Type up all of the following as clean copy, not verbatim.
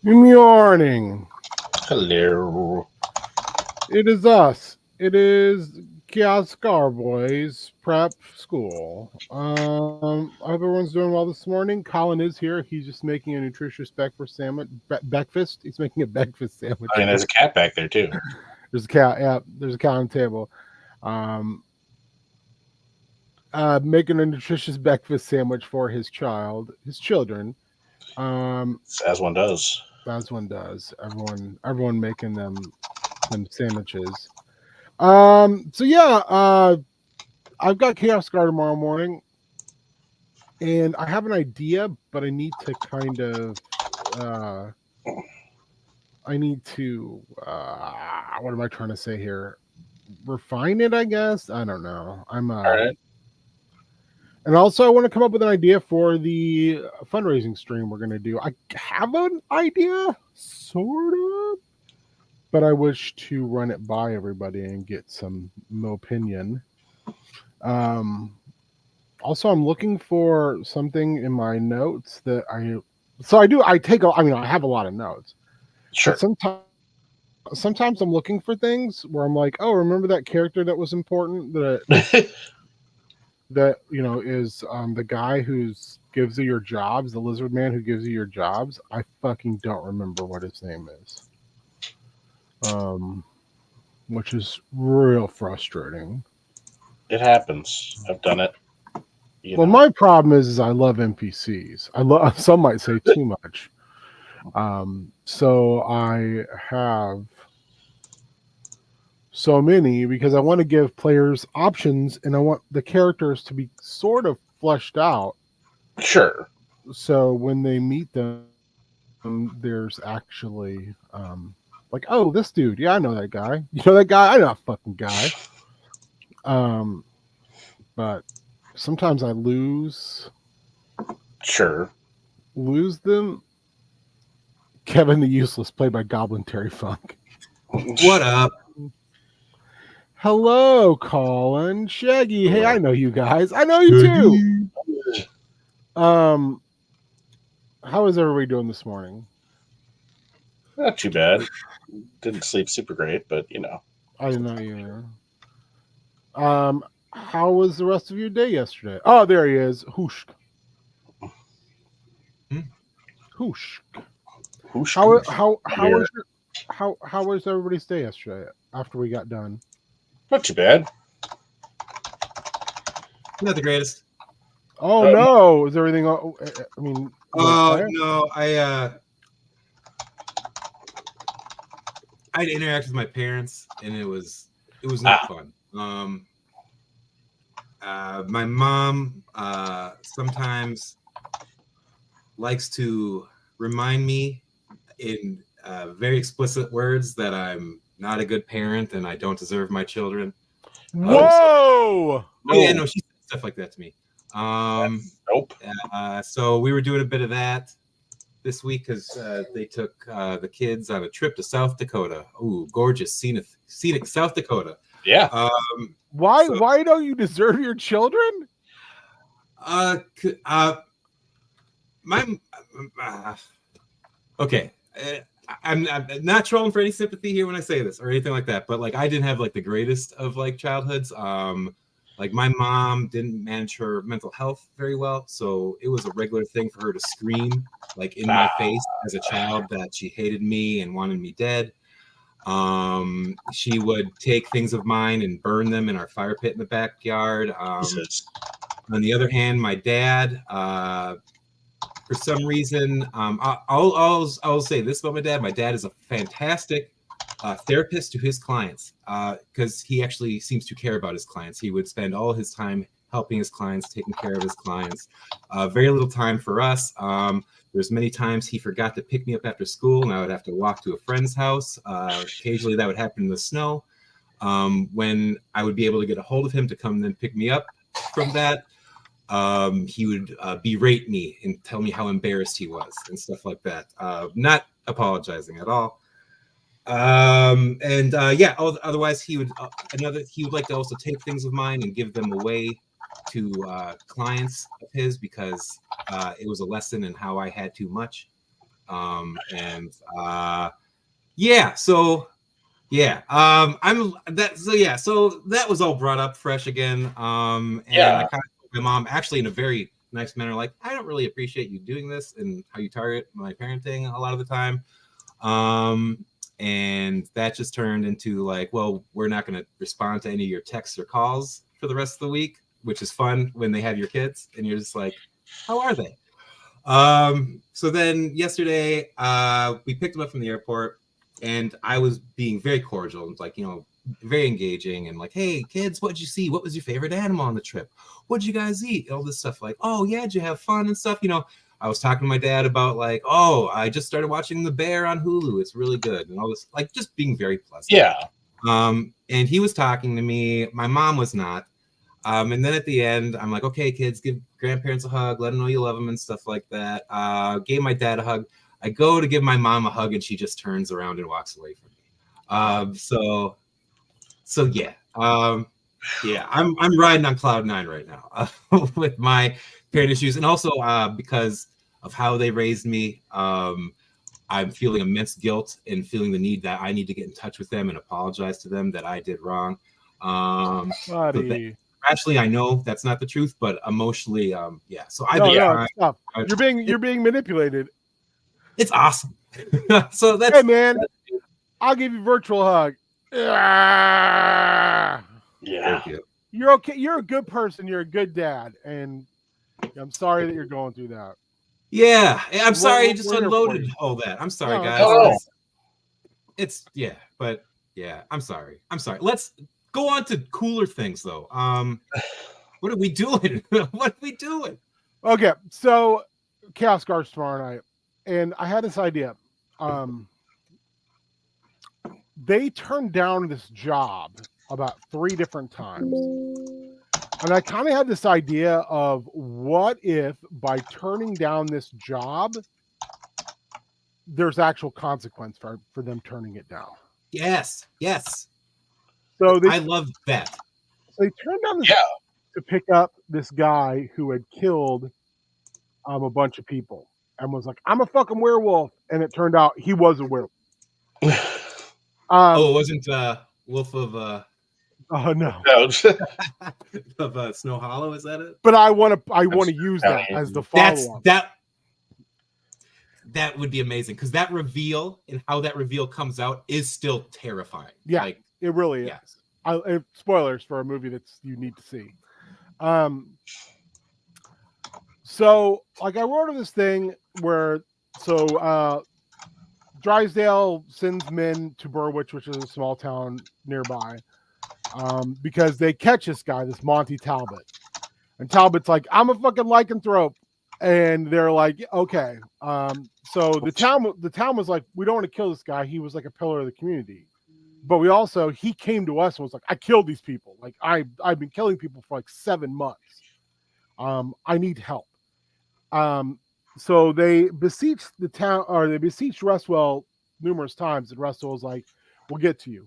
Morning. Hello. It is us. It is Chaos Boys Prep School. I hope everyone's doing well this morning. Colin is here. He's just making a nutritious breakfast sandwich. Breakfast. He's making a breakfast I sandwich. mean, there's a cat back there too. There's a cat. Yeah, there's a cat on the table. Um, making a nutritious breakfast sandwich for his children. Um, As one does. as one does. Everyone making them sandwiches. So yeah, I've got Chaos Guard tomorrow morning, and I have an idea, but I need to kind of, uh, I need to, what am I trying to say here? Refine it, I guess. I don't know. All right. And also I want to come up with an idea for the fundraising stream we're gonna do. I have an idea, sort of, but I wish to run it by everybody and get some opinion. Um, Also, I'm looking for something in my notes that I have a lot of notes, but Sure. sometimes I'm looking for things where I'm like, oh, remember that character that was important that is the guy who's gives you your jobs, the lizard man who gives you your jobs. I fucking don't remember what his name is. Um, which is real frustrating. It happens. I've done it. You Well, know. my problem is I love NPCs. I love some might say too much. So I have so many because I want to give players options and I want the characters to be sort of fleshed out. Sure. So when they meet them, there's actually like, oh, this dude, yeah, I know that guy. You know that guy? I know that fucking guy. Um, but sometimes I Sure. lose them. Kevin the Useless, played by Goblin Terry Funk. What up? Hello, Colin. Shaggy. Hey, Hello. I know you guys. I know you too. Um, how is everybody doing this morning? Not too bad. Didn't sleep super great, but I didn't know you. How was the rest of your day yesterday? Oh, there he is. Hoosh. Hmm? Hoosh. Whoosh, How whoosh. how Yeah. was your how was everybody's day yesterday after we got done? Not too bad. Not the greatest. Oh Um, no, is everything? I mean, Oh no, I had to interact with my parents, and it was not fun. My mom sometimes likes to remind me in very explicit words that I'm not a good parent and I don't deserve my children. Whoa! Oh yeah, no, she said stuff like that to me. Nope. So we were doing a bit of that this week because they took the kids on a trip to South Dakota. Ooh, gorgeous, scenic South Dakota. Yeah. Why don't you deserve your children? Okay. I'm not trolling for any sympathy here when I say this or anything like that, but like I didn't have like the greatest of like childhoods. Like my mom didn't manage her mental health very well, so it was a regular thing for her to scream like in my face as a child that she hated me and wanted me dead. She would take things of mine and burn them in our fire pit in the backyard. On the other hand, my dad, for some reason, I'll say this about my dad. My dad is a fantastic therapist to his clients because he actually seems to care about his clients. He would spend all his time helping his clients, taking care of his clients. Very little time for us. There's many times he forgot to pick me up after school, and I would have to walk to a friend's house. Occasionally, that would happen in the snow. When I would be able to get a hold of him to come and pick me up from that, he would berate me and tell me how embarrassed he was and stuff like that. Not apologizing at all. Otherwise he would like to also take things of mine and give them away to clients of his because it was a lesson in how I had too much. Yeah, so yeah, so that was all brought up fresh again. And I kind of told my mom, actually in a very nice manner, like, I don't really appreciate you doing this and how you target my parenting a lot of the time. And that just turned into like, well, we're not going to respond to any of your texts or calls for the rest of the week, which is fun when they have your kids and you're just like, how are they? So then yesterday, we picked them up from the airport and I was being very cordial, like, you know, very engaging and like, hey kids, what'd you see? What was your favorite animal on the trip? What'd you guys eat? All this stuff, like, oh yeah, did you have fun and stuff? You know, I was talking to my dad about like, oh, I just started watching The Bear on Hulu. It's really good. And all this, like, just being very pleasant. Yeah. And he was talking to me. My mom was not. And then at the end, I'm like, okay, kids, give grandparents a hug. Let them know you love them and stuff like that. Gave my dad a hug. I go to give my mom a hug and she just turns around and walks away from me. So yeah. Yeah, I'm riding on cloud 9 right now with my parent issues, and also because of how they raised me, I'm feeling immense guilt and feeling the need that I need to get in touch with them and apologize to them that I did wrong. Actually, I know that's not the truth, but emotionally, yeah. So stop. You're being manipulated. It's awesome. So that's, hey man, I'll give you a virtual hug. Yeah. Thank you. You're okay. You're a good person. You're a good dad, and I'm sorry that you're going through that. Yeah, I'm sorry. I just unloaded all that. I'm sorry, guys. It's yeah, but yeah, I'm sorry. Let's go on to cooler things, though. What are we doing? What are we doing? Okay, so Chaos Guards tomorrow night, and I had this idea. They turned down this job about 3 different times. And I kind of had this idea of what if by turning down this job, there's actual consequence for them turning it down. Yes. So I love that. So they turned down this to pick up this guy who had killed a bunch of people and was like, I'm a fucking werewolf. And it turned out he was a werewolf. It wasn't Wolf of oh no. of Snow Hollow, is that it? But I want to use that as the follow-up. That would be amazing, because that reveal and how that reveal comes out is still terrifying. Yeah, like, it really is. Spoilers for a movie that's you need to see. So like I wrote this thing where Drysdale sends men to Burwich, which is a small town nearby, because they catch this guy, this Monty Talbot. And Talbot's like, I'm a fucking lycanthrope. And they're like, okay. So the town was like, we don't want to kill this guy. He was like a pillar of the community. But he came to us and was like, I killed these people. Like I've been killing people for like 7 months. I need help. So they beseeched the town, or they beseeched Restwell numerous times, and Restwell was like, we'll get to you.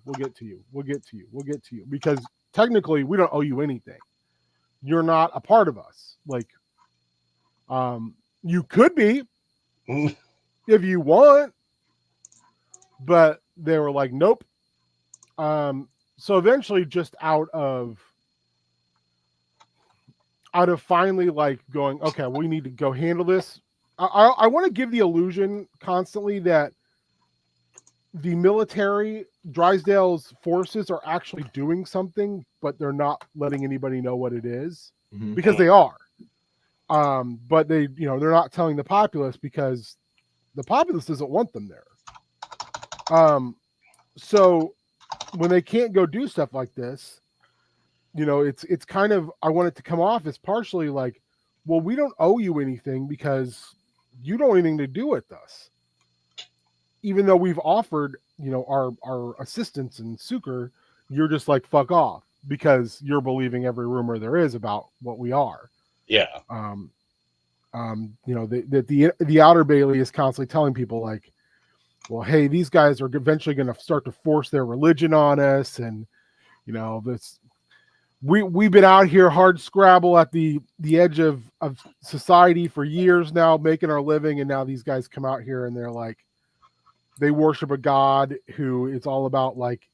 Because technically we don't owe you anything. You're not a part of us. Like, you could be if you want, but they were like, nope. So eventually, just out of finally like going, okay, we need to go handle this. I want to give the illusion constantly that the military, Drysdale's forces, are actually doing something, but they're not letting anybody know what it is, because they are. But they, they're not telling the populace because the populace doesn't want them there. So when they can't go do stuff like this, it's kind of, I want it to come off as partially like, well, we don't owe you anything because you don't have anything to do with us. Even though we've offered, our assistance and succor, you're just like, fuck off, because you're believing every rumor there is about what we are. Yeah. The Outer Bailey is constantly telling people like, well, hey, these guys are eventually going to start to force their religion on us. And, we've been out here hard scrabble at the edge of society for years now, making our living, and now these guys come out here and they're like, they worship a god who is all about like,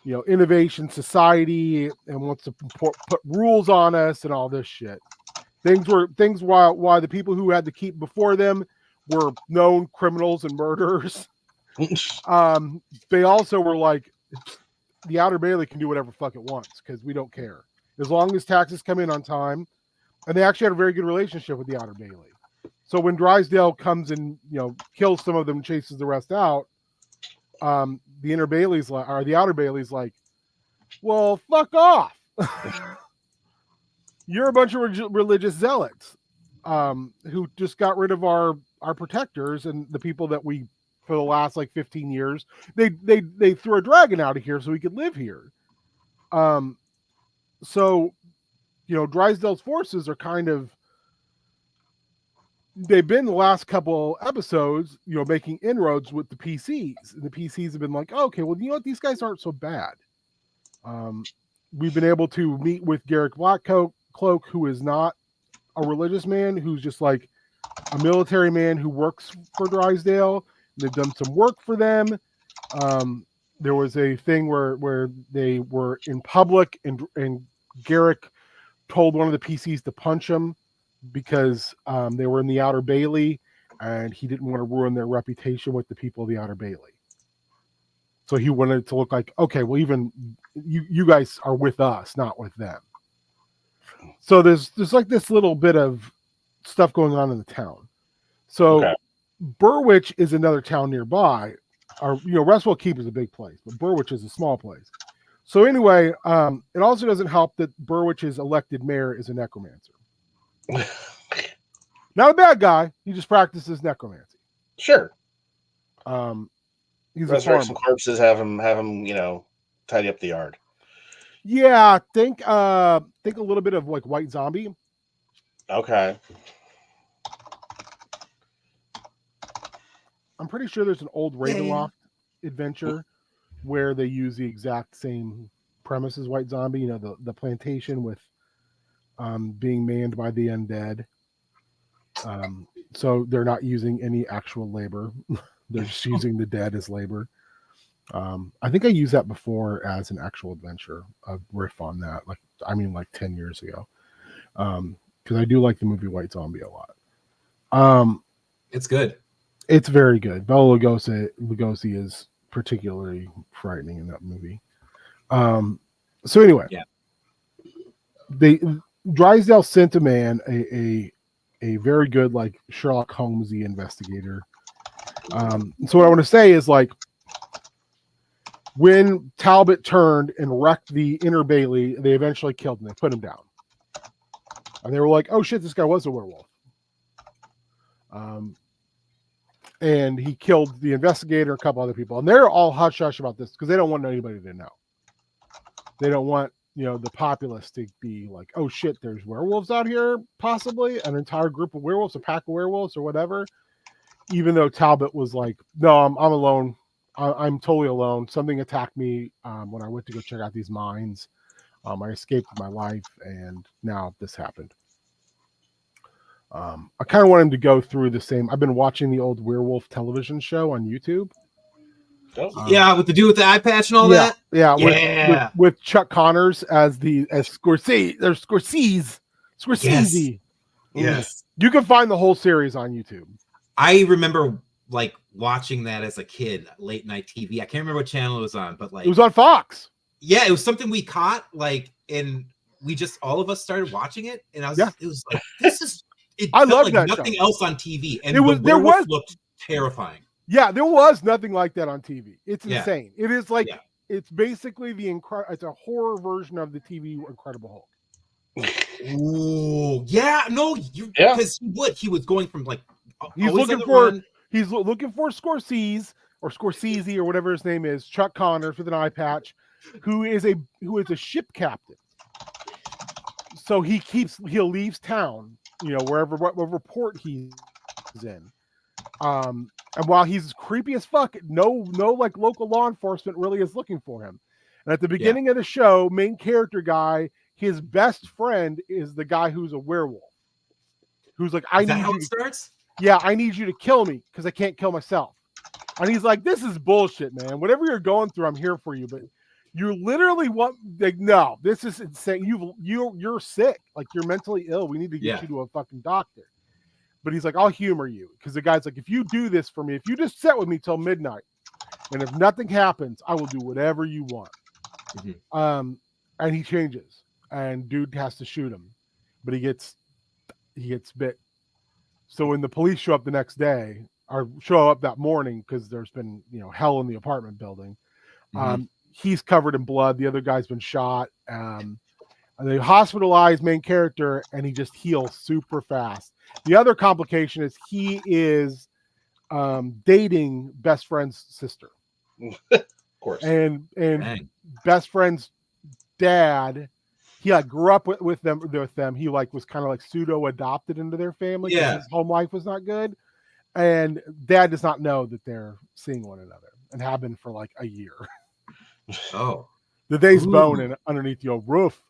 you know, innovation, society, and wants to put rules on us and all this shit. Things why the people who had to keep before them were known criminals and murderers. They also were like, the Outer Bailey can do whatever fuck it wants because we don't care as long as taxes come in on time. And they actually had a very good relationship with the Outer Bailey. So when Drysdale comes and, you know, kills some of them, chases the rest out, the Inner Bailey's like, or the Outer Bailey's like, well, fuck off. You're a bunch of religious zealots who just got rid of our protectors and the people that we, for the last like 15 years, they threw a dragon out of here so we could live here. So, you know, Drysdale's forces are kind of, they've been the last couple episodes, you know, making inroads with the PCs. And the PCs have been like, oh, okay, well, you know what? These guys aren't so bad. We've been able to meet with Garrick Blackcloak, who is not a religious man, who's just like a military man who works for Drysdale. They've done some work for them. There was a thing where they were in public and Garrick told one of the PCs to punch him because they were in the Outer Bailey and he didn't want to ruin their reputation with the people of the Outer Bailey. So he wanted it to look like, okay, well, even you guys are with us, not with them. So there's like this little bit of stuff going on in the town. So okay. Burwich is another town nearby. Or, you know, Restwell Keep is a big place, but Burwich is a small place. So anyway, it also doesn't help that Burwich's elected mayor is a necromancer. Not a bad guy. He just practices necromancy. Sure. He's resurrect some corpses, have him, you know, tidy up the yard. Yeah, think a little bit of like White Zombie. Okay. I'm pretty sure there's an old Ravenloft adventure where they use the exact same premise as White Zombie. You know, the plantation with being manned by the undead. So they're not using any actual labor. They're just using the dead as labor. I think I used that before as an actual adventure, a riff on that. Like 10 years ago. Because I do like the movie White Zombie a lot. It's good. It's very good. Bela Lugosi is particularly frightening in that movie. So anyway, Drysdale sent a man, a very good like Sherlock Holmesy investigator. So what I want to say is like when Talbot turned and wrecked the Inner Bailey, they eventually killed him. They put him down, and they were like, "Oh shit, this guy was a werewolf." And he killed the investigator, a couple other people, and they're all hush hush about this because they don't want anybody to know. They don't want, you know, the populace to be like, "Oh shit, there's werewolves out here, possibly an entire group of werewolves, a pack of werewolves, or whatever." Even though Talbot was like, "No, I'm alone. I'm totally alone. Something attacked me when I went to go check out these mines. I escaped with my life, and now this happened." I kind of want him to go through the same. I've been watching the old werewolf television show on YouTube. Yeah, with the dude with the eye patch and all that. Yeah, with Chuck Connors as Scorsese. There's Scorsese. Yes. You can find the whole series on YouTube. I remember like watching that as a kid, late night TV. I can't remember what channel it was on, but like it was on Fox. Yeah, it was something we caught, like, and we just all of us started watching it, and it was like, this is. I love like that nothing else on TV, and there was looked terrifying. Yeah, there was nothing like that on TV. It's insane. It is like it's basically it's a horror version of the TV Incredible Hulk. Ooh, yeah, no, because he was going from like he's looking for Scorsese or whatever his name is, Chuck Connors with an eye patch, who is a ship captain. So he leaves town, you know, whatever port he's in. And while he's creepy as fuck, no like local law enforcement really is looking for him. And at the beginning of the show, main character guy his best friend is the guy who's a werewolf. Who's like, I Is that need how you it to, starts? yeah, I need you to kill me because I can't kill myself. And he's like, this is bullshit, man. Whatever you're going through, I'm here for you. But you literally want, like, no, this is insane. You're sick. Like, you're mentally ill. We need to get you to a fucking doctor. But he's like, I'll humor you. Because the guy's like, if you do this for me, if you just sit with me till midnight, and if nothing happens, I will do whatever you want. Mm-hmm. And he changes. And dude has to shoot him. But he gets bit. So when the police show up the next day, or show up that morning, because there's been, hell in the apartment building, he's covered in blood. The other guy's been shot. They hospitalize main character, and he just heals super fast. The other complication is he is dating best friend's sister. Of course. And best friend's dad, he grew up with them. He was kind of pseudo adopted into their family. Yeah. His home life was not good. And dad does not know that they're seeing one another and have been for a year. Oh. The day's bone underneath your roof.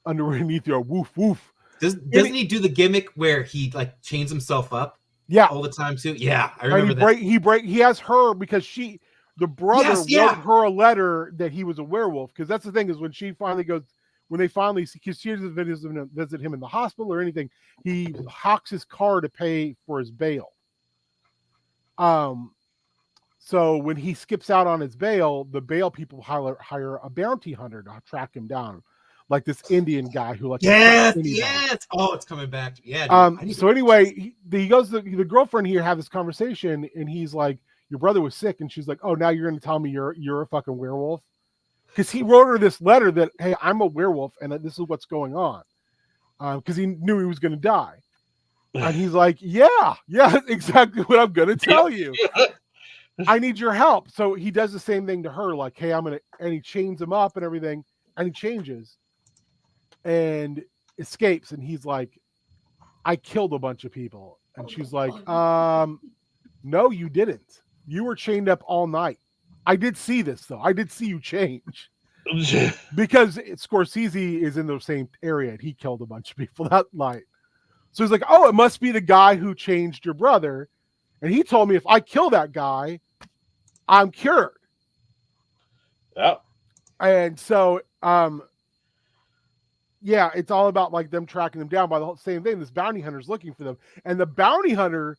Underneath your woof woof. Doesn't he do the gimmick where he chains himself up? Yeah. All the time too. Yeah, I remember that. He has her because the brother wrote her a letter that he was a werewolf. Because that's the thing is when they finally see, because she doesn't visit him in the hospital or anything, he hawks his car to pay for his bail. So when he skips out on his bail, the bail people hire a bounty hunter to track him down, like this Indian guy who yes. Oh, it's coming back. Yeah. So anyway, he goes to the girlfriend here, have this conversation, and he's like, "Your brother was sick," and she's like, "Oh, now you're going to tell me you're a fucking werewolf?" Because he wrote her this letter that, "Hey, I'm a werewolf, and this is what's going on," because he knew he was going to die, and he's like, "Yeah, exactly what I'm going to tell you." I need your help. So he does the same thing to her, like, "Hey, and he chains him up and everything, and he changes and escapes. And he's like, "I killed a bunch of people." And she's like, "No, you didn't. You were chained up all night. I did see this, though. I did see you change." Because Scorsese is in the same area and he killed a bunch of people that night. So he's like, "Oh, it must be the guy who changed your brother. And he told me if I kill that guy, I'm cured." Yeah. And so, it's all about them tracking them down by the whole same thing. This bounty hunter's looking for them. And the bounty hunter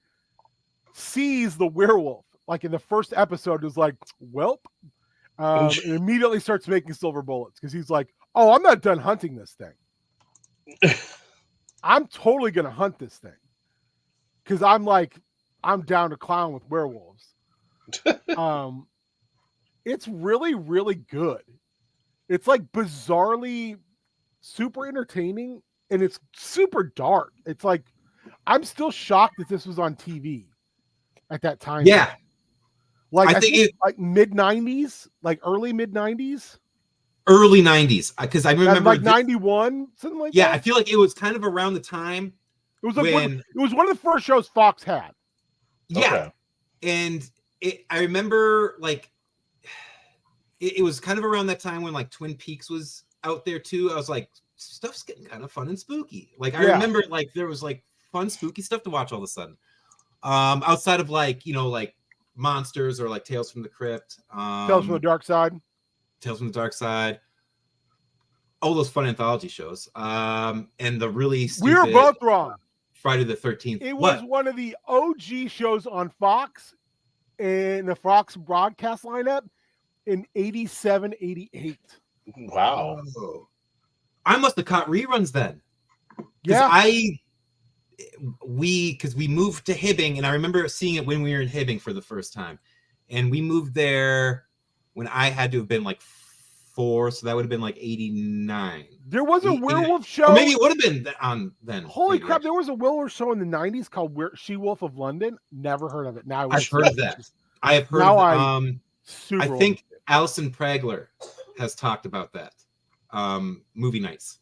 sees the werewolf. In the first episode, is like, "Welp." And immediately starts making silver bullets because he's like, "Oh, I'm not done hunting this thing. I'm totally going to hunt this thing. Because I'm down to clown with werewolves." It's really, really good. It's bizarrely super entertaining, and it's super dark. It's I'm still shocked that this was on TV at that time. Yeah. I think it's mid-90s, early mid-90s. Early 90s. Because I remember 91, something like that. Yeah, I feel like it was kind of around the time. It was it was one of the first shows Fox had. Yeah. Okay. And I remember it was kind of around that time when Twin Peaks was out there too. I was like, stuff's getting kind of fun and spooky. I remember there was fun, spooky stuff to watch all of a sudden. Outside of monsters or Tales from the Crypt. Tales from the Dark Side. Tales from the Dark Side. All those fun anthology shows. And the really stupid, we were both wrong. Friday the 13th. It was one of the OG shows on Fox in the Fox broadcast lineup in 87, 88. Wow. Oh. I must have caught reruns then. Yeah. Because we moved to Hibbing, and I remember seeing it when we were in Hibbing for the first time. And we moved there when I had to have been 4, so that would have been 89. There was a werewolf show. Or maybe it would have been on then. Holy crap, there was a werewolf show in the 90s called She-Wolf of London. Never heard of it. Now I've heard of that. I have heard of super I think Alison Pragler has talked about that. Movie Nights.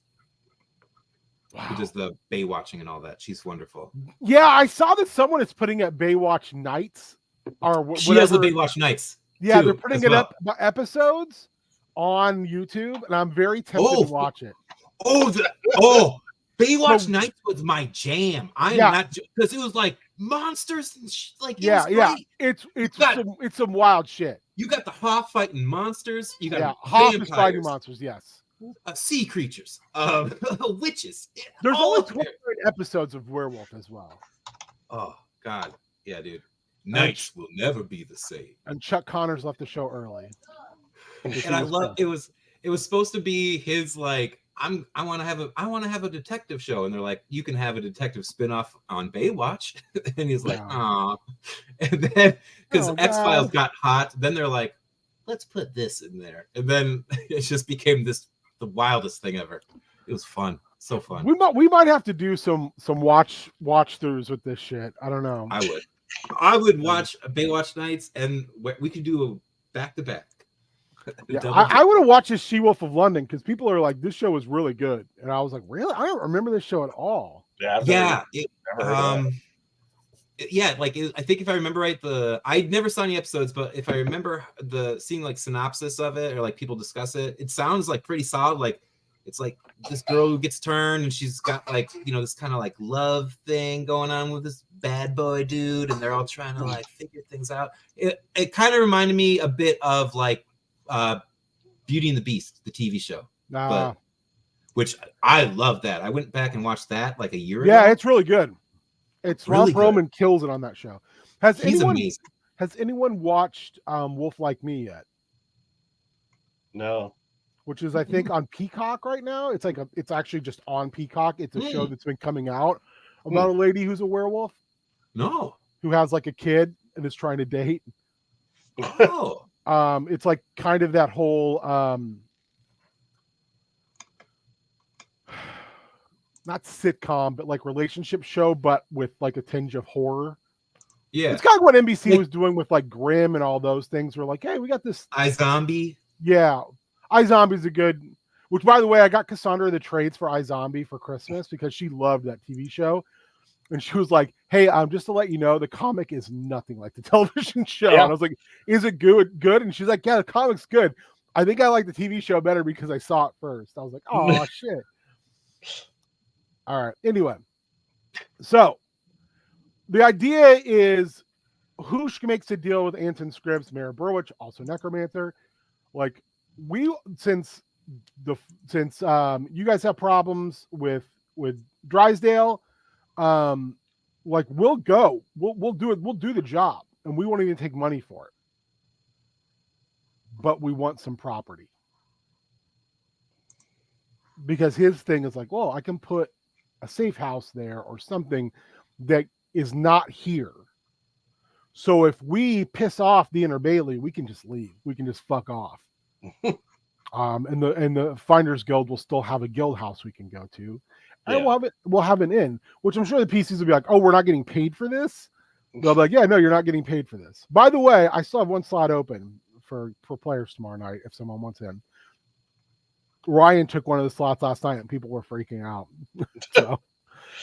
Wow. Who does the Baywatching and all that. She's wonderful. Yeah, I saw that someone is putting at Baywatch Nights. Or she has the Baywatch Nights. Yeah, they're putting it up episodes. on YouTube, and I'm very tempted to watch it. Baywatch Nights was my jam. I'm not, because it was like monsters and like it's some wild shit. You got the Hoff fighting monsters. You got Hoff is fighting monsters. Yes, sea creatures, witches. There's only 29 episodes of Werewolf as well. Oh God, yeah, dude. Nights will never be the same. And Chuck Connors left the show early. And I love it was supposed to be his like I want to have a detective show, and they're like, you can have a detective spinoff on Baywatch, and he's like, "Aw," and then because X-Files got hot, then they're like, let's put this in there, and then it just became the wildest thing ever. It was fun, so fun. We might have to do some watch throughs with this shit. I don't know. I would watch Baywatch Nights, and we could do a back to back. Yeah, I would have watched this She-Wolf of London because people are like, this show was really good, and I was like, really? I don't remember this show at all. I think if I remember right, I never saw any episodes, but if I remember seeing like synopsis of it or like people discuss it, it sounds like pretty solid. Like it's like this girl who gets turned and she's got like, this kind of like love thing going on with this bad boy dude, and they're all trying to like figure things out. It kind of reminded me a bit of like Beauty and the Beast, the TV show, which I love that. I went back and watched that like a year ago. Yeah, it's really good. It's really Ron Perlman kills it on that show. He's amazing. Has anyone watched Wolf Like Me yet? No. Which is, I think, on Peacock right now. It's actually just on Peacock. It's a show that's been coming out about a lady who's a werewolf. No. Who has like a kid and is trying to date. Oh. It's like kind of that whole not sitcom, but like relationship show, but with like a tinge of horror. Yeah, it's kind of what NBC was doing with like Grimm and all those things. We're like, hey, we got this iZombie. Yeah, iZombie's a good. Which, by the way, I got Cassandra the trades for iZombie for Christmas because she loved that TV show. And she was like, hey, just to let you know, the comic is nothing like the television show. Yeah. And I was like, is it good? And she's like, yeah, the comic's good. I think I like the TV show better because I saw it first. I was like, oh, shit. All right. Anyway, so the idea is Hoosh makes a deal with Anton Scripps, Mayor Burwitch, also Necromancer. Like, since you guys have problems with Drysdale, like we'll do it, we'll do the job, and we won't even take money for it, but we want some property, because his thing is like, well, I can put a safe house there or something that is not here, so if we piss off the Inner Bailey, we can just leave, we can just fuck off. And the Finders Guild will still have a guild house we can go to. And we'll have an inn, which I'm sure the PCs will be like, oh, we're not getting paid for this. They'll be like, yeah, no, you're not getting paid for this. By the way, I still have one slot open for players tomorrow night if someone wants in. Ryan took one of the slots last night and people were freaking out. So,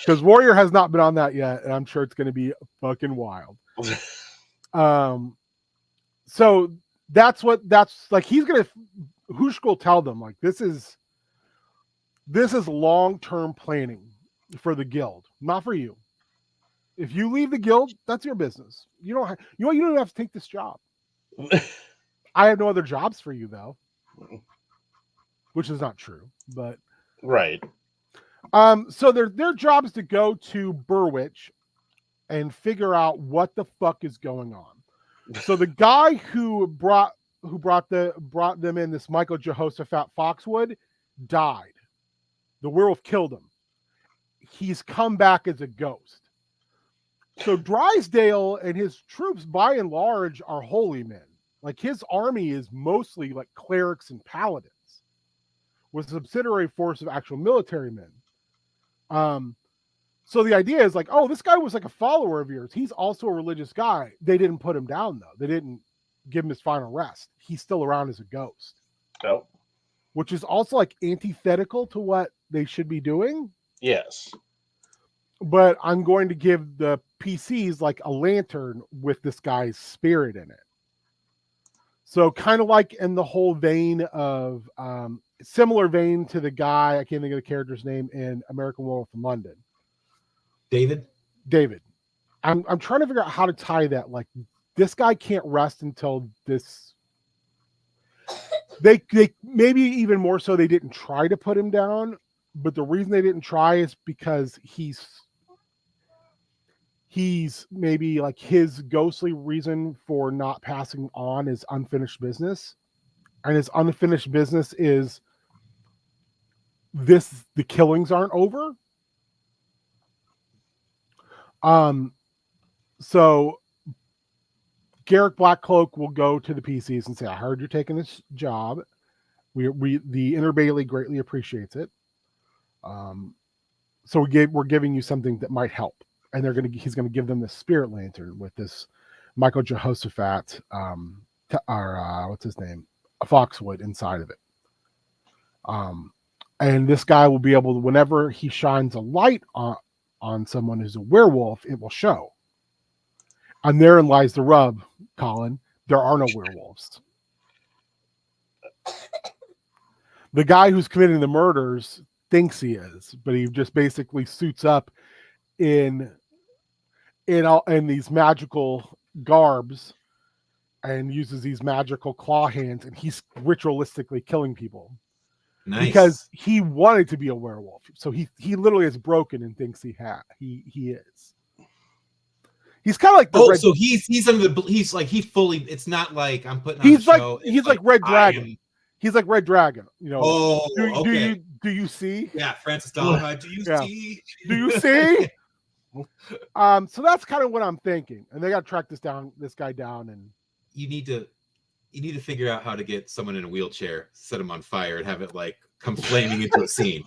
because Warrior has not been on that yet, and I'm sure it's going to be fucking wild. So that's like, he's going to, Hoosh will tell them, like, this is long-term planning for the guild, not for you. If you leave the guild, that's your business. You don't have to take this job. I have no other jobs for you, though, which is not true, but right. So their job is to go to Burwitch and figure out what the fuck is going on. So the guy who brought them in, this Michael Jehoshaphat Foxwood, died. The werewolf killed him. He's come back as a ghost. So Drysdale and his troops, by and large, are holy men. Like, his army is mostly like clerics and paladins, with a subsidiary force of actual military men. So the idea is like, oh, this guy was like a follower of yours. He's also a religious guy. They didn't put him down, though. They didn't give him his final rest. He's still around as a ghost. Oh. Which is also like antithetical to what they should be doing. Yes. But I'm going to give the PCs like a lantern with this guy's spirit in it. So kind of like in the whole vein of similar vein to the guy, I can't think of the character's name in American Werewolf in London. David. I'm trying to figure out how to tie that. Like, this guy can't rest until this. They maybe even more so they didn't try to put him down, but the reason they didn't try is because he's maybe like his ghostly reason for not passing on is unfinished business, and his unfinished business is the killings aren't over. So Garrick Blackcloak will go to the PCs and say, I heard you're taking this job. The Inner Bailey greatly appreciates it. So we're giving you something that might help. And he's gonna give them the Spirit Lantern with this Michael Jehoshaphat, what's his name? A Foxwood inside of it. And this guy will be able to, whenever he shines a light on someone who's a werewolf, it will show. And therein lies the rub, Colin. There are no werewolves. The guy who's committing the murders thinks he is, but he just basically suits up in these magical garbs and uses these magical claw hands, and he's ritualistically killing people. Nice. Because he wanted to be a werewolf. So he literally is broken and thinks he is. He's kind of like so he's under the he fully. It's not like I'm putting. He's on like show. he's like Red Dragon. He's like Red Dragon. You know. Oh, do you see? Yeah, Francis Dollahide. Do you see? Do you see? So that's kind of what I'm thinking, and they got to track this guy down, and you need to figure out how to get someone in a wheelchair, set him on fire, and have it like come flaming into a scene.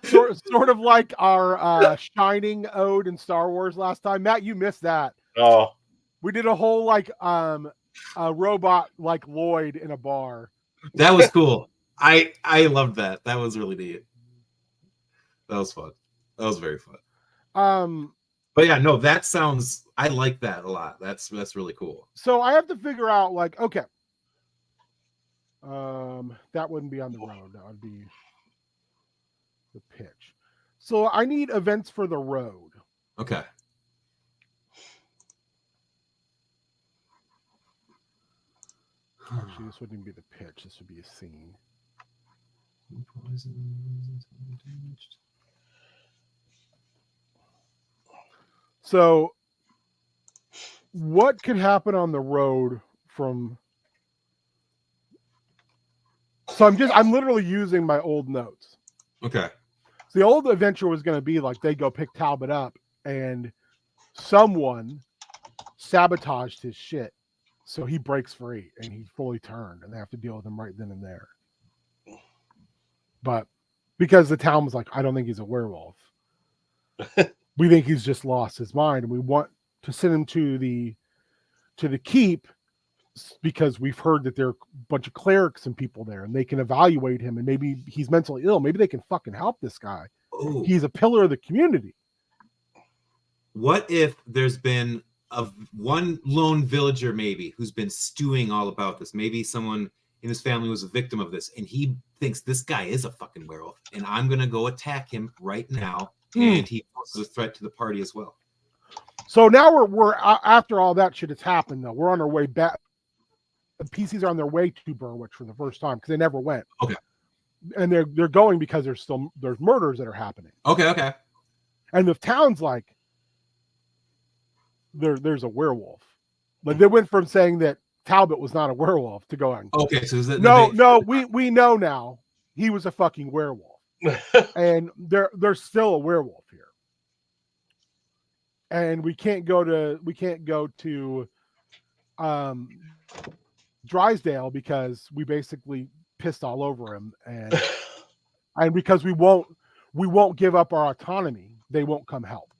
sort of like our Shining ode in Star Wars last time. Matt, you missed that. Oh, we did a whole like a robot like Lloyd in a bar. That was cool. I loved that. That was really neat. That was fun. That was very fun. But yeah, no, that sounds. I like that a lot. That's really cool. So I have to figure out like, okay, that wouldn't be on the road. That would be the pitch. So I need events for the road. Okay. Actually, this wouldn't even be the pitch. This would be a scene. So what could happen on the road from... So I'm literally using my old notes. Okay. So the old adventure was going to be like they go pick Talbot up and someone sabotaged his shit. So he breaks free and he fully turned and they have to deal with him right then and there. But because the town was like, I don't think he's a werewolf. We think he's just lost his mind, and we want to send him to the keep because we've heard that there are a bunch of clerics and people there and they can evaluate him, and maybe he's mentally ill. Maybe they can fucking help this guy. Ooh. He's a pillar of the community. What if there's been one lone villager maybe who's been stewing all about this? Maybe someone in his family was a victim of this and he thinks this guy is a fucking werewolf and I'm going to go attack him right now. And he poses a threat to the party as well. So now we're after all that shit has happened, though. We're on our way back. The PCs are on their way to Burwich for the first time because they never went. Okay. And they're going because there's murders that are happening. Okay. And the town's like there's a werewolf. Like they went from saying that Talbot was not a werewolf to going. Okay, so is that no, we know now he was a fucking werewolf. And there's still a werewolf here, and we can't go to Drysdale because we basically pissed all over him, and because we won't give up our autonomy, they won't come help.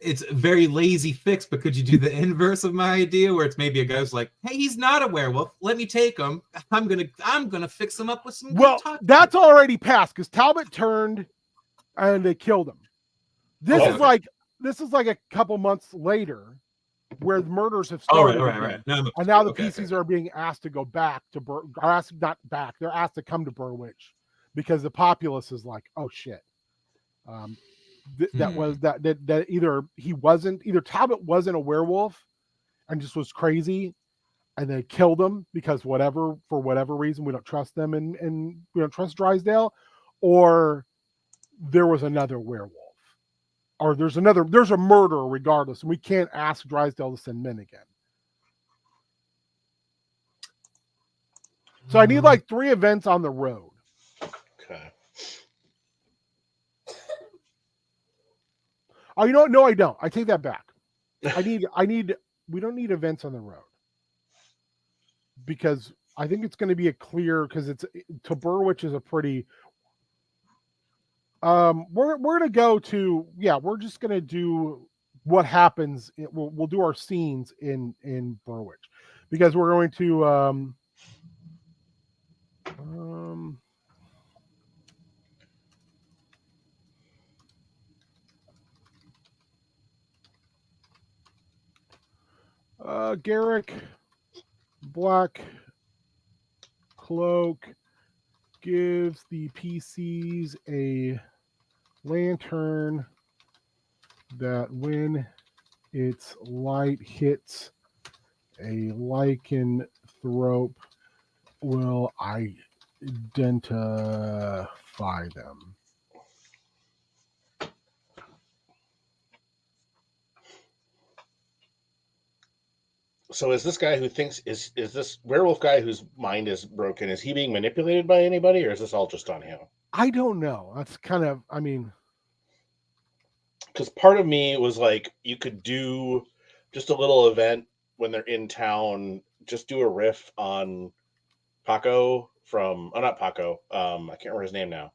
It's a very lazy fix, but could you do the inverse of my idea where it's maybe a guy who's like, hey, he's not a werewolf, let me take him, I'm gonna fix him up with some that's already passed because Talbot turned and they killed him. This is like a couple months later, where the murders have All started. right. No, and now the okay, PCs are being asked to go back to they're asked to come to Burwitch because the populace is like, oh shit. That was that either Talbot wasn't a werewolf and just was crazy and they killed him because for whatever reason we don't trust them and we don't trust Drysdale, or there was another werewolf, or there's a murder regardless, and we can't ask Drysdale to send men again. So I need like 3 events on the road. Okay. Oh, you know what? No, I don't. I take that back. We don't need events on the road because I think it's going to be a clear, because to Burwitch is a pretty. We're going to go to, we're just going to do what happens. We'll do our scenes in Burwitch because we're going to Garrick Black Cloak gives the PCs a lantern that when its light hits a lycanthrope will identify them. So is this guy who thinks is this werewolf guy whose mind is broken, is he being manipulated by anybody, or is this all just on him? I don't know. That's kind of, because part of me was like, you could do just a little event when they're in town, just do a riff on Paco from, not Paco, I can't remember his name now,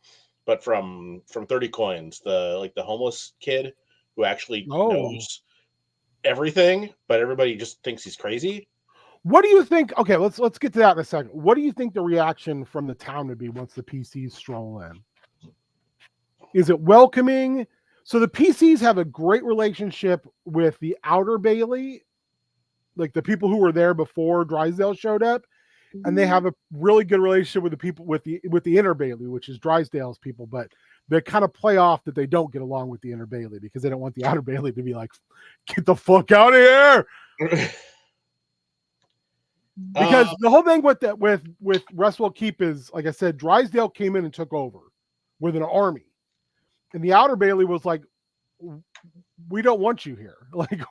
but from 30 Coins, the homeless kid who actually knows everything, but everybody just thinks he's crazy. What do you think? Okay, let's get to that in a second. What do you think the reaction from the town would be once the PCs stroll in? Is it welcoming? So the PCs have a great relationship with the Outer Bailey, like the people who were there before Drysdale showed up, and they have a really good relationship with the people with the Inner Bailey, which is Drysdale's people, but they kind of play off that they don't get along with the Inner Bailey because they don't want the Outer Bailey to be like, get the fuck out of here. Because the whole thing with Restwell Keep is, like I said, Drysdale came in and took over with an army. And the Outer Bailey was like, we don't want you here. Like,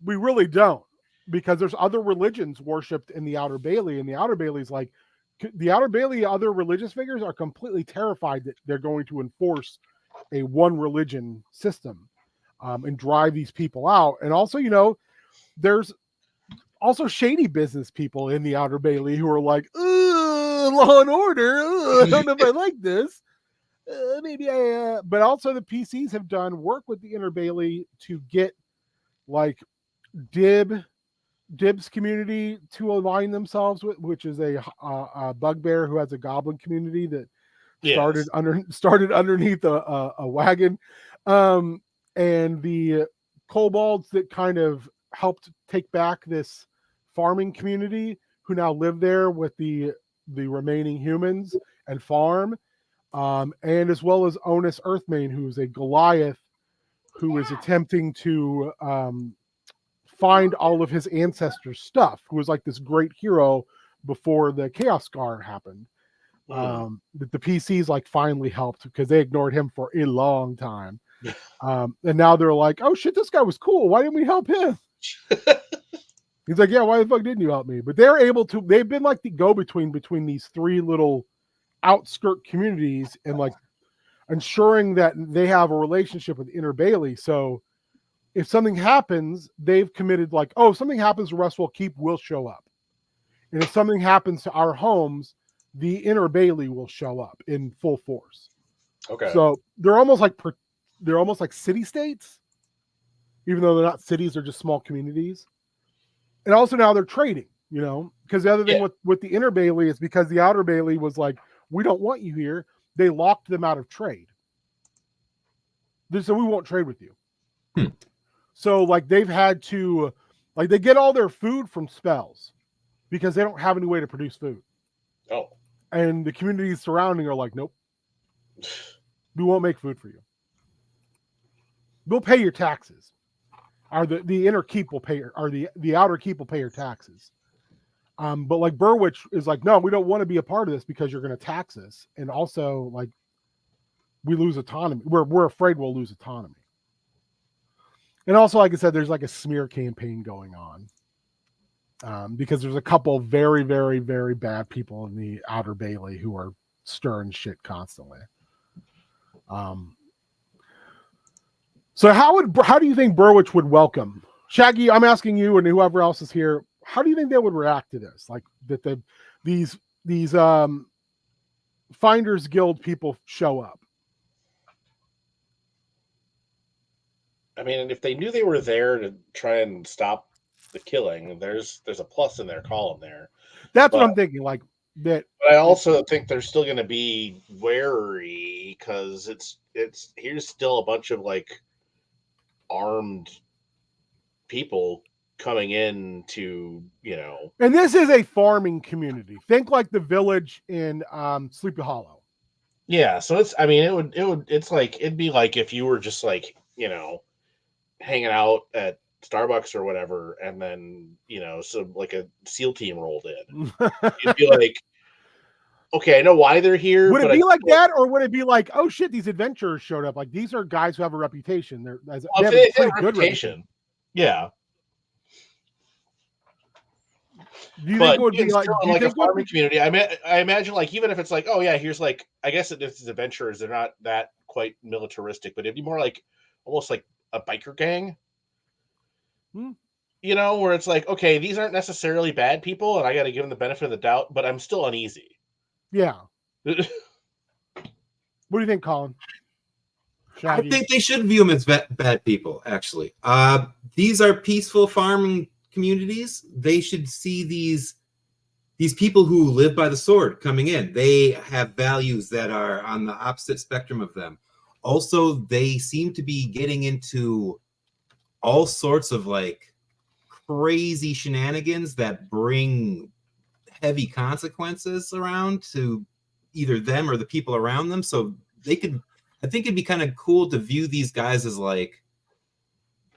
we really don't. Because there's other religions worshipped in the Outer Bailey. And the Outer Bailey's like, the Outer Bailey, other religious figures are completely terrified that they're going to enforce a one religion system and drive these people out. And also, there's also shady business people in the Outer Bailey who are like, law and order. I don't know if I like this. But also the PCs have done work with the Inner Bailey to get like Dib's community to align themselves with, which is a bugbear who has a goblin community that started underneath a wagon, and the kobolds that kind of helped take back this farming community who now live there with the remaining humans and farm, and as well as Onus Earthmane, who's a Goliath who is attempting to find all of his ancestors' stuff, who was like this great hero before the Chaos Guard happened. That the PCs like finally helped because they ignored him for a long time. And now they're like, oh shit, this guy was cool. Why didn't we help him? He's like, yeah, why the fuck didn't you help me? But they've been like the go-between between these 3 little outskirt communities and like ensuring that they have a relationship with Inner Bailey. So if something happens, they've committed like, oh, if something happens to Restwell Keep, we'll show up. And if something happens to our homes, the Inner Bailey will show up in full force. Okay. So they're almost like city states, even though they're not cities, they're just small communities. And also now they're trading, because the other thing with the Inner Bailey is because the Outer Bailey was like, we don't want you here. They locked them out of trade. So we won't trade with you. So like they've had to, like they get all their food from spells because they don't have any way to produce food. Oh. And the communities surrounding are like, nope, we won't make food for you. We'll pay your taxes. Or the inner keep will pay, or the outer keep will pay your taxes. But like Burwitch is like, no, we don't want to be a part of this because you're going to tax us, and also like we lose autonomy. We're afraid we'll lose autonomy. And also, like I said, there's like a smear campaign going on because there's a couple of very, very, very bad people in the Outer Bailey who are stirring shit constantly. So how do you think Burwitch would welcome Shaggy? I'm asking you and whoever else is here. How do you think they would react to this? Like that these Finders Guild people show up. I mean, if they knew they were there to try and stop the killing, there's a plus in their column there. That's what I'm thinking. Like that. But I also think they're still going to be wary because it's here's still a bunch of like armed people coming in to, you know. And this is a farming community. Think like the village in Sleepy Hollow. Yeah, so it'd be like if you were just like, you know, hanging out at Starbucks or whatever, and then, you know, so like a SEAL team rolled in. You'd be like, okay, I know why they're here. Would it be like that, or would it be like, oh shit, these adventurers showed up? Like these are guys who have a reputation. They have a pretty good reputation. Yeah. Do you think it would be like a farming community? I imagine like even if it's like, oh yeah, here's like, I guess if it's adventurers, they're not that quite militaristic, but it'd be more like almost like a biker gang. You know, where it's like, okay, these aren't necessarily bad people, and I got to give them the benefit of the doubt, but I'm still uneasy. Yeah. What do you think, Colin? Shaggy? I think they should view them as bad people, actually. These are peaceful farming communities. They should see these people who live by the sword coming in. They have values that are on the opposite spectrum of them. Also, they seem to be getting into all sorts of like crazy shenanigans that bring heavy consequences around to either them or the people around them. So I think it'd be kind of cool to view these guys as like,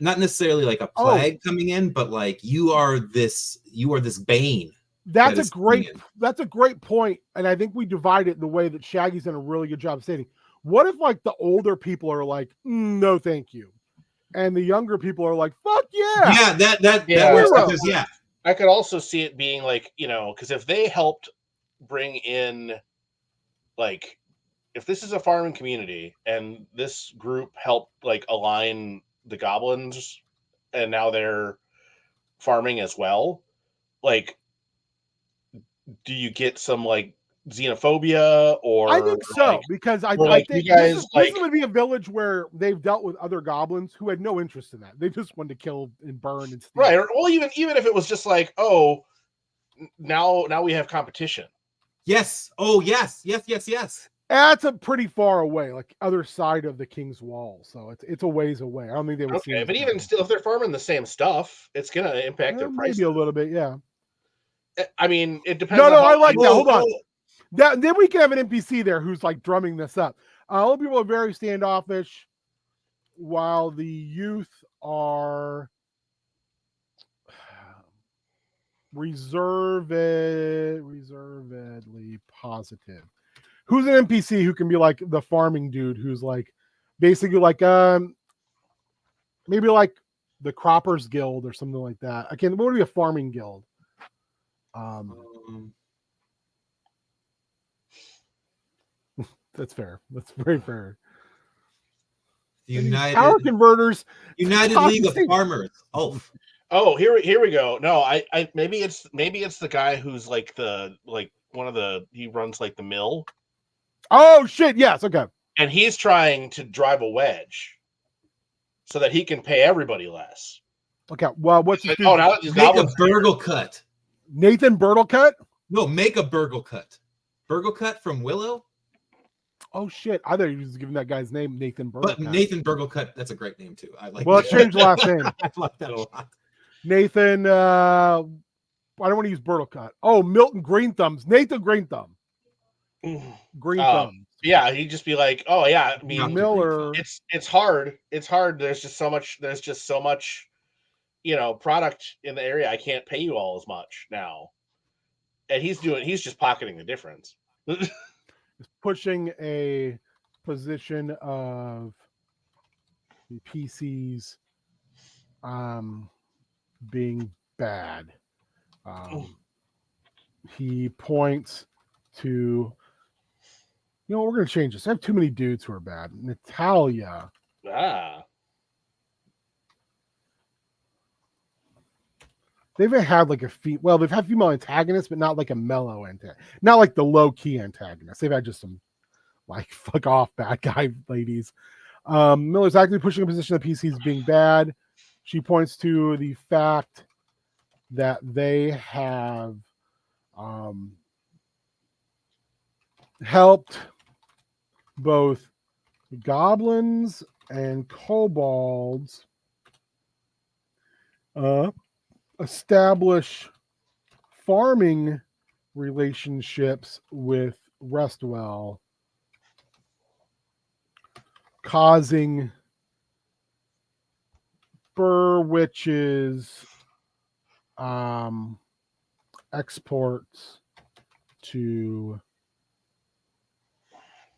not necessarily like a plague coming in, but like you are this bane. That's a great point. And I think we divide it the way that Shaggy's done a really good job stating. What if like the older people are like, no, thank you. And the younger people are like, fuck yeah. Yeah. I could also see it being like, you know, because if they helped bring in, like, if this is a farming community and this group helped like align the goblins and now they're farming as well, like, do you get some like xenophobia? Or I think so, like, because I like think you guys this would be a village where they've dealt with other goblins who had no interest in that. They just wanted to kill and burn and steal. Right. Or well, even if it was just like, oh, now we have competition. Yes. Oh, yes. That's a pretty far away, like other side of the King's Wall. So it's a ways away. I don't think they would. Okay, but even still, if they're farming the same stuff, it's gonna impact their price. Maybe a little bit, yeah. I mean, it depends. No, I like that. Hold on. Then we can have an NPC there who's like drumming this up. All people are very standoffish, while the youth are reservedly positive. Who's an NPC who can be like the farming dude who's like basically like maybe like the Croppers Guild or something like that. What would be a farming guild? That's fair. That's very fair. United Power Converters. United League of Farmers. Oh, here we go. No, I maybe it's the guy who's like he runs like the mill. Oh shit! Yes, okay. And he's trying to drive a wedge so that he can pay everybody less. Okay. Well, what's make a burgle cut? Nathan Burgle Cut? No, make a burgle cut. Burgle Cut from Willow. Oh shit! I thought you were just giving that guy's name Nathan But Burglecut. Nathan Burglecut, that's a great name too. I like. Well, let's change the last name. I like that a lot. Nathan. I don't want to use Burglecut. Oh, Milton Green Thumbs. Nathan Green Thumb. Green Thumb. Yeah, he'd just be like, oh yeah. I mean, Not Miller. it's hard. It's hard. There's just so much. Product in the area. I can't pay you all as much now. And he's just pocketing the difference. Pushing a position of the PCs being bad. He points to, we're going to change this. I have too many dudes who are bad. Natalia. They've had like they've had female antagonists, but not like a mellow antagonist, not like the low key antagonist. They've had just some like fuck off bad guy ladies. Miller's actively pushing a position of PCs being bad. She points to the fact that they have helped both goblins and kobolds establish farming relationships with Restwell, causing Burwitch's exports to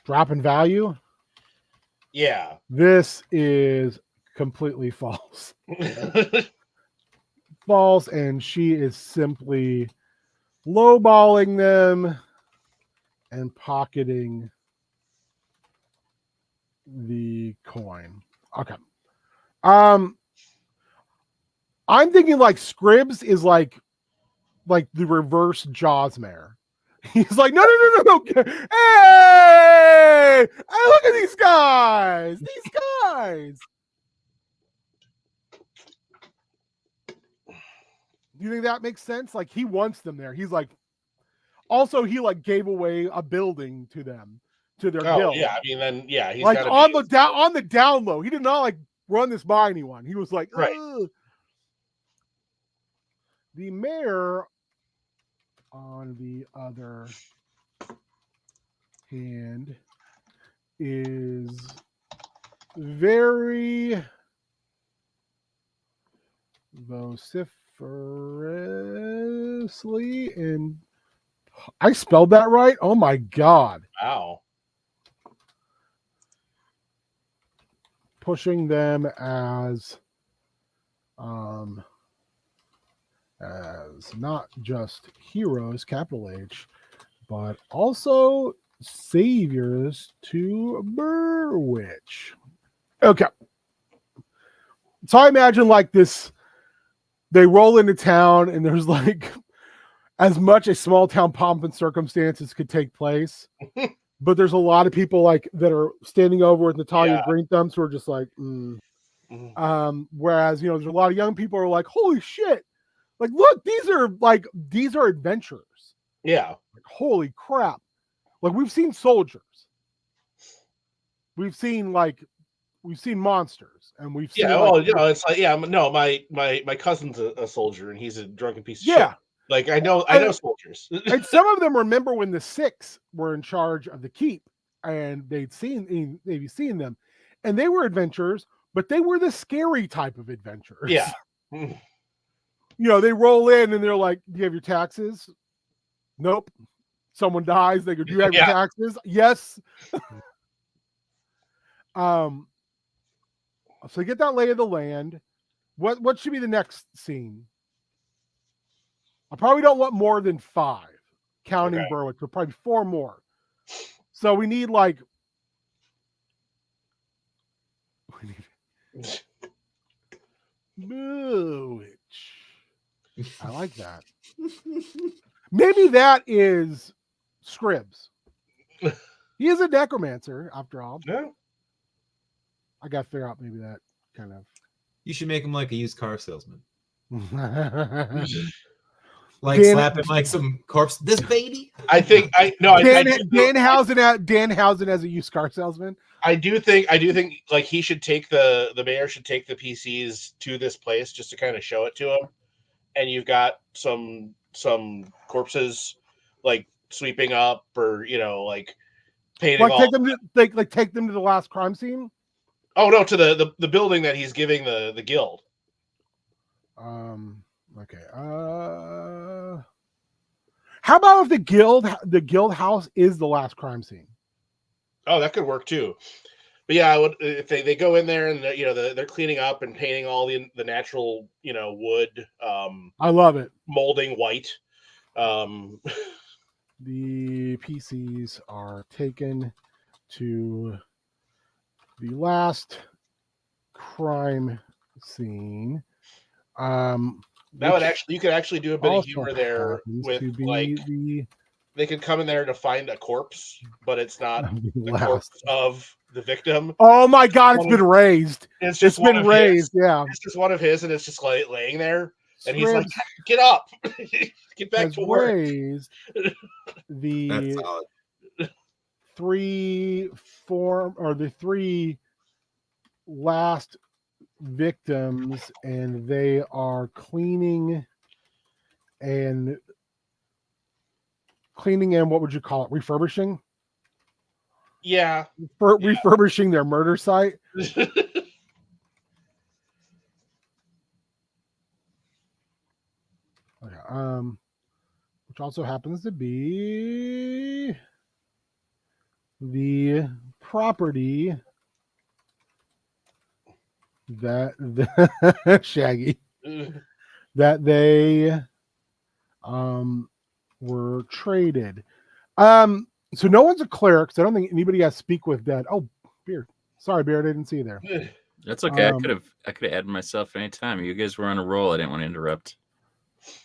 drop in value. Yeah. This is completely false. False, and she is simply lowballing them and pocketing the coin. Okay. I'm thinking like Scribs is like the reverse Jawsmare. He's like, no. Hey, look at these guys. Do you think that makes sense? Like he wants them there. He's like, also he like gave away a building to them, to their guild. Yeah, I mean, then yeah, he's like on the down low. He did not like run this by anyone. He was like, right. Ugh. The mayor, on the other hand, is very vociferously, and I spelled that right. Oh my god! Wow. Pushing them as not just heroes, capital H, but also saviors to Burwitch. Okay. So I imagine like this, they roll into town and there's like as much as small town pomp and circumstances could take place. But there's a lot of people like that are standing over with Natalia Green Thumbs who are just like, whereas, there's a lot of young people who are like, holy shit. Like, look, these are adventurers. Yeah. Like, holy crap. Like, we've seen soldiers. We've seen monsters, and we've seen. Yeah, well, it's like, no, my cousin's a soldier, and he's a drunken piece of shit. Like, I know soldiers. And some of them remember when the Six were in charge of the keep, and maybe seen them, and they were adventurers, but they were the scary type of adventurers. Yeah. They roll in and they're like, do you have your taxes? Nope. Someone dies. They go, do you have your taxes? Yes. So get that lay of the land. What should be the next scene? I probably don't want more than 5, counting Burwitch, but probably 4 more. So we need Burwitch. I like that. Maybe that is Scribs. He is a necromancer, after all. Yeah. I got to figure out maybe that kind of. You should make him like a used car salesman. like slapping like some corpse. This baby. I think Danhausen as a used car salesman. I do think like he should take the mayor should take the PCs to this place just to kind of show it to him. And you've got some corpses like sweeping up, or like painting. Like take them to the last crime scene. Oh no, to the building that he's giving the guild. Okay. How about if the guild house is the last crime scene? Oh, that could work too. But yeah, I would, if they go in there and they're cleaning up and painting all the natural wood. I love it. Molding white. The PCs are taken to the last crime scene. That would you could actually do a bit of humor there with they could come in there to find a corpse, but it's not the corpse of the victim. Oh my God, it's been raised. It's been raised. Yeah, it's just one of his, and it's just like laying there, and he's like, "Get up, get back to work." Raised the three last victims, and they are cleaning and what would you call it? Refurbishing? Yeah. Refurbishing their murder site. Okay, which also happens to be the property that Shaggy that they were traded. So no one's a cleric, so I don't think anybody has speak with dead. Oh, Beard. Sorry, Beard, I didn't see you there. That's okay. I could have added myself anytime. You guys were on a roll. I didn't want to interrupt.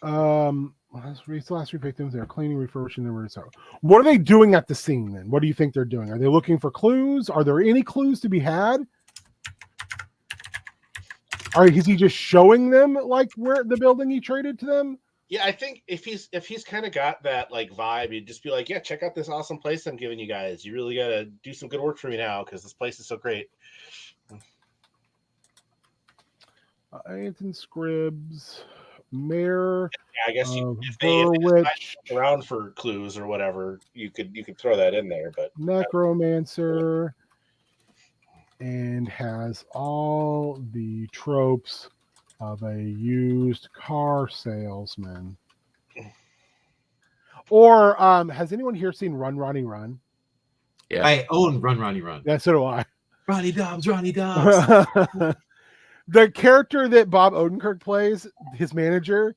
Last three victims, they're cleaning, refurbishing their murder site. What are they doing at the scene then? What do you think they're doing? Are they looking for clues? Are there any clues to be had? Is he just showing them like where the building he traded to them? Yeah, I think if he's kind of got that like vibe, you'd just be like, yeah, check out this awesome place I'm giving you guys. You really got to do some good work for me now because this place is so great. Anton Scribbs, Mayor. Yeah, I guess if they around for clues or whatever, you could throw that in there. But Necromancer, and has all the tropes of a used car salesman. Or has anyone here seen Run, Ronnie, Run? Yeah, I own Run, Ronnie, Run. Yeah, so do I. Ronnie Dobbs. The character that Bob Odenkirk plays, his manager,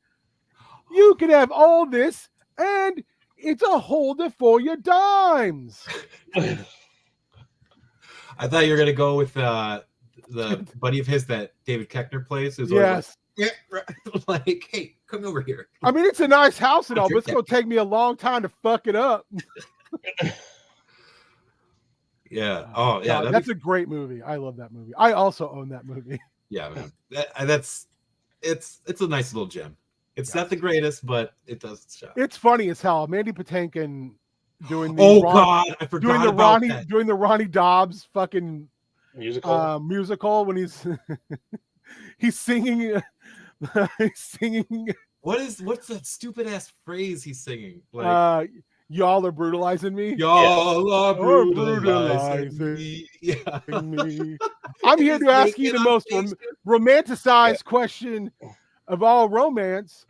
you can have all this, and it's a holder for your dimes. I thought you were gonna go with the buddy of his that David Koechner plays. Yes. Like, hey, come over here. I mean, it's a nice house and all, but it's gonna take me a long time to fuck it up. Yeah. Oh, yeah. That's a great movie. I love that movie. I also own that movie. Yeah, man. It's a nice little gem. It's not the greatest, but it does its job. It's funny as hell. Mandy Patinkin doing I forgot about that. Doing the Ronnie Dobbs fucking musical when he's singing. He's singing. What's that stupid ass phrase he's singing? Like, y'all are brutalizing me. Y'all are brutalizing me. Yeah. I'm here to ask you the most romanticized question of all romance.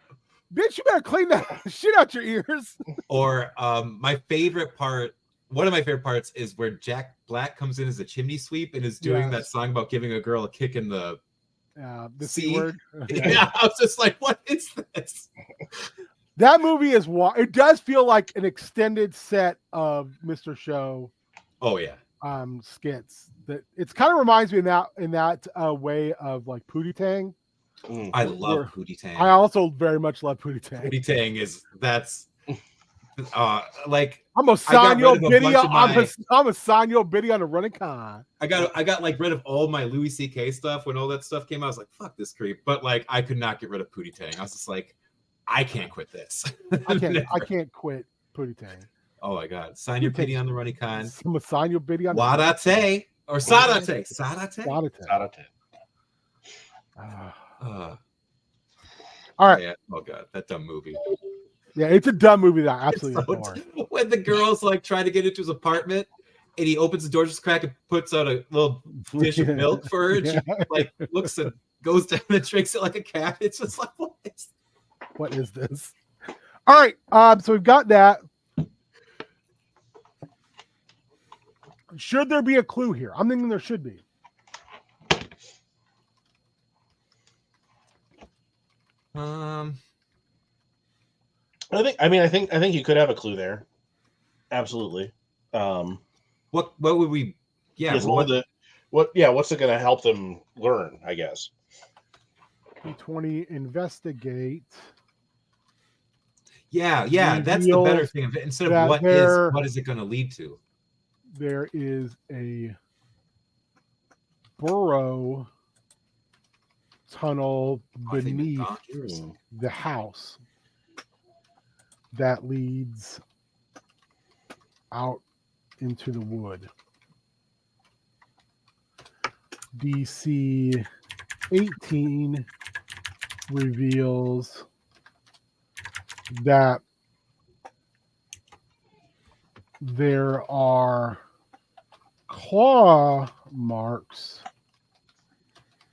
Bitch, you better clean that shit out your ears. Or my favorite part, one of my favorite parts is where Jack Black comes in as a chimney sweep and is doing that song about giving a girl a kick in the C word. Yeah, I was just like, what is this? That movie is it does feel like an extended set of Mr. Show. Oh yeah. Skits that it kind of reminds me in that way of like Pootie Tang. I love Pootie Tang. I also very much love Pootie Tang. Pootie Tang that's like I'm gonna sign your video. I'm gonna sign your video on a running con. I got like rid of all my Louis C.K. stuff when all that stuff came out. I was like, fuck this creep. But like I could not get rid of Pootie Tang. I was just like, I can't quit this. I Never. can't quit Pootie Tang. Oh my god. Sign your pity on the Runny Con. I'm gonna sign your biddy on Wadate or Sadate. Sadate. Sadate. Uh, All right. yeah. Oh god, that dumb movie. Yeah, it's a dumb movie that I absolutely So adore. when the girl's like trying to get into his apartment and he opens the door just crack and puts out a little dish of milk for her and she like looks and goes down and drinks it like a cat. It's just like, What is this? All right. So we've got that. Should there be a clue here? I'm thinking there should be. I think you could have a clue there. Absolutely. what would we? Yeah. What's it going to help them learn? I guess. P20 investigate. Yeah. That's the better thing of it. Instead of what is it going to lead to? There is a burrow tunnel beneath the house that leads out into the wood. DC 18 reveals that there are claw marks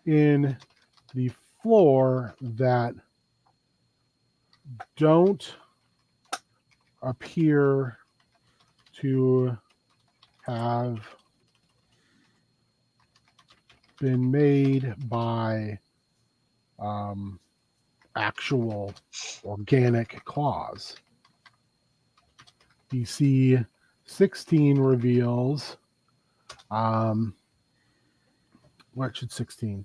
in the floor that don't appear to have been made by actual organic claws. DC 16 reveals what should 16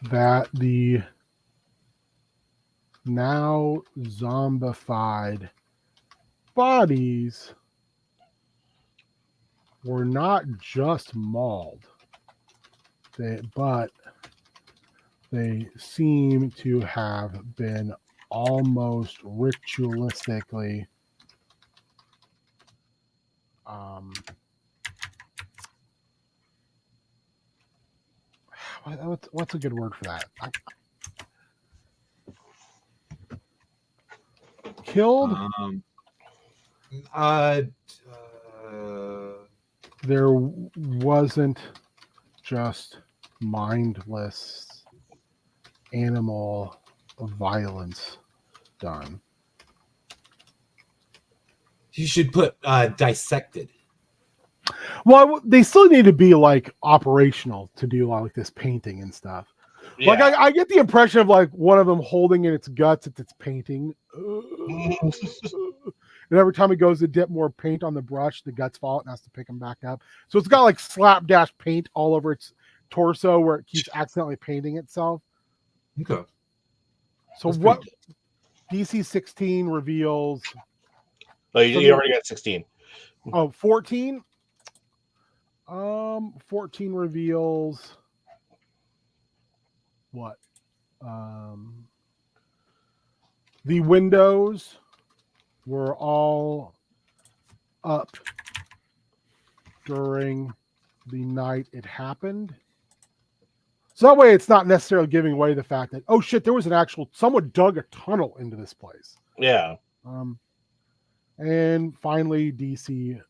that the now zombified bodies were not just mauled, but they seem to have been almost ritualistically what's a good word for that? Killed? There wasn't just mindless animal violence done. You should put dissected. Well, they still need to be like operational to do like this painting and stuff. Yeah. Like I get the impression of like one of them holding in its guts at its painting. And every time it goes to dip more paint on the brush, the guts fall out and has to pick them back up. So it's got like slapdash paint all over its torso where it keeps accidentally painting itself. Okay. So that's what DC 16 reveals? Oh, you already got 16. Oh, 14? 14 reveals what? The windows were all up during the night it happened. So that way it's not necessarily giving away the fact that, oh shit, there was someone dug a tunnel into this place. Yeah. And finally, DC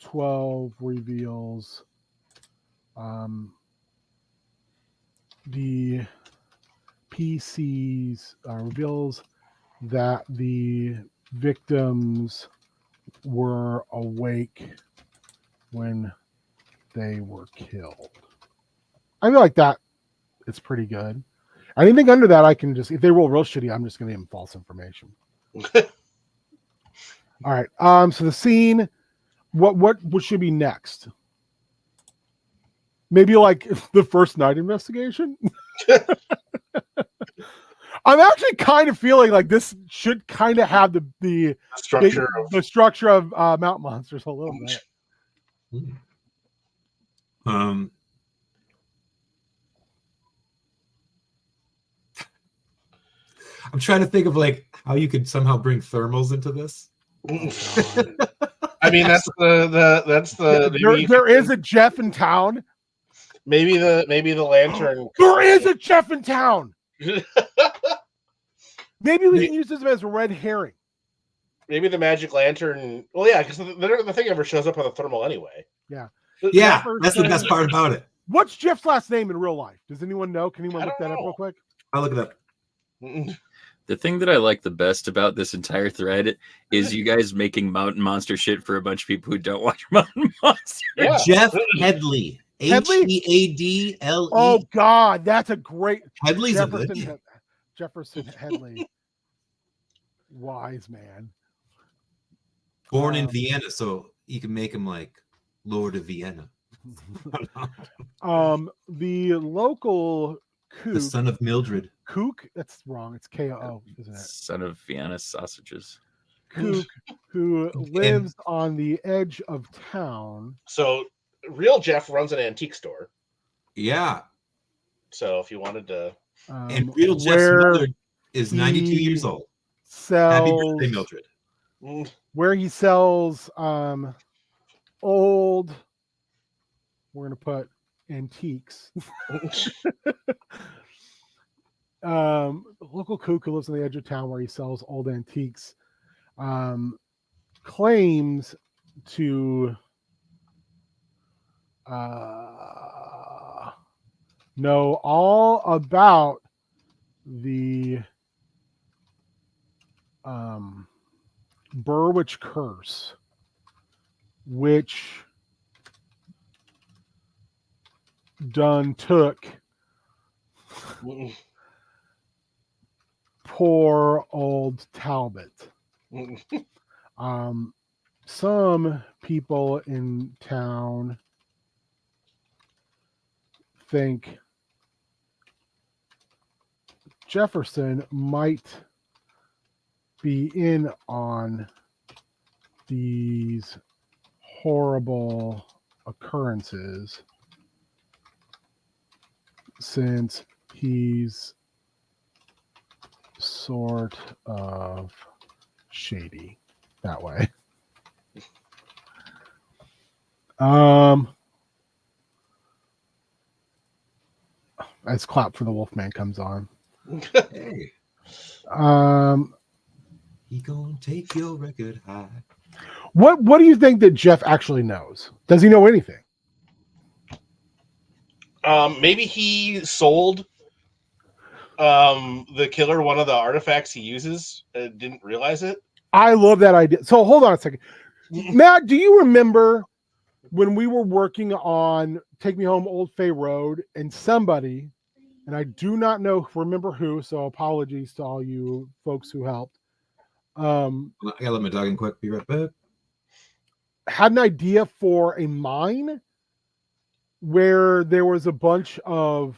12 reveals the PCs reveals that the victims were awake when they were killed. I feel like that it's pretty good. Anything under that, I can just, if they roll real shitty, I'm just going to give them false information. All right. So the scene, what should be next? Maybe like the first night investigation. I'm actually kind of feeling like this should kind of have the structure of Mount Monsters a little bit. I'm trying to think of like how you could somehow bring thermals into this. I mean, that's the There is a Jeff in town. maybe the lantern. There is a Jeff in town. Maybe we can use this as a red herring. Maybe the magic lantern. Well, yeah, because the thing never shows up on the thermal anyway. Yeah. Yeah, that's the best part about it. What's Jeff's last name in real life? Does anyone know? Can anyone I look that don't up know. real quick? I'll look it up. The thing that I like the best about this entire thread is you guys making Mountain Monster shit for a bunch of people who don't watch Mountain Monster. Yeah. Jeff Headley. Headley? Headle. Oh God, that's a great Headley's a good Jefferson. name. Jefferson Headley, wise man. Born in Vienna, so you can make him like Lord of Vienna. The local kook. The son of Mildred. Kook. That's wrong. It's KO, isn't it? Son of Vienna sausages. Kook, who lives on the edge of town. So, real Jeff runs an antique store. Yeah. So, if you wanted to, And real Jeff's where mother is 92 he years old. sells, Happy birthday, Mildred. where he sells old, we're gonna put antiques. Local kook who lives on the edge of town where he sells old antiques claims to know all about the Burwich curse, which done took poor old Talbot. Some people in town think Jefferson might be in on these horrible occurrences since he's sort of shady that way. As Clap for the Wolfman comes on. Hey, Um, he gonna take your record high. what do you think that Jeff actually knows? Does he know anything? maybe he sold the killer one of the artifacts he uses and didn't realize it. I love that idea. So hold on a second. Matt, do you remember when we were working on Take Me Home Old Fay Road and somebody, and I do not remember who, so apologies to all you folks who helped, I gotta let my dog in quick. Be right back. had an idea for a mine where there was a bunch of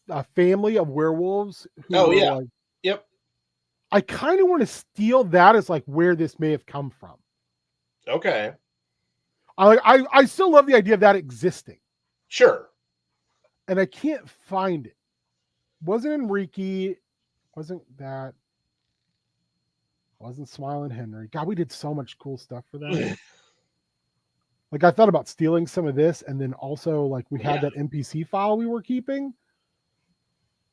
a family of werewolves. Oh, yeah. Yep. I kind of want to steal that as like where this may have come from. Okay. I still love the idea of that existing, Sure. and I can't find it. Wasn't Enrique? Wasn't Smiling Henry? God, we did so much cool stuff for that. Like I thought about stealing some of this, and then also like we had that NPC file we were keeping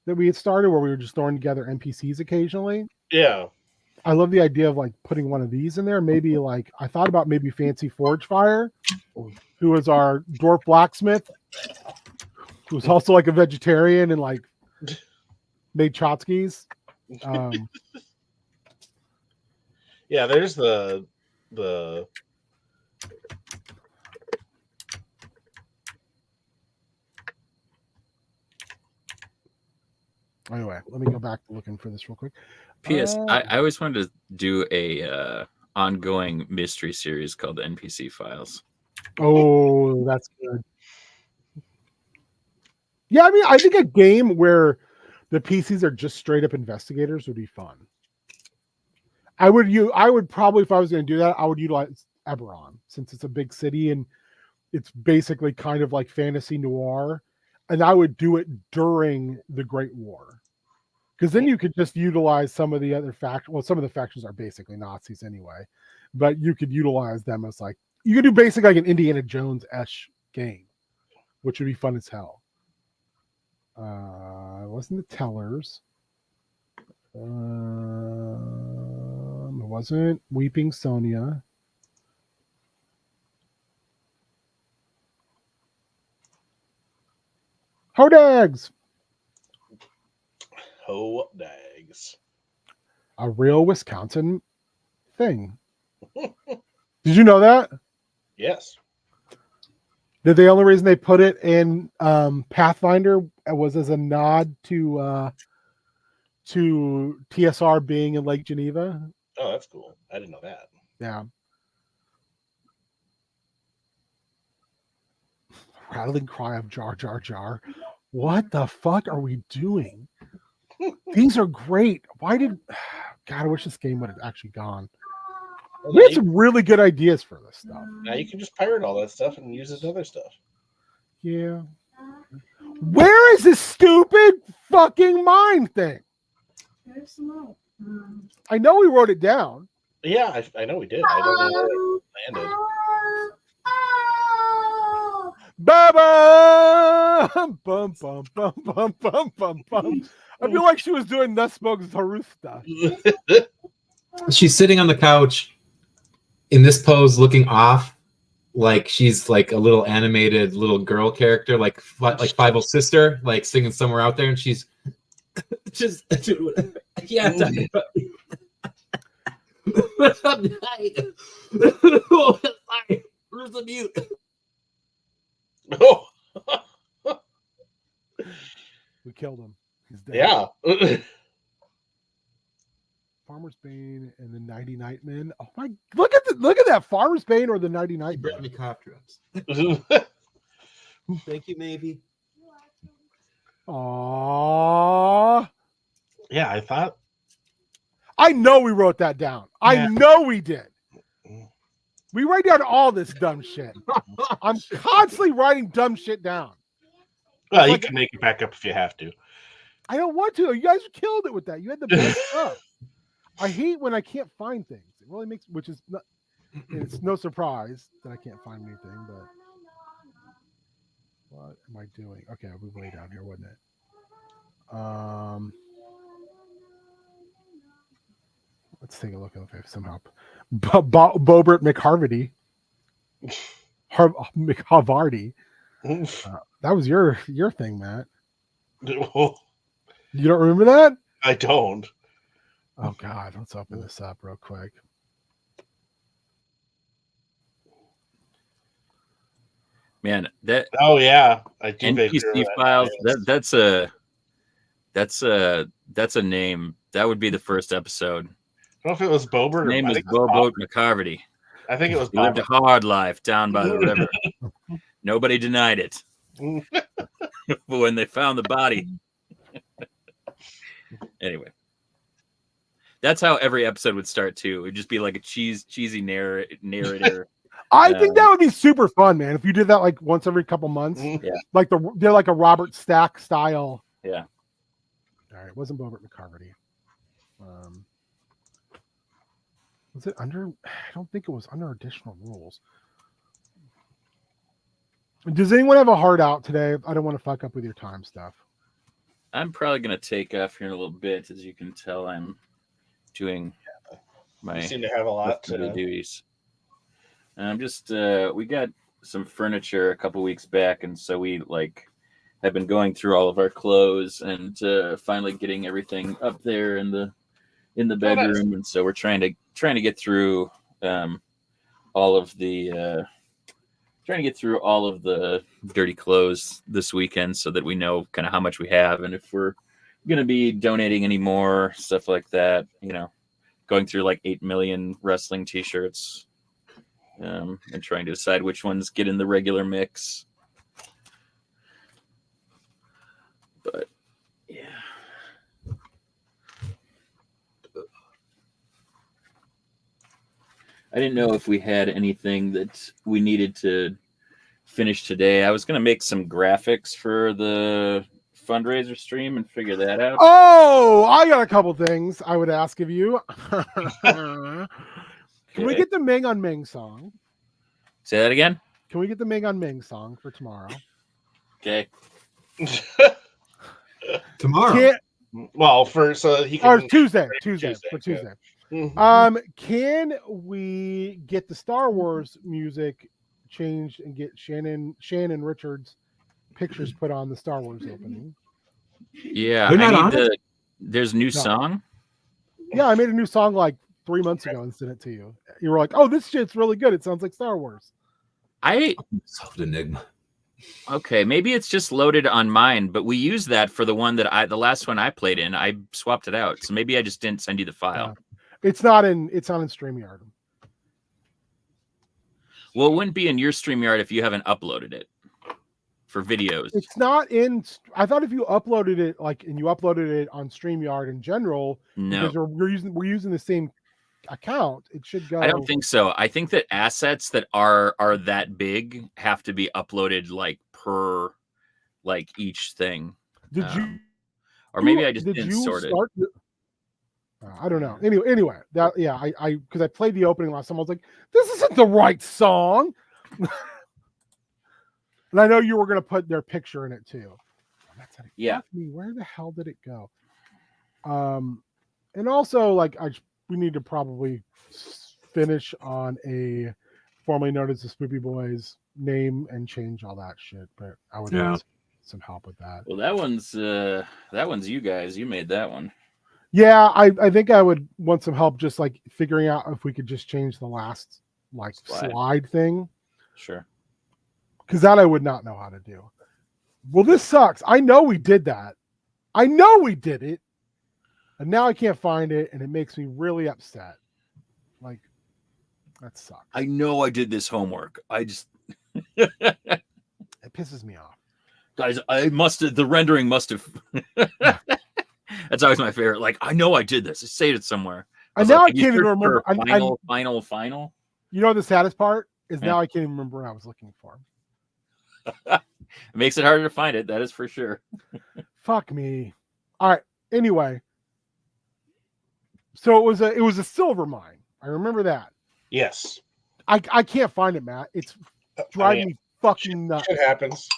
that we had started where we were just throwing together NPCs occasionally. Yeah. I love the idea of like putting one of these in there. Maybe like I thought about maybe Fancy Forge Fire, who was our dwarf blacksmith, who was also like a vegetarian and like made tchotchkes. Yeah, there's the Anyway, let me go back to looking for this real quick. P.S. I always wanted to do a ongoing mystery series called NPC Files. Oh, that's good. Yeah, I mean, I think a game where the PCs are just straight up investigators would be fun. I would probably, if I was going to do that, I would utilize Eberron since it's a big city and it's basically kind of like fantasy noir, and I would do it during the Great War. Because then you could just utilize some of the other factions. Well, some of the factions are basically Nazis anyway, but you could utilize them as like you could do basically like an Indiana Jones-esque game, which would be fun as hell. It wasn't the Tellers. It wasn't Weeping Sonia. Hodags! Hodags. A real Wisconsin thing. Did you know that? Yes. That the only reason they put it in Pathfinder was as a nod to TSR being in Lake Geneva. Oh, that's cool. I didn't know that. Yeah. Rattling cry of Jar Jar Jar. What the fuck are we doing? These are great. Why did God, I wish this game would have actually gone. We had some really good ideas for this stuff. Now you can just pirate all that stuff and use it in other stuff. Yeah. Where is this stupid fucking mine thing? I know we wrote it down. Yeah, I know we did. I don't know where it landed. Baba! Bum, bum, bum, bum, bum, bum, bum. I feel like she was doing Nussmokes Harusta. She's sitting on the couch in this pose, looking off, like she's like a little animated little girl character, like Five-O Sister, like singing somewhere out there, and she's just yeah. Where's the mute? Oh, We killed him. He's dead. yeah. Farmer's Bane and the Nighty Nightmen. Oh my! Look at that Farmer's Bane or the Nighty Brought Nightmen. me cough drops. Thank you, maybe. Aww. Yeah, I thought. I know we wrote that down. I know we did. We write down all this dumb shit. I'm constantly writing dumb shit down. Well, you can make it back up if you have to. I don't want to. You guys killed it with that. You had the best stuff. I hate when I can't find things. It really makes, which is not, it's no surprise that I can't find anything, but what am I doing? Okay, I'll be way down here, wasn't it? Let's take a look if I have some help. Bobert McHarvity. McHavardy. That was your thing, Matt. You don't remember that? I don't. Oh God, let's open this up real quick. Man, that Oh yeah, I do. NPC files. That's a name. That would be the first episode. I don't know if it was Bobert. His name is Bobo McCarvity. I think it was. He lived a hard life down by the river. Nobody denied it. But when they found the body, anyway, that's how every episode would start too. It would just be like a cheesy narrator. I think that would be super fun, man. If you did that like once every couple months, Yeah. like they're like a Robert Stack style. Yeah. All right, it wasn't Bobert McCarvity. Was it under? I don't think it was under additional rules. Does anyone have a heart out today? I don't want to fuck up with your time stuff. I'm probably gonna take off here in a little bit. As you can tell, I'm doing my You seem to have a lot to to duties. I'm just we got some furniture a couple weeks back, and so we have been going through all of our clothes and finally getting everything up there in the bedroom. Nice. And so we're trying to get through all of the dirty clothes this weekend, so that we know kind of how much we have and if we're going to be donating any more stuff like that. Going through like 8 million wrestling t-shirts. And trying to decide which ones get in the regular mix. But yeah. I didn't know if we had anything that we needed to finish today. I was going to make some graphics for the fundraiser stream and figure that out? Oh, I got a couple things I would ask of you. Can we Okay. get the Ming on Ming song? Say that again. Can we get the Ming on Ming song for tomorrow? Okay. Tomorrow. Can't, Well, so he or can. Tuesday for for yeah. Tuesday. Mhm. Can we get the Star Wars music changed and get Shannon Richards pictures put on the Star Wars opening? Yeah. They're not I on need the. There's a new No. song. Yeah, I made a new song like 3 months ago and sent it to you. You were like, "Oh, this shit's really good. It sounds like Star Wars." Solved enigma. Okay, maybe it's just loaded on mine, but we used that for the one that the last one I played in. I swapped it out, so maybe I just didn't send you the file. It's not in StreamYard. Well, it wouldn't be in your StreamYard if you haven't uploaded it for videos. It's not in. I thought if you uploaded it and you uploaded it on StreamYard in general, No, because we're using the same account, it should go. I don't think so. I think that assets that are that big have to be uploaded like per like each thing. Did you? Or maybe I just did didn't you sort it. start the- I don't know. Anyway, that I because I played the opening last time. I was like, this isn't the right song. And I know you were gonna put their picture in it too. That's Yeah. Where the hell did it go? And also like we need to probably finish on a formerly known as the Spoopy Boys name and change all that shit. But I would Yeah. need some help with that. Well, that one's you guys. You made that one. Yeah, I think I would want some help just like figuring out if we could just change the last like slide thing. Sure. Because that I would not know how to do. Well, this sucks. I know we did that. I know we did it. And now I can't find it, and it makes me really upset. Like, that sucks. I know I did this homework. I just It pisses me off. guys, the rendering must have That's always my favorite. Like, I know I did this. I saved it somewhere. And now I "Can you can't even search remember. for final. You know the saddest part is Yeah. now I can't even remember what I was looking for. It makes it harder to find it. That is for sure. Fuck me. All right. Anyway, so it was a silver mine. I remember that. Yes. I can't find it, Matt. It's driving me fucking nuts. It happens.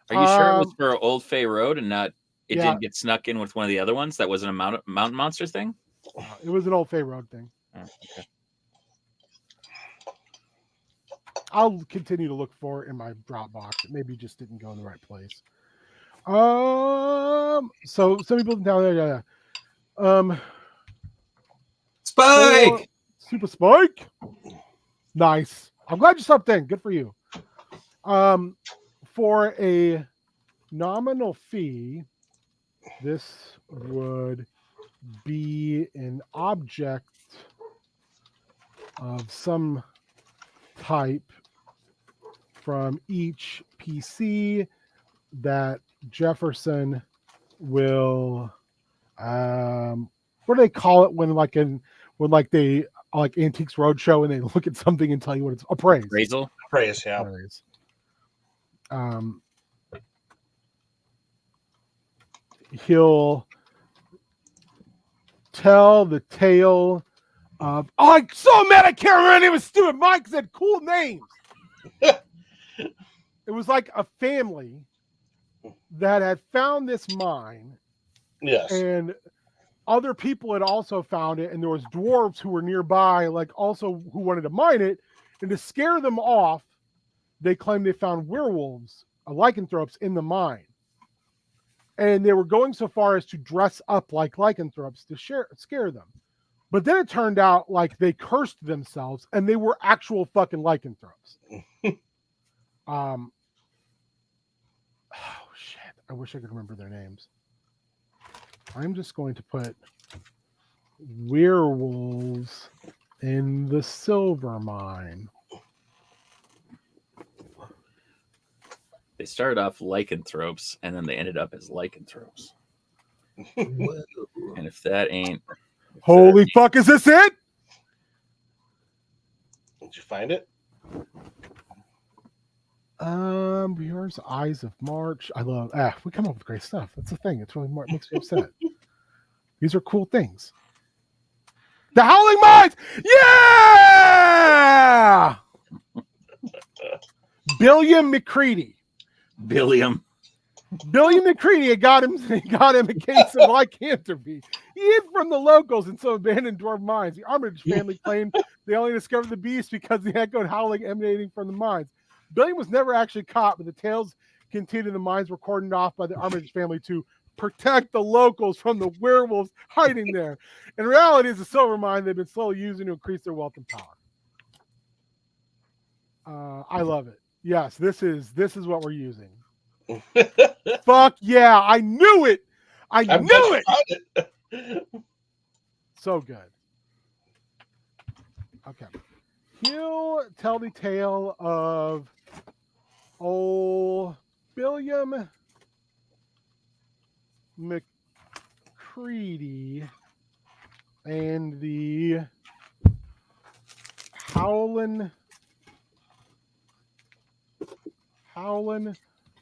Are you sure it was for Old Fay Road and not? It Yeah. didn't get snuck in with one of the other ones. That wasn't a Mountain Monster thing. It was an Old Fay Road thing. Oh, okay. I'll continue to look for it in my Dropbox. It maybe just didn't go in the right place. So some people down there, Spike. Super Spike. Nice. I'm glad you stopped in. Good for you. For a nominal fee, this would be an object of some type from each PC that Jefferson will what do they call it when they like Antiques Roadshow and they look at something and tell you what it's appraised. Appraisal. Praise, yeah. Appraised. He'll tell the tale of I'm so mad I can't remember the name of stupid Mike said cool names. It was like a family that had found this mine, Yes. and other people had also found it, and there was dwarves who were nearby, like also who wanted to mine it, and to scare them off, they claimed they found werewolves, lycanthropes in the mine, and they were going so far as to dress up like lycanthropes to scare them. But then it turned out like they cursed themselves, and they were actual fucking lycanthropes. Oh shit! I wish I could remember their names. I'm just going to put werewolves in the silver mine. They started off lycanthropes and then they ended up as lycanthropes. And if that ain't Holy fuck, is this it? Did you find it? Yours, Eyes of March. I love. We come up with great stuff. That's the thing. It's really makes me upset. These are cool things. The Howling Mines. Yeah. Billiam McCready. Billiam. Billiam McCready had got him a case of lycanthropy. He hid from the locals in some abandoned dwarf mines. The Armitage family claimed they only discovered the beast because the echoed howling emanating from the mines. Billiam was never actually caught, but the tales continued in the mines were cordoned off by the Armitage family to protect the locals from the werewolves hiding there. In reality, it's a silver mine they've been slowly using to increase their wealth and power. I love it. Yes, this is what we're using. Fuck yeah, I knew it. I knew it. So good. Okay. He'll tell the tale of old Billiam McCready and the Howlin'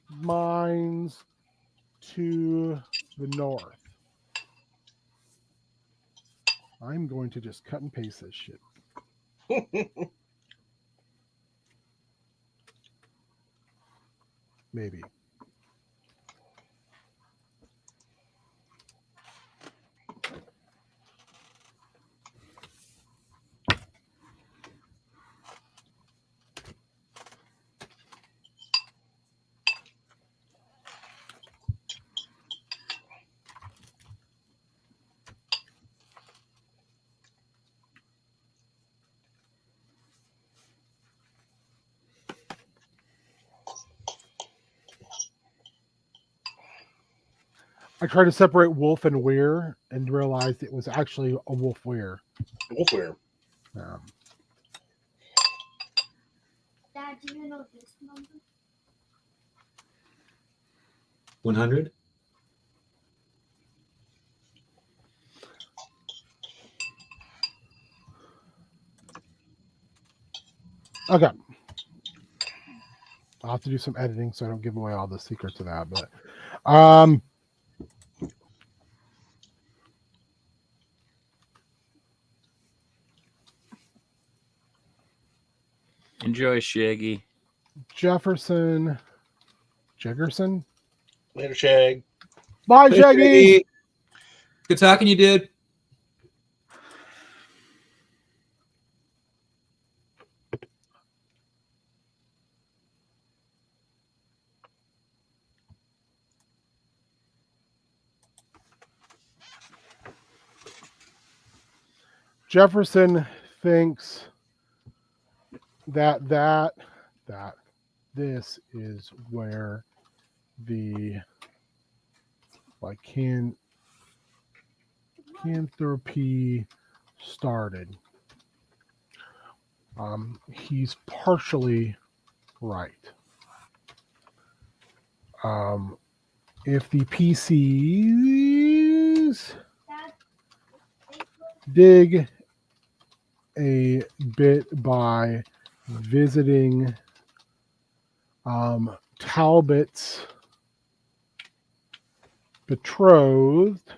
Mines to the north. I'm going to just cut and paste this shit. Maybe. I tried to separate wolf and weir and realized it was actually a wolf weir. Wolf weir. Dad, do you know this number? 100. Okay. I'll have to do some editing so I don't give away all the secrets of that, but Enjoy, Shaggy. Jefferson. Later, Shag. Bye, Shaggy. Good talking you, dude. Jefferson thinks that this is where the lycanthropy started. He's partially right. If the PCs dig a bit by visiting Talbot's betrothed,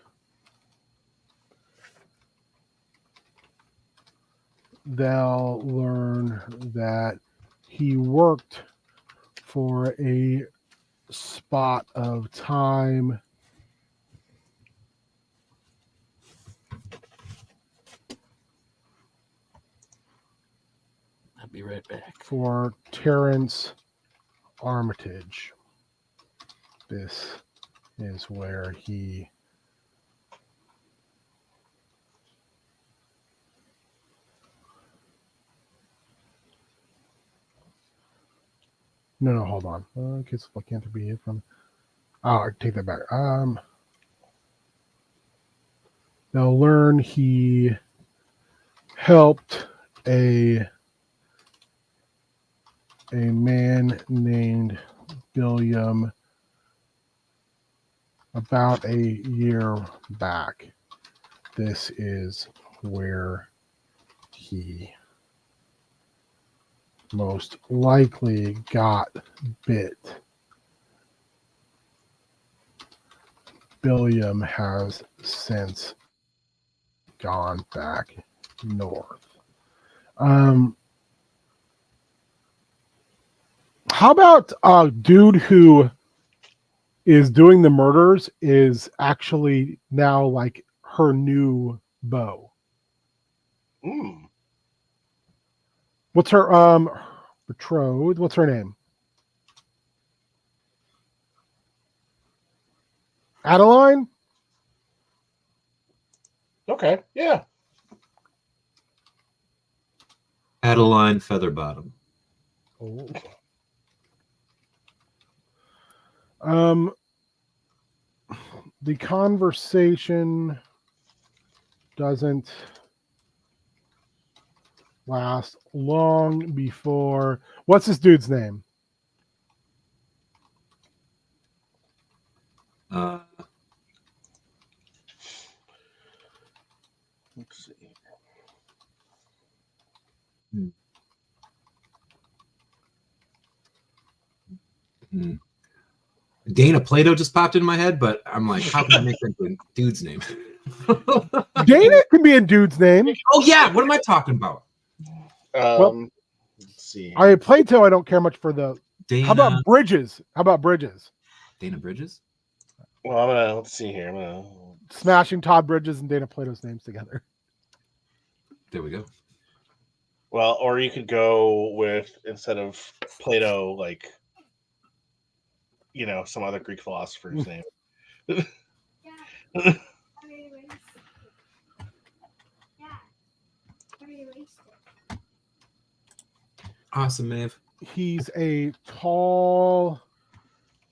they'll learn that he worked for a spot of time I'll be right back. for Terrence Armitage. This is where he No, hold on. Okay, so lycanthropy from I take that back. They'll learn he helped a man named Billiam about a year back. This is where he most likely got bit. Billiam has since gone back north. How about dude who is doing the murders is actually now like her new beau? Mm. What's her betrothed? What's her name? Adeline? Okay. Yeah. Adeline Featherbottom. Oh. The conversation doesn't last long before. What's this dude's name? Let's see. Dana Plato just popped into my head, but I'm like, how can I make that into a dude's name? Dana can be a dude's name. Oh yeah, what am I talking about? Well, Let's see. Plato, I don't care much for the. Dana. How about Bridges? Dana Bridges? Well, let's see here. Smashing Todd Bridges and Dana Plato's names together. There we go. Well, or you could go with, instead of Plato, like, some other Greek philosopher's name. Yeah. I erased it. Yeah. I erased it. Awesome, Maeve. He's a tall,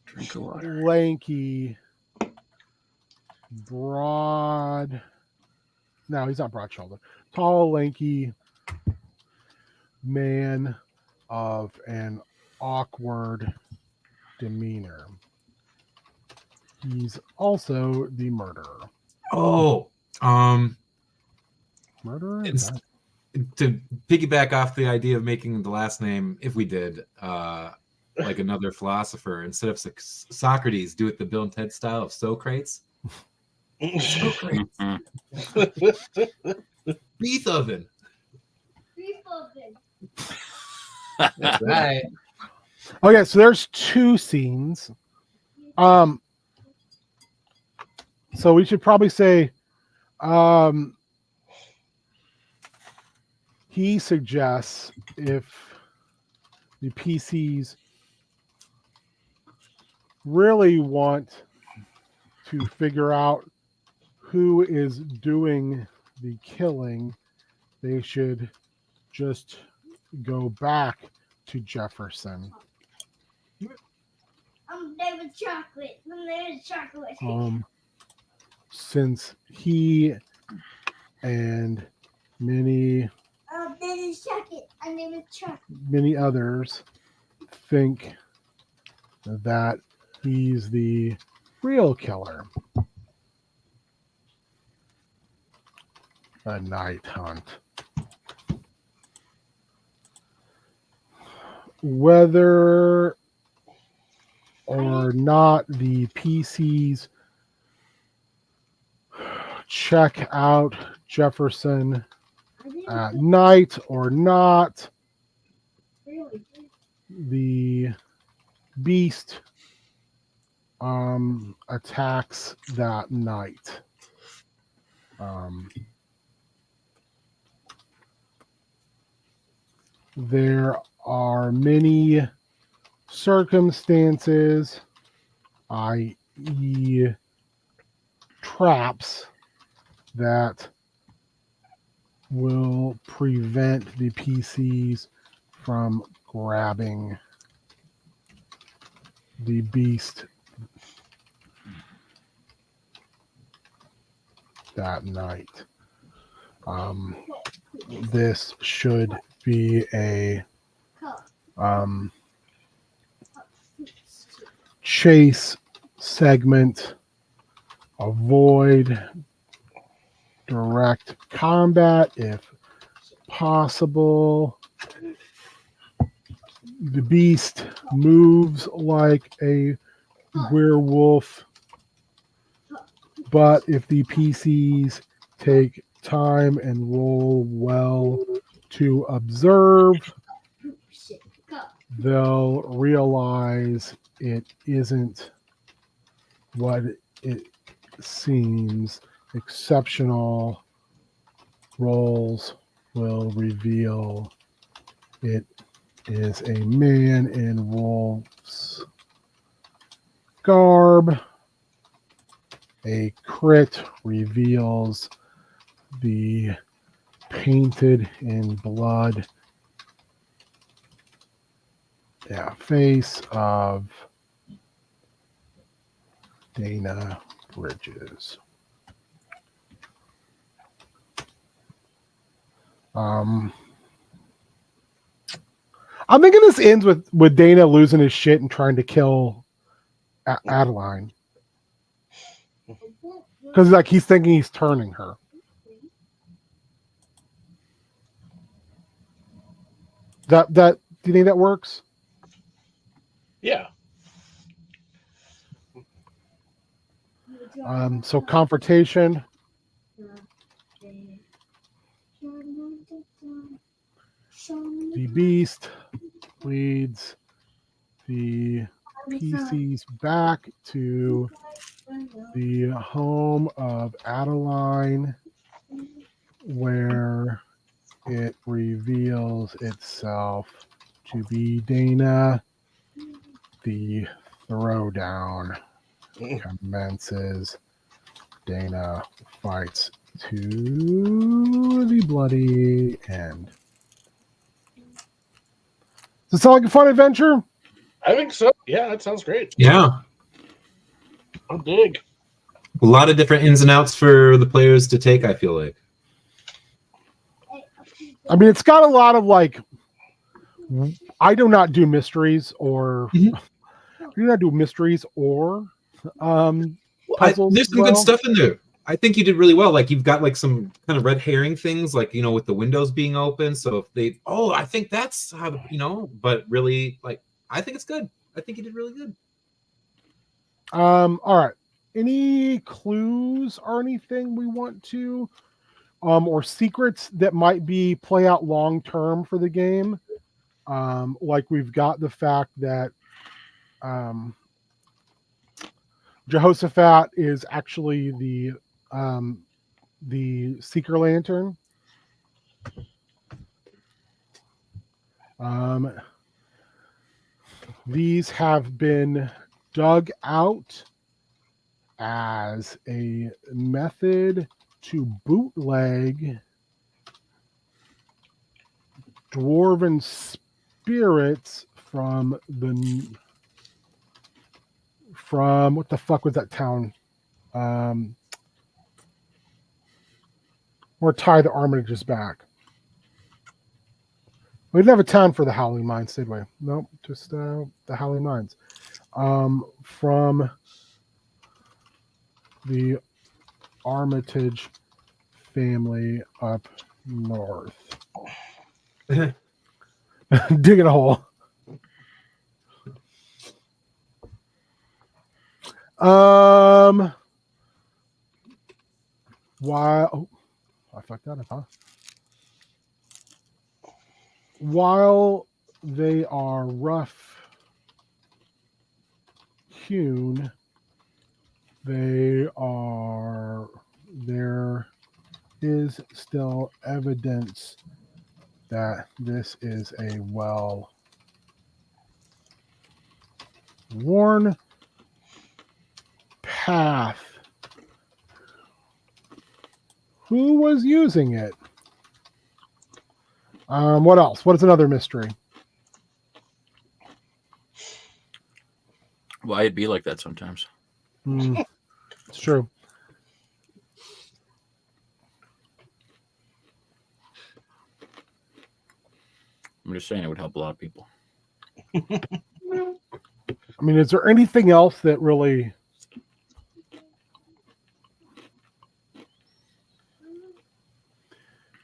Drink of water. lanky, broad. No, he's not broad shouldered. Tall, lanky man of an awkward demeanor. He's also the murderer. Oh, Murderer? It's- to piggyback off the idea of making the last name, if we did, like another philosopher, instead of Socrates, do it the Bill and Ted style of Socrates. Socrates. Beef oven. Beef oven. That's right. Okay, so there's two scenes. So we should probably say he suggests if the PCs really want to figure out who is doing the killing, they should just go back to Jefferson. I'm David Chocolate. I'm David Chocolate. Since he and many David Chocolate. I'm David Chocolate. many others think that he's the real killer. A night hunt. Whether or not the PCs check out Jefferson at night or not, Really? the beast attacks that night. There are many circumstances, i.e., traps, that will prevent the PCs from grabbing the beast that night. This should be a chase segment. Avoid direct combat if possible. The beast moves like a werewolf, but if the PCs take time and roll well to observe, they'll realize it isn't what it seems. Exceptional rolls will reveal it is a man in wolf's garb. A crit reveals the painted in blood face of Dana Bridges. I'm thinking this ends with Dana losing his shit and trying to kill Adeline. Because like he's thinking he's turning her. That do you think that works? Yeah. So confrontation. The beast leads the PCs back to the home of Adeline, where it reveals itself to be Dana. The throwdown commences. Dana fights to the bloody end. Does it sound like a fun adventure? I think so. Yeah, that sounds great. Yeah. I'm big. A lot of different ins and outs for the players to take, I feel like. I mean, it's got a lot of like, I do not do mysteries or Mhm. I do not do mysteries or puzzles. There's some good stuff in there. I think you did really well. Like you've got like some kind of red herring things, like with the windows being open. So if they, I think that's how but really, like I think it's good. I think you did really good. All right. Any clues or anything we want to, or secrets that might be play out long term for the game? Like we've got the fact that Jehoshaphat is actually the Seeker Lantern. These have been dug out as a method to bootleg dwarven spirits from what the fuck was that town? Or tie the Armitage's back. We didn't have a town for the Howling Mines, did we? Nope, just the Howling Mines. From the Armitage family up north. Digging a hole. I fucked that up, huh? While they are rough hewn, there is still evidence that this is a well-worn path. Who was using it? What else? What is another mystery? Why it'd be like that sometimes. It's true. I'm just saying it would help a lot of people. I mean, is there anything else that really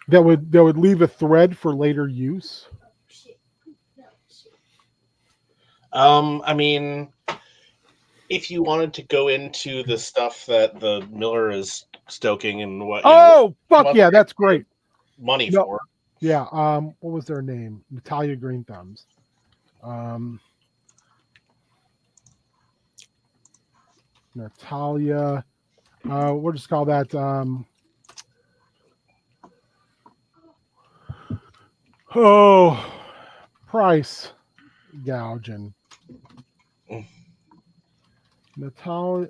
that would leave a thread for later use? I mean, if you wanted to go into the stuff that the Miller is stoking and what Oh, fuck what yeah, that's great. money No. for. Yeah. What was their name? Natalia Green Thumbs. Natalia. We'll just call that. Price gouging. Natalia.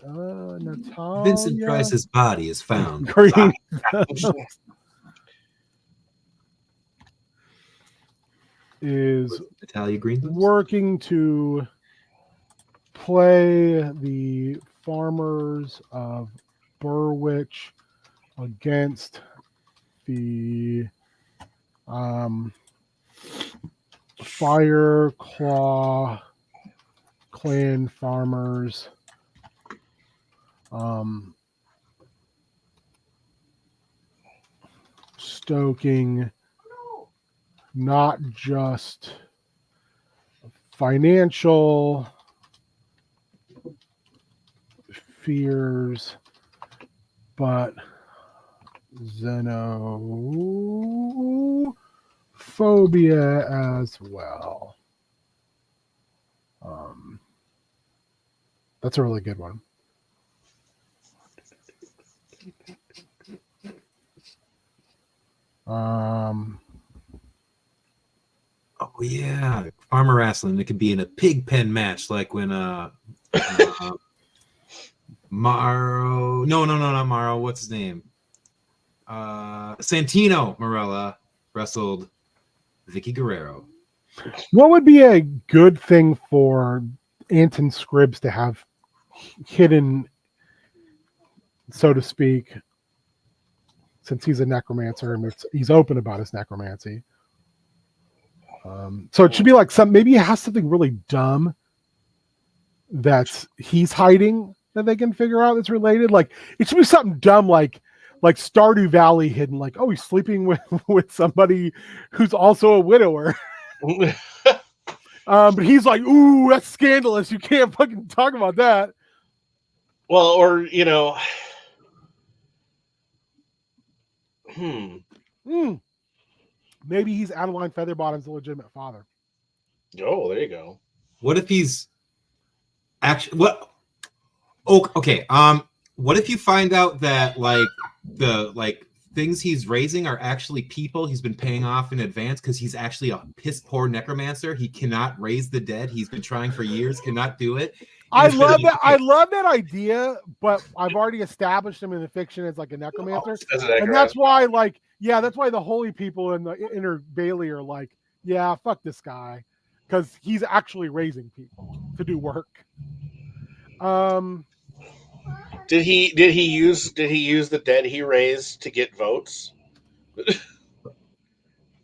Vincent Price's body is found. Green. Is Natalia Green Thumbs? working to play the farmers of Burwich against the Fireclaw clan farmers. Stoking not just financial fears, but xenophobia as well. That's a really good one. Oh yeah, farmer wrestling. It could be in a pig pen match, like when Morrow. No, not Morrow. What's his name? Santino Marella wrestled Vicky Guerrero. What would be a good thing for Anton Scribbs to have hidden, so to speak, since he's a necromancer and he's open about his necromancy? So it should be like maybe he has something really dumb that he's hiding that they can figure out that's related. Like it should be something dumb like Stardew Valley hidden, like, oh, he's sleeping with somebody who's also a widower. But he's like, ooh, that's scandalous. You can't fucking talk about that. Well, or Maybe he's Adeline Featherbottom's illegitimate father. Oh, there you go. What if he's actually what? Oh, okay. What if you find out that the things he's raising are actually people he's been paying off in advance because he's actually a piss poor necromancer. He cannot raise the dead. He's been trying for years, cannot do it. I love that. I love that idea, but I've already established him in the fiction as like a necromancer, and that's why, that's why the holy people in the Inner Bailey are like, yeah, fuck this guy, because he's actually raising people to do work. Did he use the dead he raised to get votes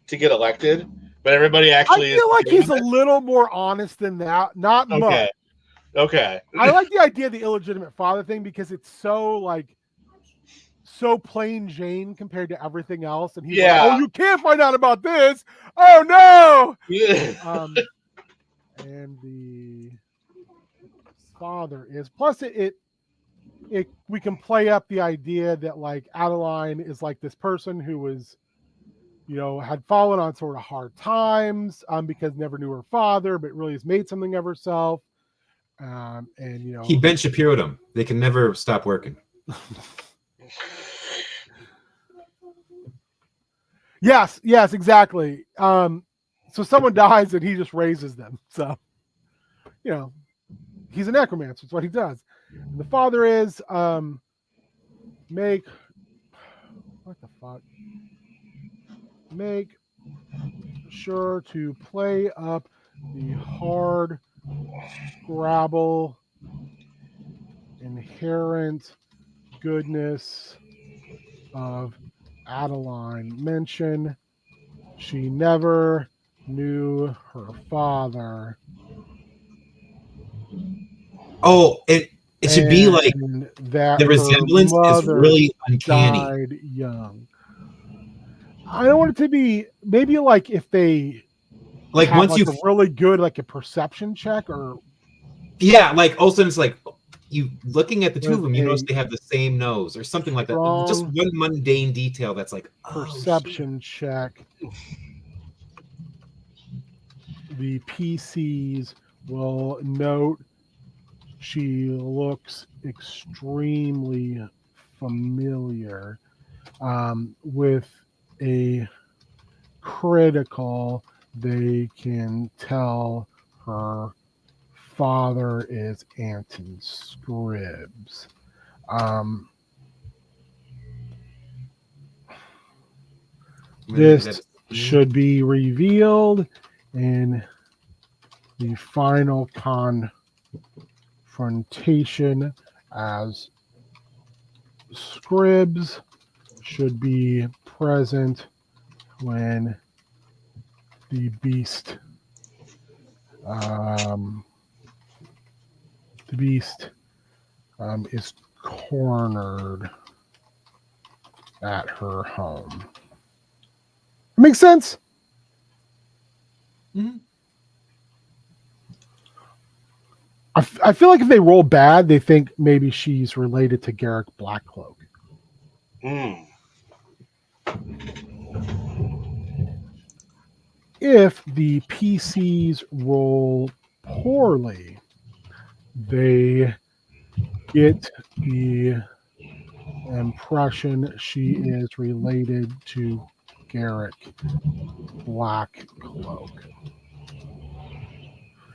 to get elected? But everybody actually I feel like he's a little more honest than that. Not much. Okay. I like the idea of the illegitimate father thing because it's so plain Jane compared to everything else. And he's like, oh, you can't find out about this. Oh no. And the father is plus it we can play up the idea that like Adeline is like this person who was, had fallen on sort of hard times because never knew her father, but really has made something of herself. And he Ben Shapiro'd him. They can never stop working. Yes, exactly. So someone dies and he just raises them. So, he's a necromancer. That's what he does. And the father is make sure to play up the hard Scrabble inherent goodness of Adeline. Mention she never knew her father. Oh, it should be like that the resemblance is really uncanny. Died young. I don't want it to be maybe like if they Like have, once like, you, a really good like a perception check, or yeah, like all of a sudden it's like you looking at the two of With them, you notice a they have the same nose or something like that. Just strong one mundane detail that's like, oh, shit. perception check. The PCs will note she looks extremely familiar. With a critical, they can tell her father is Anton Scribbs. This should be revealed in the final confrontation, as Scribbs should be present when the beast is cornered at her home. Makes sense? Mhm. I feel like if they roll bad, they think maybe she's related to Garrick Blackcloak. Hmm. If the PCs roll poorly, they get the impression she is related to Garrick Blackcloak.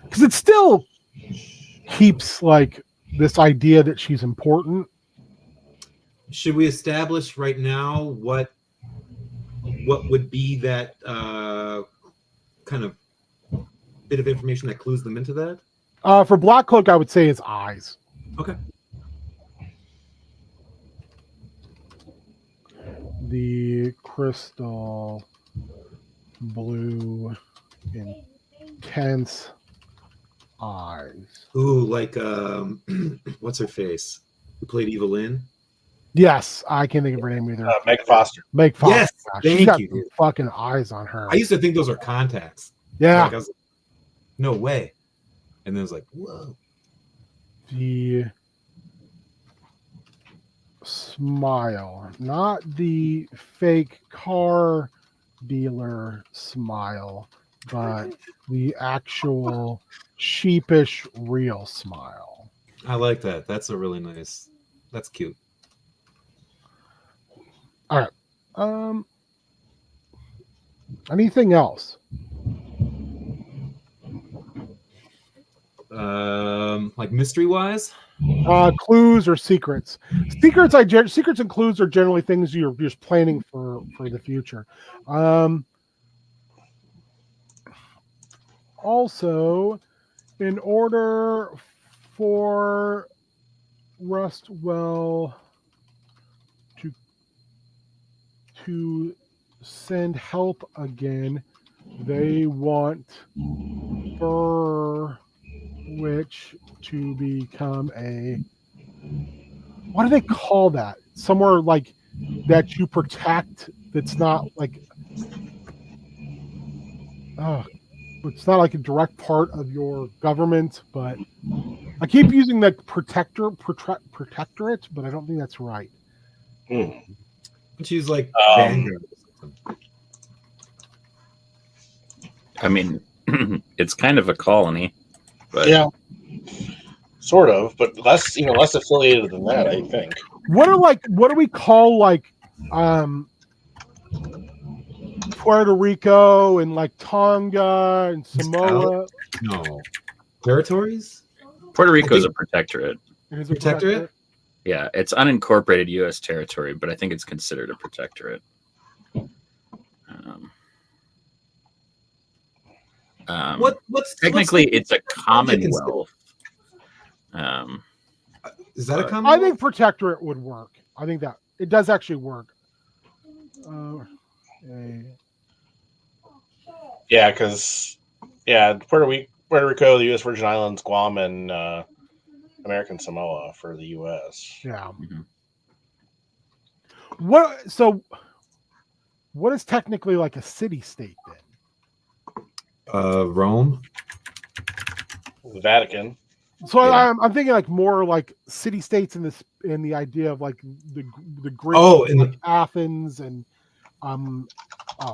Because it still keeps like this idea that she's important. Should we establish right now what would be that kind of bit of information that clues them into that? For Blackcloak, I would say his eyes. Okay. The crystal blue, intense eyes. Ooh, like what's her face? Who played Evelyn? Yes, I can't think of her name either. Meg Foster. Meg Foster. Yes, She's thank got you, dude. fucking eyes on her. I used to think those are contacts. Yeah. Like, I was like, no way. And then it was like, whoa. The smile, not the fake car dealer smile, but the actual sheepish real smile. I like that. That's a really nice. That's cute. All right. Anything else? Like mystery wise? Clues or secrets? Secrets and clues are generally things you're just planning for the future. Also, in order for Rustwell to send help again, they want Burwitch to become a, what do they call that? Somewhere like that you protect, that's not like, it's not like a direct part of your government, but I keep using the protectorate, but I don't think that's right. She's like Vanguard. I mean, it's kind of a colony, but Yeah, sort of, but less affiliated than that, I think. What do we call like Puerto Rico and like Tonga and Samoa? No. Territories? Puerto Rico is a protectorate. It is a Protectorate? Yeah, it's unincorporated U.S. territory, but I think it's considered a protectorate. What's technically what's it's a commonwealth. Is that a I commonwealth? think protectorate would work. I think that it does actually work. Yeah, because Puerto Rico, the U.S. Virgin Islands, Guam, and American Samoa for the U.S. Yeah. Mhm. What is technically like a city state then? Rome. The Vatican. So Yeah. I'm thinking like more like city states in the idea of like the Greek, And Athens and I can't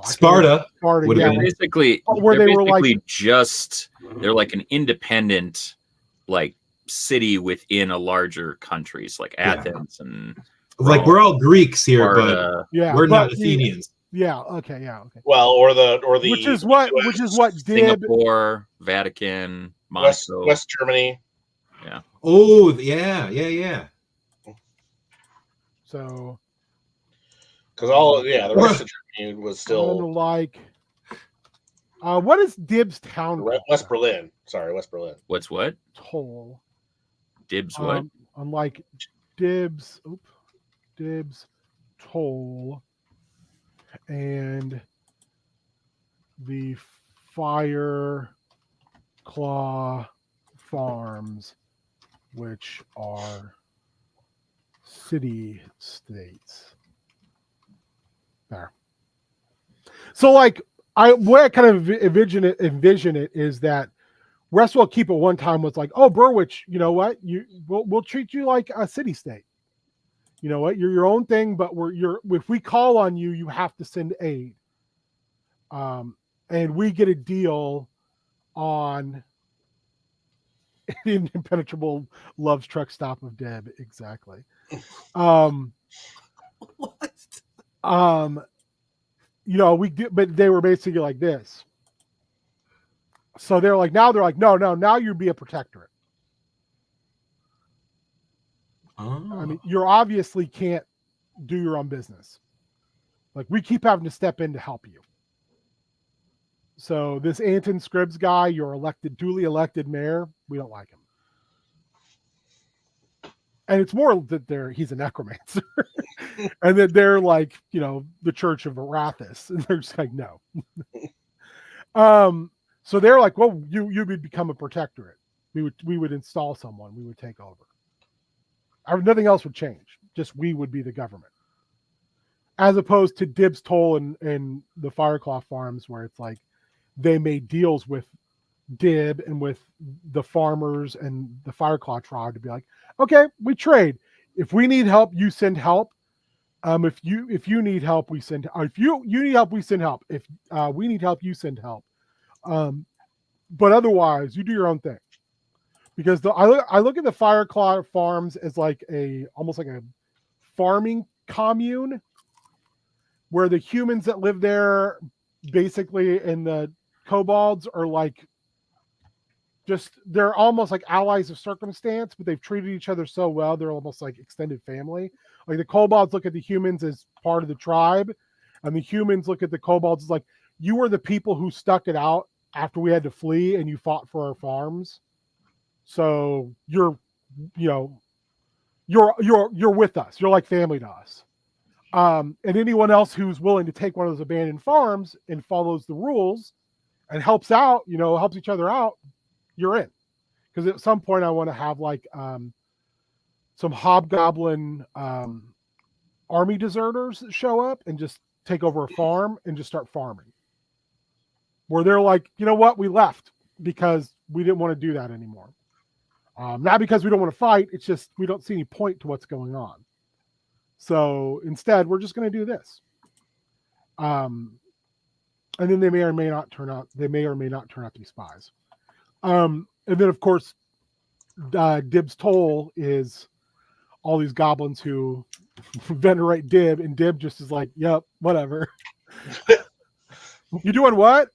Sparta. Sparta, Would've yeah, been- like, Basically, where they're they were basically like just they're like an independent like city within a larger countries like Yeah. Athens and Like we're all Greeks here, but Sparta. yeah, we're not but Athenians. yeah, okay. Well, or the Which is what Dib Singapore, Vatican, West Monaco. West Germany. Oh, yeah. so Because the rest of Germany was and still like what is Dib's town West Berlin. Sorry, West Berlin. What's what? toll? Dibs what? Unlike Dib's toll and the Fire Claw Farms, which are city states. There. So like what I kind of envision it is that Westwell Keep at one time was like, oh, Berwich, you know what? We'll treat you like a city state. You know what? You're your own thing, but if we call on you, you have to send aid. And we get a deal on the impenetrable Love's truck stop of Deb. Exactly. What? We do, but they were basically like this. So they're like, no, you'd be a protectorate. Oh. I mean, you obviously can't do your own business. Like we keep having to step in to help you. So this Anton Scribbs guy, your duly elected mayor, we don't like him. And it's more that he's a necromancer. And that they're like, the Church of Arathis. And they're just like, no. So they're like, well, you would become a protectorate. We would install someone, we would take over. Nothing else would change. Just we would be the government. As opposed to Dib's Toll and the Fireclaw Farms, where it's like they made deals with Dib and with the farmers and the Fireclaw tribe to be like, okay, we trade. If we need help, you send help. If you need help, we send. If you need help, we send help. If we need help, you send help. But otherwise, you do your own thing. Because I look at the Fireclaw Farms as like almost like a farming commune, where the humans that live there, basically, and the kobolds are like, they're almost like allies of circumstance, but they've treated each other so well, they're almost like extended family. Like the kobolds look at the humans as part of the tribe, and the humans look at the kobolds as like, you were the people who stuck it out after we had to flee, and you fought for our farms. So you're with us. You're like family to us. And anyone else who's willing to take one of those abandoned farms and follows the rules and helps out, helps each other out, you're in. Because at some point I want to have like some hobgoblin army deserters that show up and just take over a farm and just start farming. Where they're like, you know what, we left because we didn't want to do that anymore. Not because we don't want to fight, it's just we don't see any point to what's going on. So instead, we're just going to do this. And then they may or may not turn out to be spies. And then, of course, Dib's Toll is all these goblins who venerate Dib, and Dib just is like, yep, whatever. You doing what?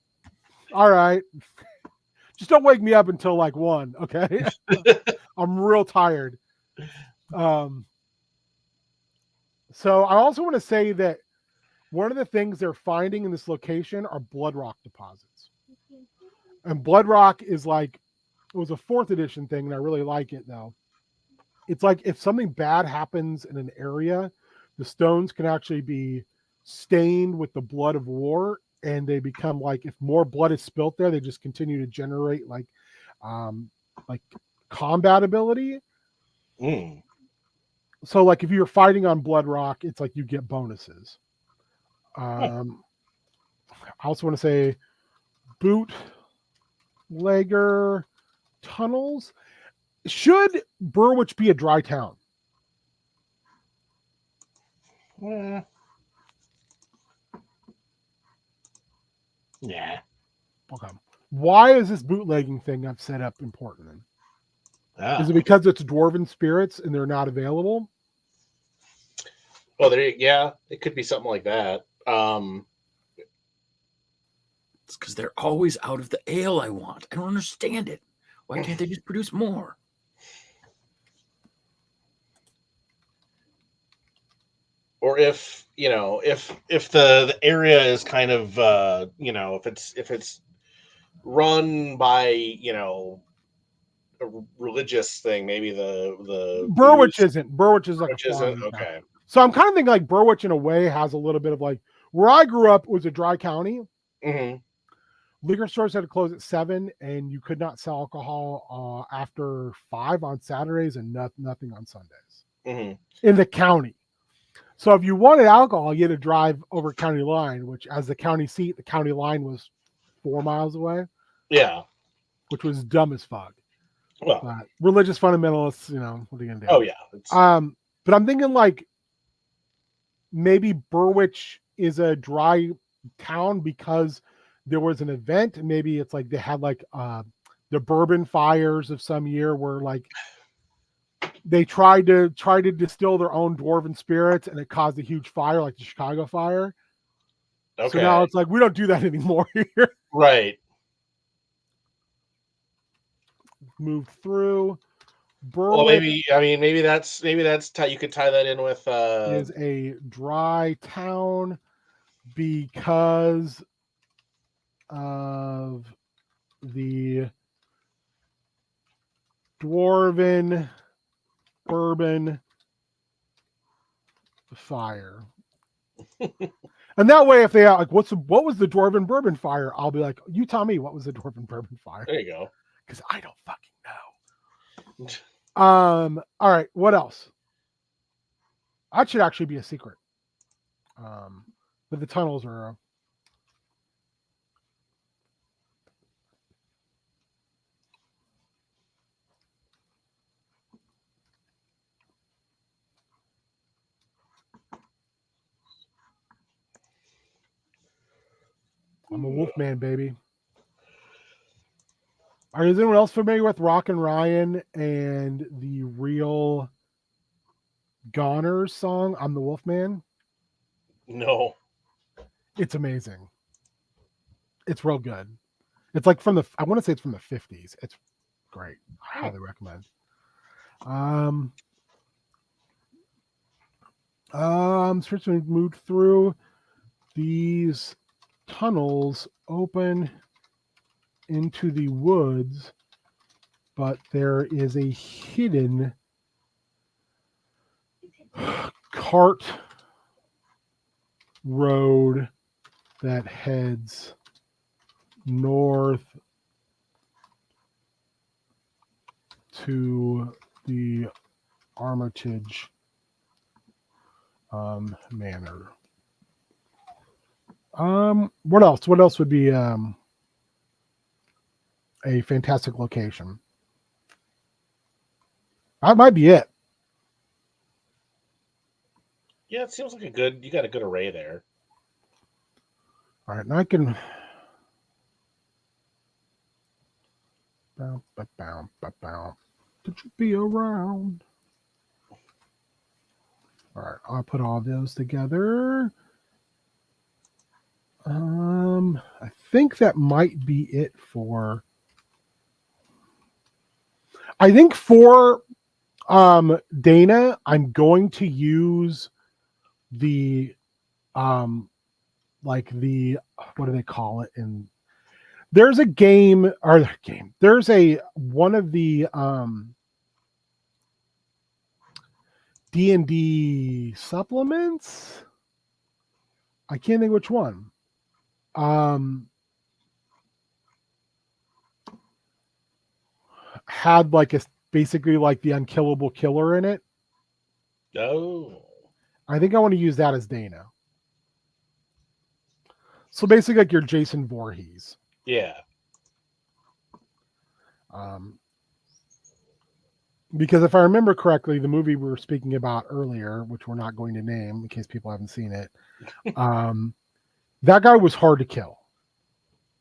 All right. Just don't wake me up until like 1, okay? I'm real tired. So I also want to say that one of the things they're finding in this location are blood rock deposits. And blood rock is like, it was a 4th edition thing, and I really like it though. It's like if something bad happens in an area, the stones can actually be stained with the blood of war, and they become like, if more blood is spilt there, they just continue to generate like combat ability. So like if you're fighting on blood rock, it's like you get bonuses. I also want to say boot bootlegger tunnels. Should Burwich be a dry town? Yeah. Okay. Why is this bootlegging thing I've set up important then? Ah. Is it because it's dwarven spirits and they're not available? Well, it could be something like that. It's because they're always out of the ale I want. I don't understand it. Why can't they just produce more? Or if the area is kind of if it's run by a religious thing, maybe the Burwich isn't. Burwich is like Burwich a farming isn't town. okay. So I'm kind of thinking like Burwich in a way has a little bit of like where I grew up was a dry county. Mm-hmm. Liquor stores had to close at 7, and you could not sell alcohol after 5 on Saturdays and nothing on Sundays in the county. So if you wanted alcohol, you had to drive over county line, which as the county seat, the county line was 4 miles away. Yeah. Which was dumb as fuck. Well, but religious fundamentalists, what are you gonna do? Oh yeah. But I'm thinking like maybe Burwich is a dry town because there was an event. Maybe it's like they had like the bourbon fires of some year where like they tried to distill their own dwarven spirits and it caused a huge fire like the Chicago fire. Okay. So now it's like we don't do that anymore here. Right. Moved through. Burwich Well, maybe that's you could tie that in with is a dry town because of the dwarven bourbon fire. And that way, if they like, what was the dwarven bourbon fire? I'll be like, you tell me what was the dwarven bourbon fire. There you go. Because I don't fucking know. All right, what else? That should actually be a secret. But the tunnels are. I'm a Wolfman, baby. Is anyone else familiar with Rock and Ryan and the real Goners song, I'm the Wolfman? No. It's amazing. It's real good. It's like I want to say it's from the 50s. It's great. I highly recommend. Switching moved through these tunnels open into the woods, but there is a hidden cart road that heads north to the Armitage Manor. What else? What else would be a fantastic location? That might be it. Yeah, it seems like you got a good array there. All right, now I can. Did you be around? All right, I'll put all those together. I think that might be it for. I think for Dana, I'm going to use the what do they call it? There's a game there's one of the D&D supplements. I can't think which one. Had basically like the unkillable killer in it. Oh. I think I want to use that as Dana. So basically like your Jason Voorhees. Yeah. Um, because if I remember correctly, the movie we were speaking about earlier, which we're not going to name in case people haven't seen it, that guy was hard to kill.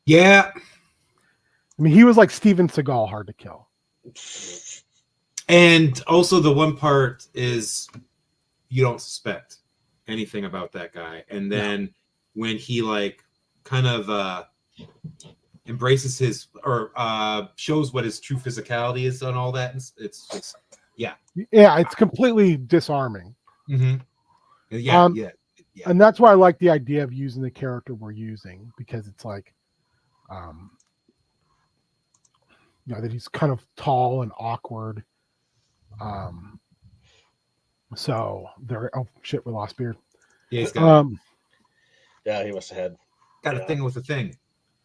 Yeah. I mean, he was like Steven Seagal hard to kill. And also the one part is you don't suspect anything about that guy. And then when he like kind of embraces his or shows what his true physicality is and all that, it's just Yeah, it's completely disarming. mm-hmm. Yeah. And that's why I like the idea of using the character we're using, because it's like that he's kind of tall and awkward. So there. Oh shit, we lost Beard. Yeah, he's got yeah, he must have had a thing with a thing.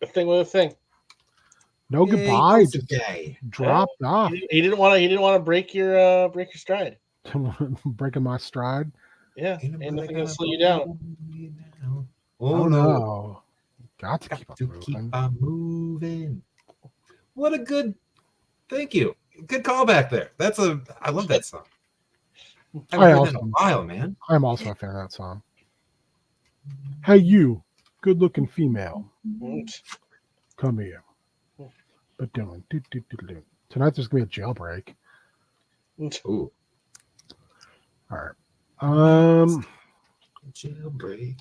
A thing with a thing. No goodbye. Just today. Dropped off. He didn't want to break your stride. Breaking my stride. Yeah, ain't nothing gonna slow you down. Oh no! Got to keep on moving. What a good. Thank you. Good callback there. I love that song. I haven't heard that in a while, man. I'm also a fan of that song. Hey, you, good-looking female, come here. But doing tonight, there's gonna be a jailbreak. Ooh. All right. Jailbreak.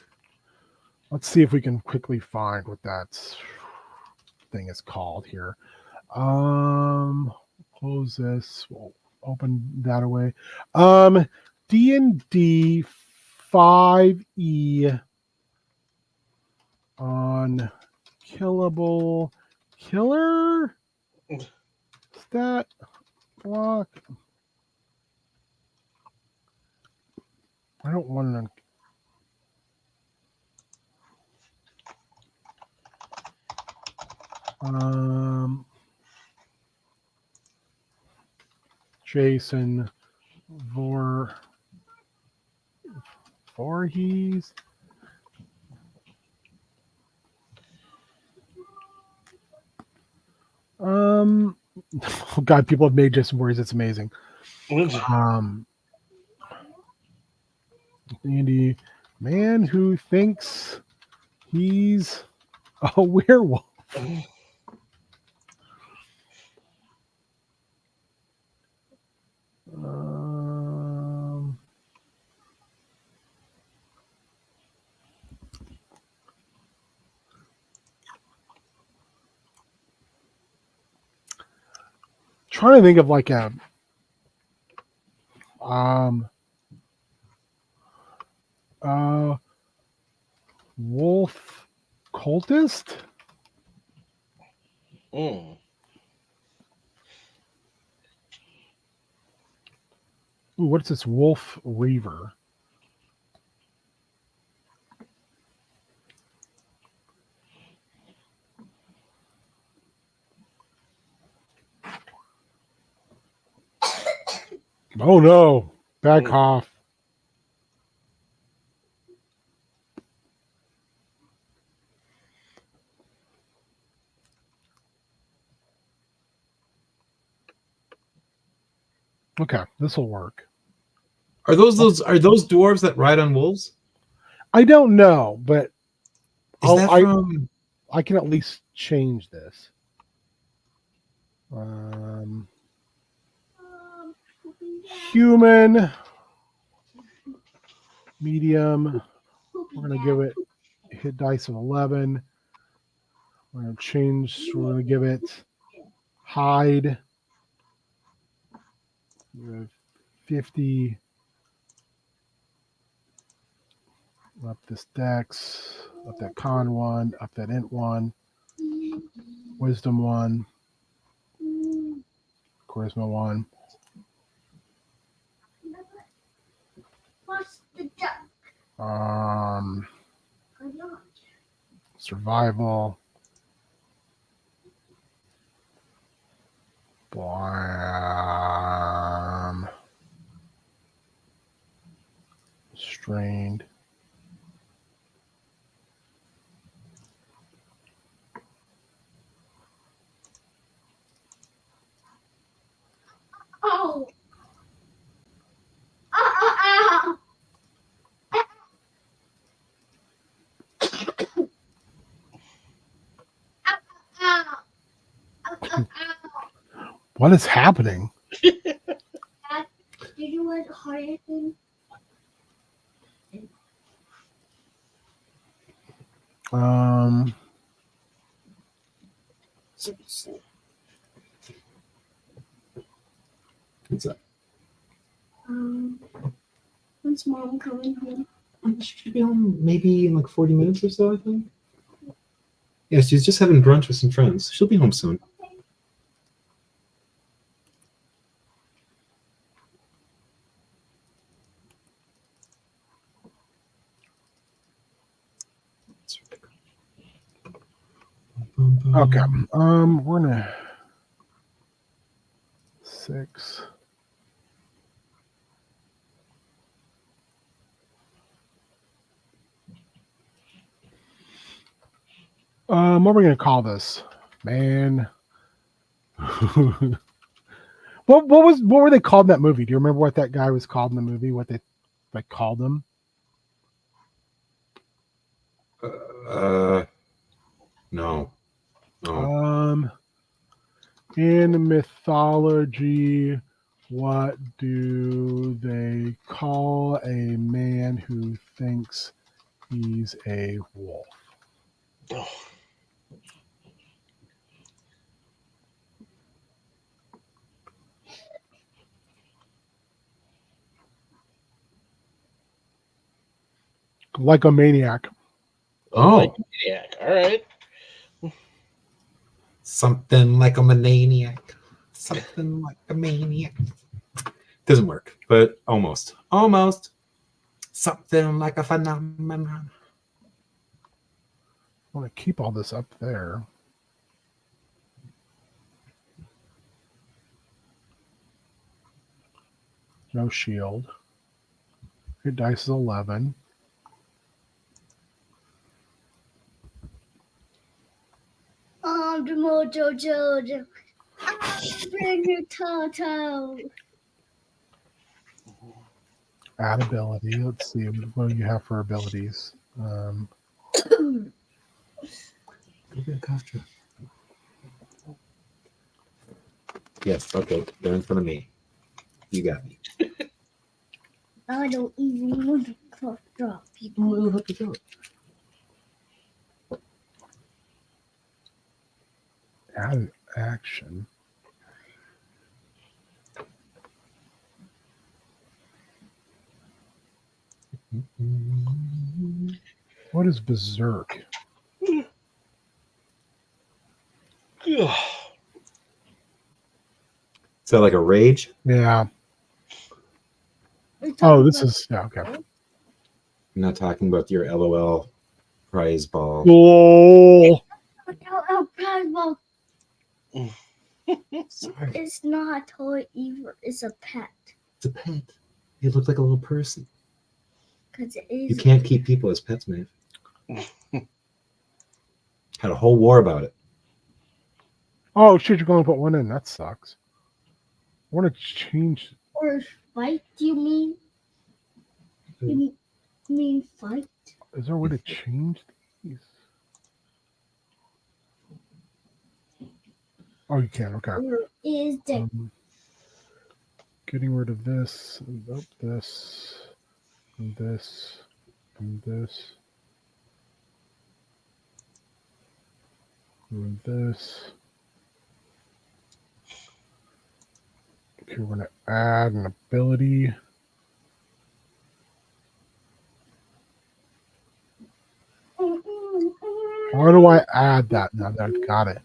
Let's see if we can quickly find what that thing is called here. Close this. We'll open that away. D&D 5e on killable killer stat block. I don't want to. Jason Voorhees. Oh God, people have made Jason Voorhees. It's amazing. Andy, man who thinks he's a werewolf. Trying to think of like a wolf cultist. Ooh, what's this wolf reaver? Oh no, bad cough. Okay, this will work. Are those dwarves that ride on wolves? I don't know, but I can at least change this. Human, medium. We're gonna give it a hit dice of 11. We're gonna change. We're gonna give it hide. 50. Up this dex, up that con 1, up that int 1, wisdom 1, charisma 1. Survival. Blam. Strained. What is happening? Did you want hard thing? Um, What's up? When's mom coming home? She should be home maybe in like 40 minutes or so, I think. Yeah, she's just having brunch with some friends. She'll be home soon. okay. We're gonna 6. What are we gonna call this? Man. What were they called in that movie? Do you remember what that guy was called in the movie? What they called him? No. In mythology, what do they call a man who thinks he's a wolf? Oh, Like a maniac. Oh, Maniac. All right. something like a maniac. Something like a maniac. Doesn't work, but almost. Almost. Something like a phenomenon. I want to keep all this up there. No shield. Hit dice is 11. The Mojo Jojo. Bring your Toto. Add ability. Let's see what do you have for abilities. Go get a cough drop. Yes, okay. They're in front of me. You got me. I don't even want to cough drop people. Oh, it'll help you go. Add action. What is Berserk? Is that like a rage? Yeah. We're talking Oh, this about- is yeah, okay. I'm not talking about your LOL prize ball. Lol. Oh, Primal. Sorry. It's not a toy either. It's a pet. It's a pet. It looked like a little person. Because it You is. can't keep people as pets, man. Had a whole war about it. Oh shit, you're going to put one in. That sucks. I want to change. Or fight, do you mean? You mean fight? Is there a way to change these? Oh, you can. Okay. Or is the Getting rid of this, and this, and this, and this, and this. Okay, we're gonna add an ability. How do I add that now that I've got it?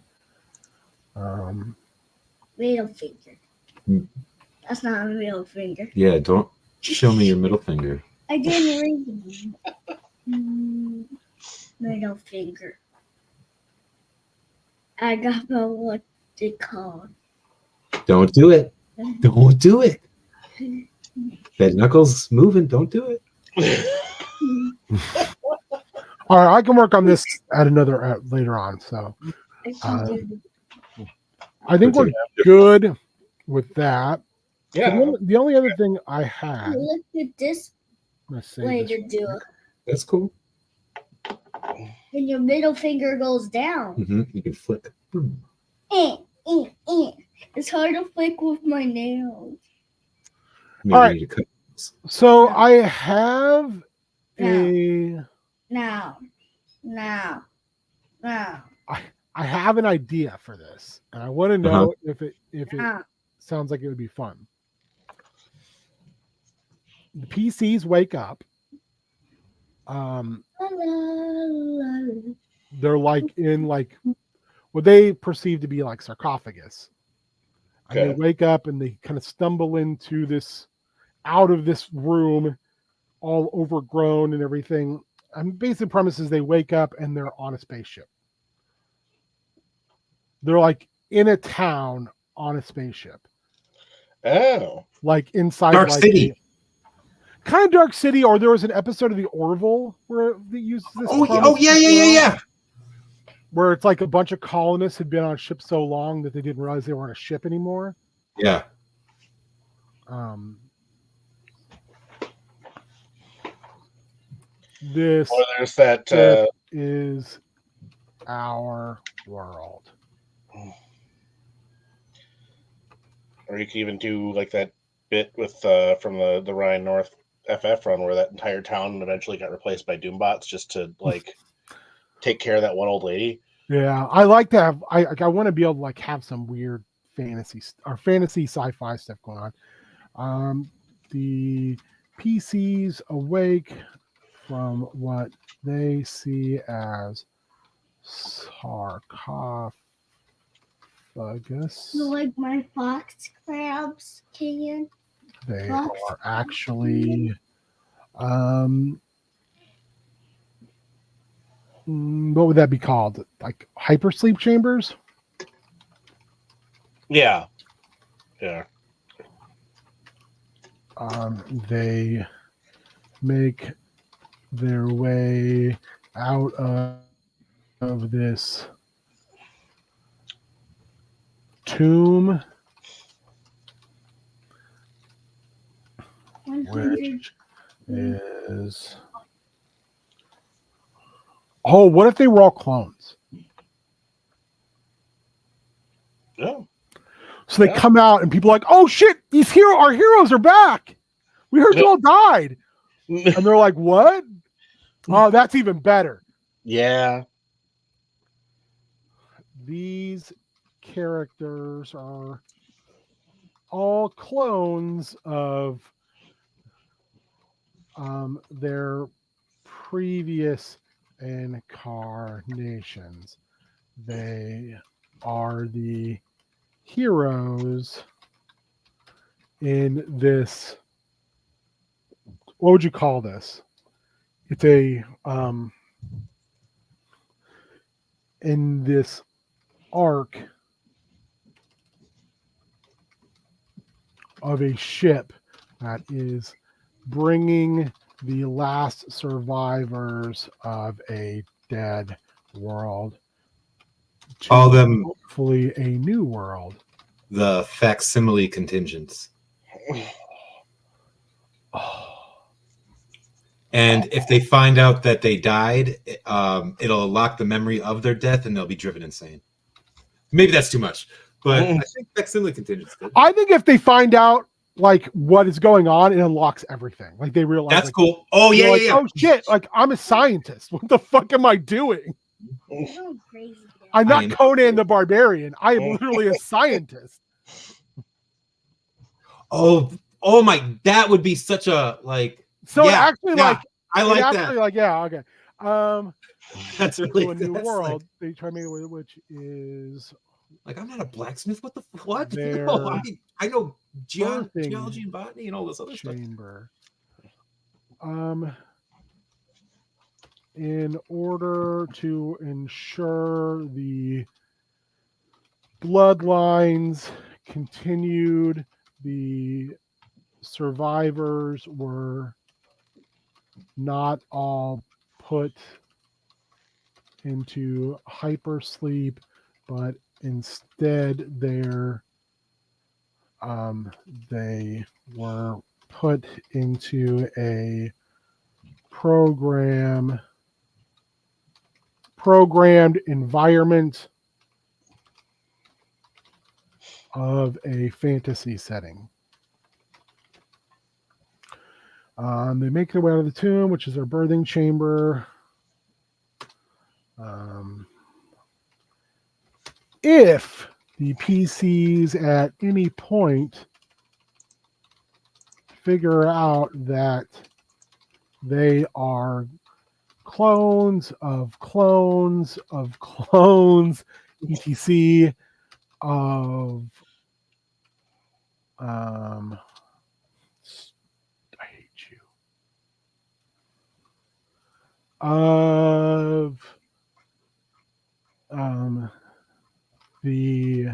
middle finger. Hmm. That's not a middle finger. Yeah, don't show me your middle finger. I didn't read it. Middle finger. I got the what they call. Don't do it. Don't do it. That knuckles moving. Don't do it. All right, I can work on this at another later on. So I can do I think we're good with that. Yeah. The only other thing I had. Look at this Let's see. way to do it. That's cool. When your middle finger goes down. You can flick. Boom. It's hard to flick with my nails. Maybe All we right. need to cut this. So I have a Now. I have an idea for this, and I want to know if it Now. sounds like it would be fun. The PCs wake up. They're like in like what they perceive to be like sarcophagus. And they Okay. wake up and they kind of stumble into this out of this room, all overgrown and everything. And basic premise is they wake up and they're on a spaceship. They're like in a town on a spaceship, Oh. like inside Dark like City. kind of Dark City. Or there was an episode of the Orville where they uses this. Oh, premise yeah, as yeah, yeah, well, yeah. Where it's like a bunch of colonists had been on a ship so long that they didn't realize they weren't a ship anymore. Yeah. This Or there's that. is our world. Or you could even do like that bit with from the Ryan North FF run where that entire town eventually got replaced by Doombots just to like take care of that one old lady. Yeah, I like to have. I want to be able to like have some weird fantasy or fantasy sci-fi stuff going on. The PCs awake from what they see as sarcophagus. Like my fox crabs can. They Fox. are actually what would that be called? Like hypersleep chambers? Yeah. Yeah. They make their way out of this tomb, 100. which is what if they were all clones? Yeah. So they Yeah. come out and people are like, oh shit, our heroes are back. We heard you all died. And they're like, what? Oh, that's even better. Yeah. These characters are all clones of their previous incarnations. They are the heroes in this. What would you call this? It's a in this arc of a ship that is bringing the last survivors of a dead world to Call them hopefully a new world. the facsimile contingents. And if they find out that they died, it'll unlock the memory of their death and they'll be driven insane. Maybe that's too much, but I think facsimile contingents good. I think if they find out like what is going on, it unlocks everything. Like they realize That's like, cool. Oh, they're yeah, like, yeah, yeah. oh shit, like I'm a scientist. What the fuck am I doing? You're crazy. I'm I not am- Conan the Barbarian. I am literally a scientist. Oh, my, that would be such a, like, So yeah, actually, yeah, like I it like actually, that. like, yeah, okay. That's really To a new that's world. They try me with which is Like, I'm not a blacksmith. What the what? They're No, I know birthing geology and botany and all this other stuff. chamber. In order to ensure the bloodlines continued, the survivors were not all put into hypersleep, but instead they were put into a programmed environment of a fantasy setting. They make their way out of the tomb, which is their birthing chamber. If the PCs at any point figure out that they are clones of clones of clones, etc. of I hate you. Of the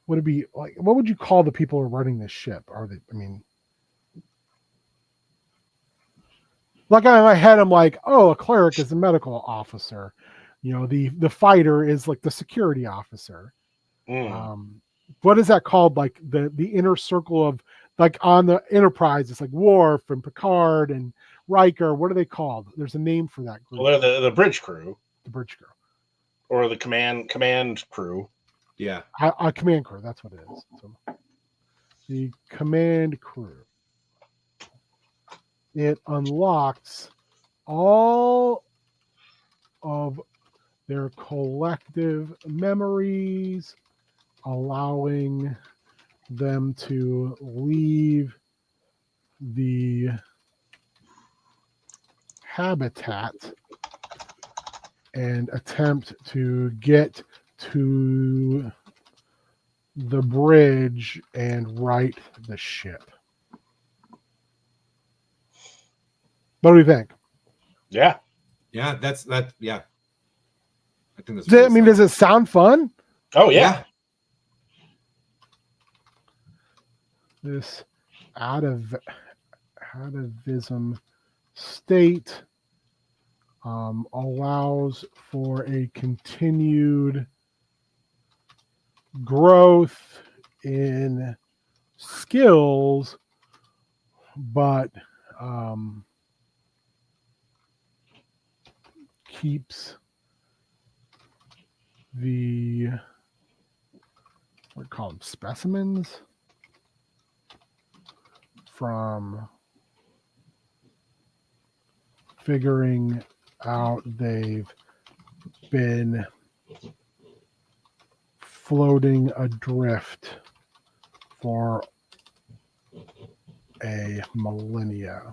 would it be like, what would you call the people who are running this ship? Are they, I mean, like in my head, I'm like, oh, a cleric is a medical officer. You know, the fighter is like the security officer. What is that called? Like the inner circle of, like on the Enterprise, it's like Worf and Picard and Riker. What are they called? There's a name for that group. Well, they're the bridge crew. The bridge crew. Or the command crew. Yeah. A command crew. That's what it is. So, the command crew. It unlocks all of their collective memories, allowing them to leave the habitat and attempt to get to the bridge and right the ship. What do you think? Yeah. Yeah, that's that. Yeah, I think that's. I mean, does it sound fun? Oh yeah. This atavism state allows for a continued growth in skills, but keeps the, what do you call them, specimens from figuring out they've been floating adrift for a millennia.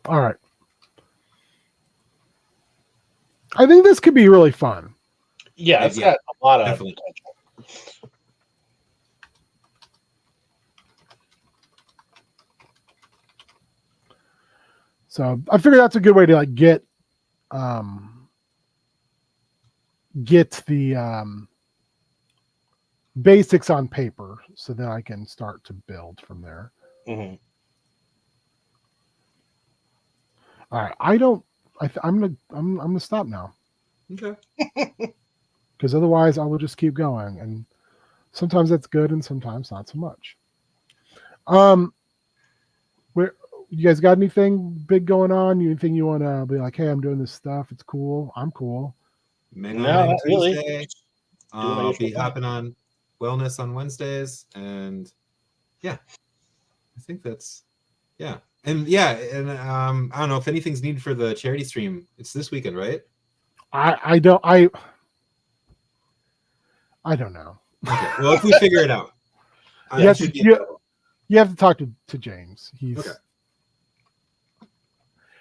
All right. I think this could be really fun. Yeah, it's got a lot of definitely. potential. So I figure that's a good way to like get the basics on paper, so that I can start to build from there. Mm-hmm. All right, I'm gonna stop now, Okay. because otherwise I will just keep going, and sometimes that's good and sometimes not so much. Where you guys got anything big going on? Anything you want to be like, hey, I'm doing this stuff, it's cool, I'm cool? Mega No, Man not really. Tuesday. Doing my I'll usual be thing. hopping on wellness on Wednesdays, and yeah, I think that's yeah, and I don't know if anything's needed for the charity stream. It's this weekend, right? I don't know. Okay. Well, if we figure it out, I Yes, should be you have to talk to James. He's Okay.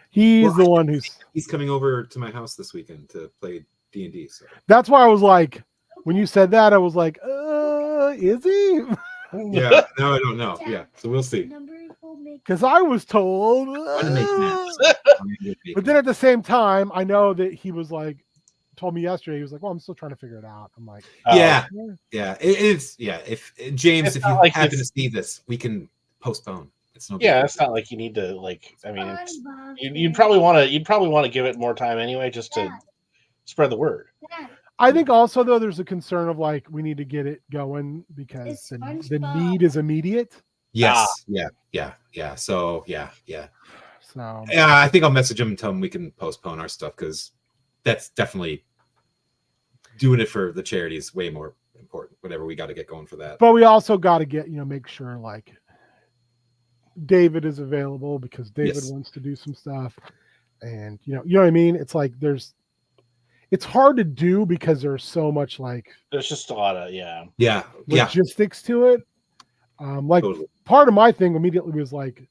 he's Well, the one who's. he's coming over to my house this weekend to play D&D. So That's why I was like, when you said that, I was like, is he? yeah, now I don't know. Yeah, so we'll see. Numbers will make Because I was told. Gonna make maps. But then at the same time, I know that he was like, told me yesterday, he was like, well, I'm still trying to figure it out. I'm like, Yeah, eh. yeah, it's yeah. If James, It's if not you like happen to it's- see this, we can postpone. It's no big Yeah, deal. it's not like you need to like. I mean, fun, it's, Bob. you'd probably want to give it more time anyway, just to spread the word. I think also though there's a concern of like we need to get it going because It's the SpongeBob. need is immediate. Yes. Yeah. So yeah. So I think I'll message him and tell him we can postpone our stuff because that's definitely doing it for the charity is way more important. Whatever we got to get going for that. but we also got to get, make sure like David is available because David Yes. wants to do some stuff. And you know what I mean? It's like it's hard to do because there's so much like There's just a lot of Yeah. logistics to it. Like Totally. part of my thing immediately was like,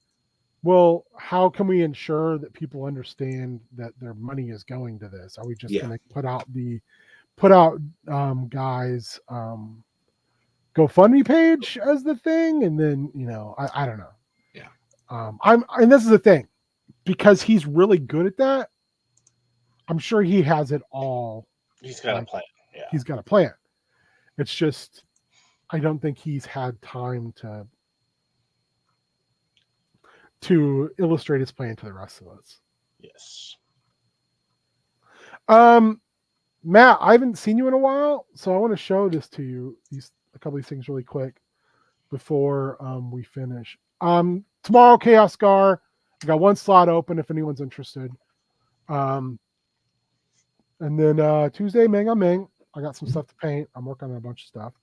well, how can we ensure that people understand that their money is going to this? Are we just Yeah. going to put out guys GoFundMe page as the thing, and then I don't know. Yeah. And this is the thing, because he's really good at that. I'm sure he has it all. he's got Like, a plan. Yeah. He's got a plan. It's just I don't think he's had time to illustrate his plan to the rest of us. Yes. Matt, I haven't seen you in a while, so I want to show this to you. A couple of these things really quick before we finish. Tomorrow, Chaos Scar. I got one slot open if anyone's interested. And then Tuesday, Meng on Meng. I got some stuff to paint. I'm working on a bunch of stuff.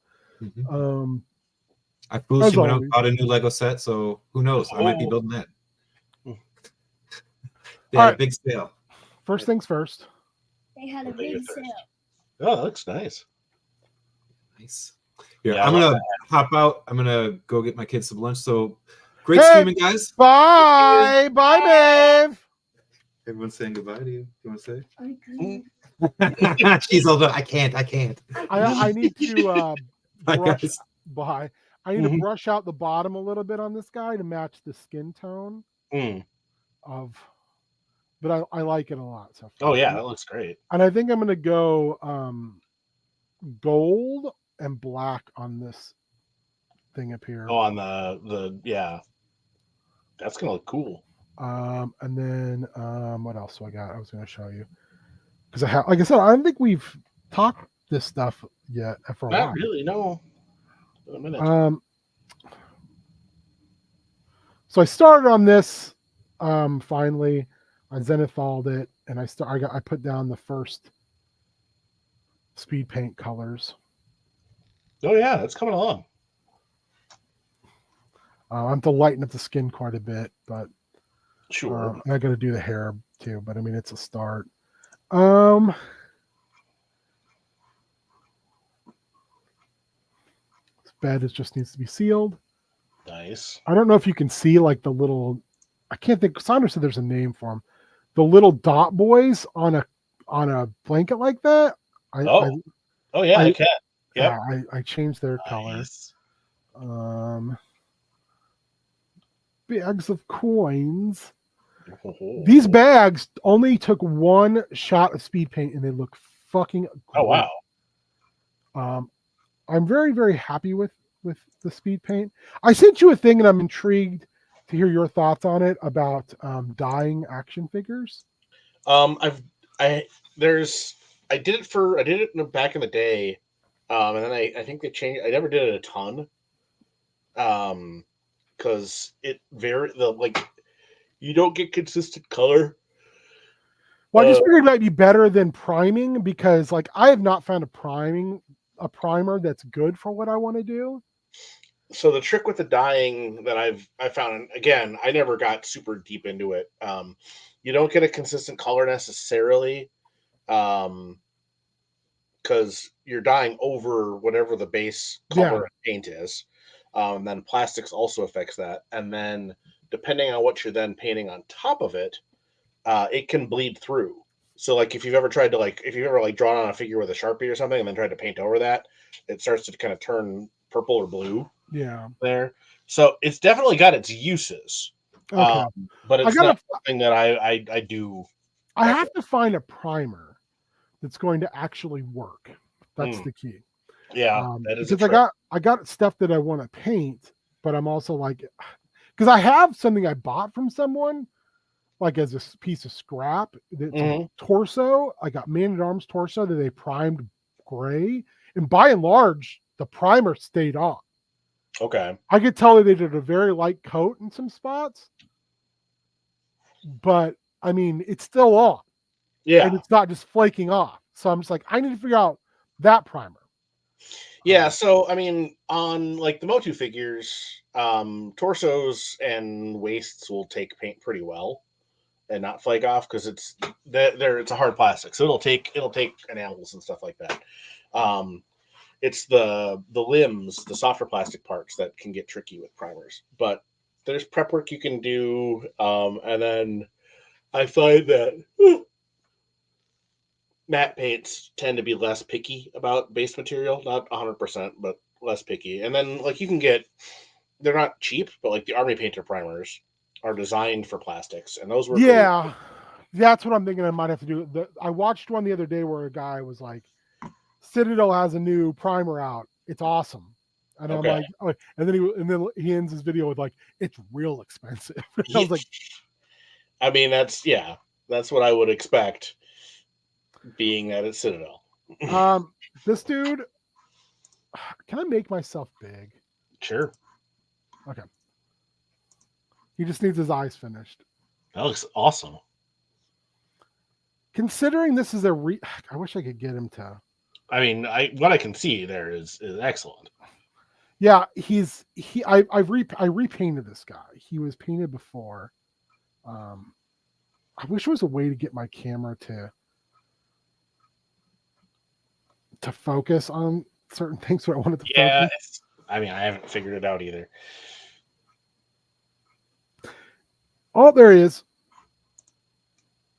Mhm. I As foolishly went out always. and bought a new Lego set, so who knows? I might be Oh. building that. Mm. Yeah, All right. big sale. First things first. They had a What are your big thirsts? sale. Oh, that looks nice. Nice. Here, Yeah, I I'm love gonna hop out. I'm gonna go get my kids some lunch. So great Hey! streaming, guys. Bye. Bye, Maeve. Everyone's saying goodbye to you. You want to I Mm. say? She's all done. I can't. I need to Bye, brush. guys. Bye. I need to Mhm. brush out the bottom a little bit on this guy to match the skin tone of. But I like it a lot. So Oh yeah, that looks great. and I think I'm gonna go gold and black on this thing up here. Oh, on the that's gonna look cool. And then what else do I got? I was gonna show you because I have, like I said, I don't think we've talked this stuff yet for a while. Not really, no. In a minute. So I started on this finally. I zenithalled it, and I put down the first speed paint colors. Oh yeah, it's coming along. I'm to lighten up the skin quite a bit, but Sure. and I got to do the hair too. But I mean, it's a start. This bed just needs to be sealed. Nice. I don't know if you can see like the little. I can't think. Sandra said there's a name for them. The little dot boys on a blanket like that. Oh yeah, I can. Yep. I changed their color. Nice. Bags of coins. Oh. These bags only took one shot of speed paint and they look fucking great. Oh wow. I'm very, very happy with the speed paint. I sent you a thing and I'm intrigued to hear your thoughts on it about dyeing action figures. I did it back in the day, and then I think they changed. I never did it a ton, because you don't get consistent color. Well, I just figured it might be better than priming because like I have not found a primer that's good for what I want to do. So the trick with the dyeing that I found, and again, I never got super deep into it. You don't get a consistent color necessarily, because you're dyeing over whatever the base color of paint is. Then plastics also affects that, and then depending on what you're then painting on top of it, it can bleed through. So like if you've ever drawn on a figure with a Sharpie or something and then tried to paint over that, it starts to kind of turn purple or blue. Yeah. There. So it's definitely got its uses. Okay. But it's gotta- not something that I do. I have to find a primer that's going to actually work. That's Mm. the key. Yeah, that is a because trick. I got stuff that I want to paint, but I'm also like, because I have something I bought from someone, like as a piece of scrap. It's a Mhm. torso. I got Man-at-Arms torso that they primed gray, and by and large, the primer stayed on. Okay. I could tell that they did a very light coat in some spots, but I mean, it's still on, Yeah. and it's not just flaking off. So I'm just like, I need to figure out that primer. Yeah, so I mean, on like the Motu figures, torsos and waists will take paint pretty well and not flake off because it's a hard plastic, so it'll take enamels and stuff like that. It's the limbs, the softer plastic parts that can get tricky with primers, but there's prep work you can do, and then I find that matte paints tend to be less picky about base material, not 100%, but less picky. And then like you can get, they're not cheap, but like the Army Painter primers are designed for plastics, and those work really Yeah, good. that's what I'm thinking I might have to do. I watched one the other day where a guy was like, Citadel has a new primer out. It's awesome. And I'm Okay. like, oh, and then he ends his video with like, it's real expensive. I was like, I mean, that's what I would expect, being that it's Citadel. this dude, can I make myself big? Sure. Okay. He just needs his eyes finished. That looks awesome. Considering this is I wish I could get him to. I mean, what I can see there is excellent. Yeah, I repainted this guy. He was painted before. I wish there was a way to get my camera to focus on certain things, but I wanted to focus. I mean, I haven't figured it out either. Oh, there he is.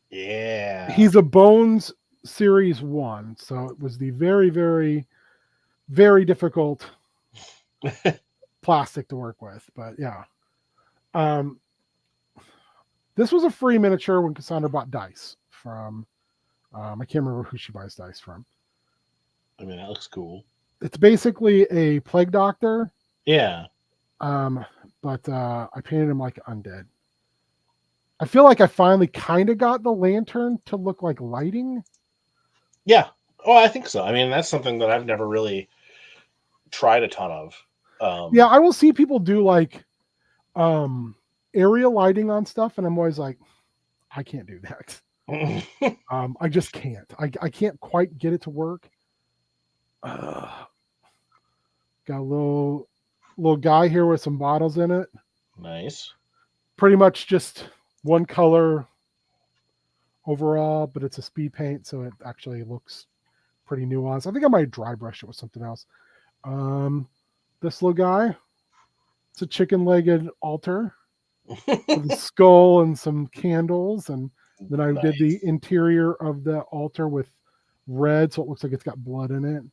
Yeah. He's a Bones Series 1, so it was the very, very, very difficult plastic to work with. But yeah. This was a free miniature when Cassandra bought dice from, I can't remember who she buys dice from. I mean, that looks cool. It's basically a plague doctor. Yeah. But I painted him like undead. I feel like I finally kind of got the lantern to look like lighting. Yeah. Oh, I think so. I mean, that's something that I've never really tried a ton of. Yeah, I will see people do like area lighting on stuff, and I'm always like, I can't do that. I just can't. I can't quite get it to work. Got a little guy here with some bottles in it. Nice. Pretty much just one color overall, but it's a speed paint, so it actually looks pretty nuanced. I think I might dry brush it with something else. This little guy, it's a chicken-legged altar with a skull and some candles, and then I did the interior of the altar with red, so it looks like it's got blood in it.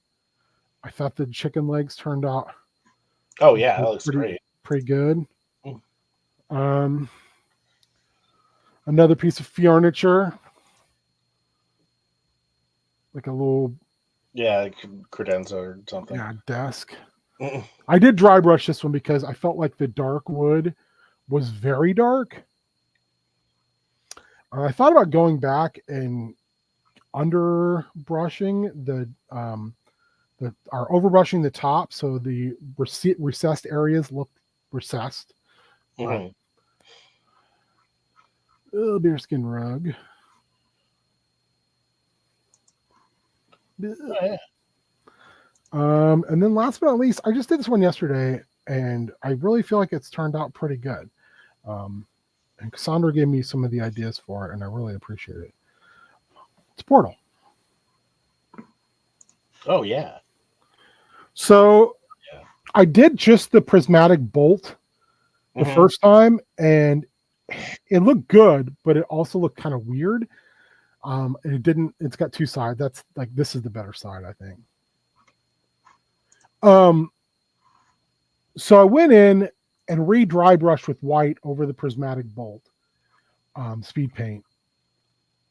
I thought the chicken legs turned out. Oh yeah, that looks great. Pretty good. Another piece of furniture, like a little credenza or something. Yeah, desk. I did dry brush this one because I felt like the dark wood was very dark. I thought about going back and under brushing or over brushing the top so the recessed areas look recessed. Bearskin rug. Oh, yeah. And then last but not least, I just did this one yesterday, and I really feel like it's turned out pretty good. And Cassandra gave me some of the ideas for it, and I really appreciate it. It's Portal. Oh, yeah. So I did just the prismatic bolt the first time, and it looked good, but it also looked kind of weird. It's got two sides. That's like, this is the better side, I think. So I went in and re-dry brushed with white over the prismatic bolt, speed paint.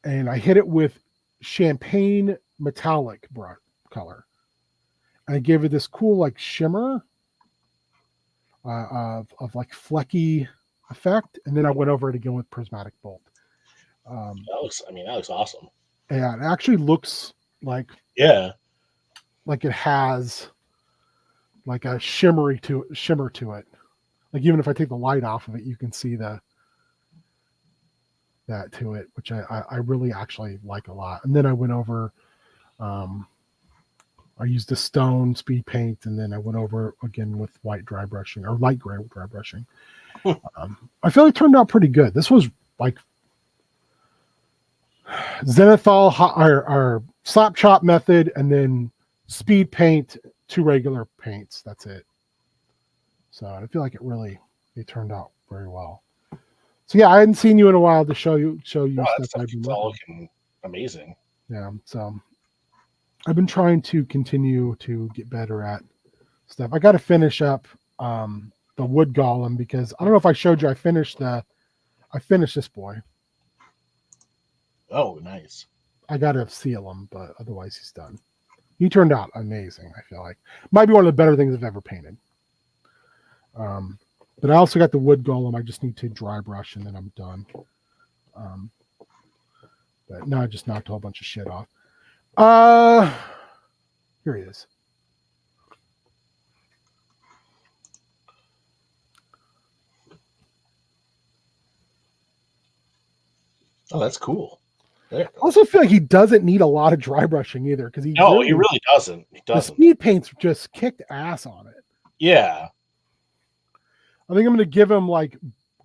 And I hit it with champagne metallic color. And I gave it this cool like shimmer of like flecky effect. And then I went over it again with prismatic bolt. That looks awesome. Yeah, it actually looks like Yeah. it has like a shimmer to it. Like even if I take the light off of it, you can see that to it, which I really actually like a lot. And then I went over, I used the stone speed paint, and then I went over again with white dry brushing or light gray dry brushing. I feel like it turned out pretty good. This was like Zenithal or slap chop method, and then speed paint, 2 regular paints. That's it. So I feel like it turned out very well. So yeah, I hadn't seen you in a while to show you stuff I've been It's all working. looking amazing. Yeah, so I've been trying to continue to get better at stuff. I got to finish up the wood golem, because I don't know if I showed you. I finished this boy. Oh, nice. I got to seal him, but otherwise he's done. He turned out amazing. I feel like might be one of the better things I've ever painted. But I also got the wood golem. I just need to dry brush and then I'm done. But no, I just knocked a whole bunch of shit off. Here he is. Oh, that's cool. I also feel like he doesn't need a lot of dry brushing either, because he really doesn't. He the doesn't. speed paint's just kicked ass on it. Yeah. I think I'm going to give him like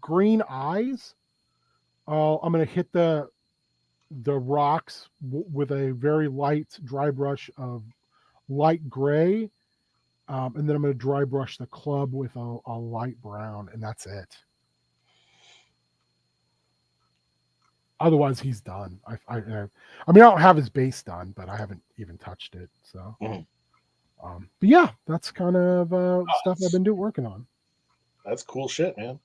green eyes. I'm going to hit the rocks with a very light dry brush of light gray, and then I'm going to dry brush the club with a light brown, and that's it. Otherwise, he's done. I mean, I don't have his base done, but I haven't even touched it. So, but yeah, that's kind of stuff I've been working on. That's cool shit, man.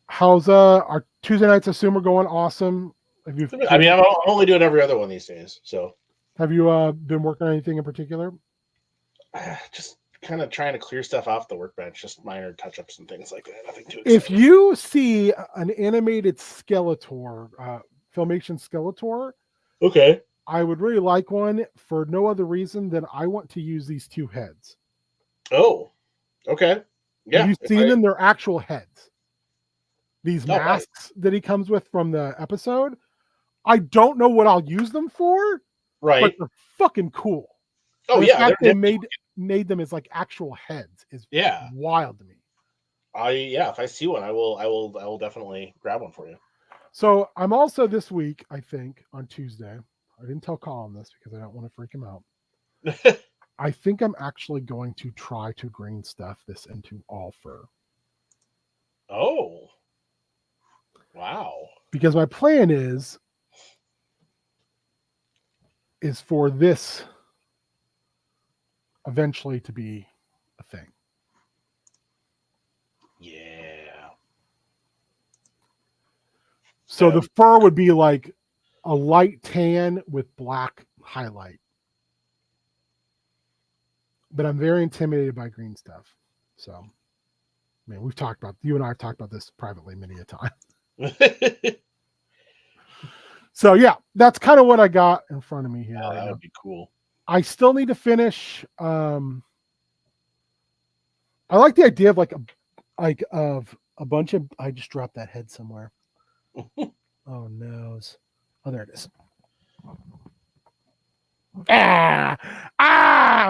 How's our Tuesday nights? I assume we're going awesome. I mean, I'm only doing every other one these days. So, have you been working on anything in particular? Just kind of trying to clear stuff off the workbench, just minor touch-ups and things like that. Nothing too exciting. If you see an animated Skeletor, Filmation Skeletor, okay, I would really like one for no other reason than I want to use these 2 heads. Oh, okay. Yeah. Have you seen them? They're actual heads. These masks right. that he comes with from the episode. I don't know what I'll use them for. Right. But they're fucking cool. Oh, the yeah. fact they made them as like actual heads is wild to me. If I see one, I will definitely grab one for you. So I'm also this week, I think, on Tuesday. I didn't tell Colin this because I don't want to freak him out. I think I'm actually going to try to green stuff this into all fur. Oh. Wow. Because my plan is for this eventually to be a thing. Yeah. So the fur would be like a light tan with black highlight. But I'm very intimidated by green stuff. So, I mean, you and I have talked about this privately many a time. So yeah, that's kind of what I got in front of me here. Oh, that would be cool. I still need to finish. I like the idea of of a bunch of. I just dropped that head somewhere. Oh no! Oh, there it is. I'm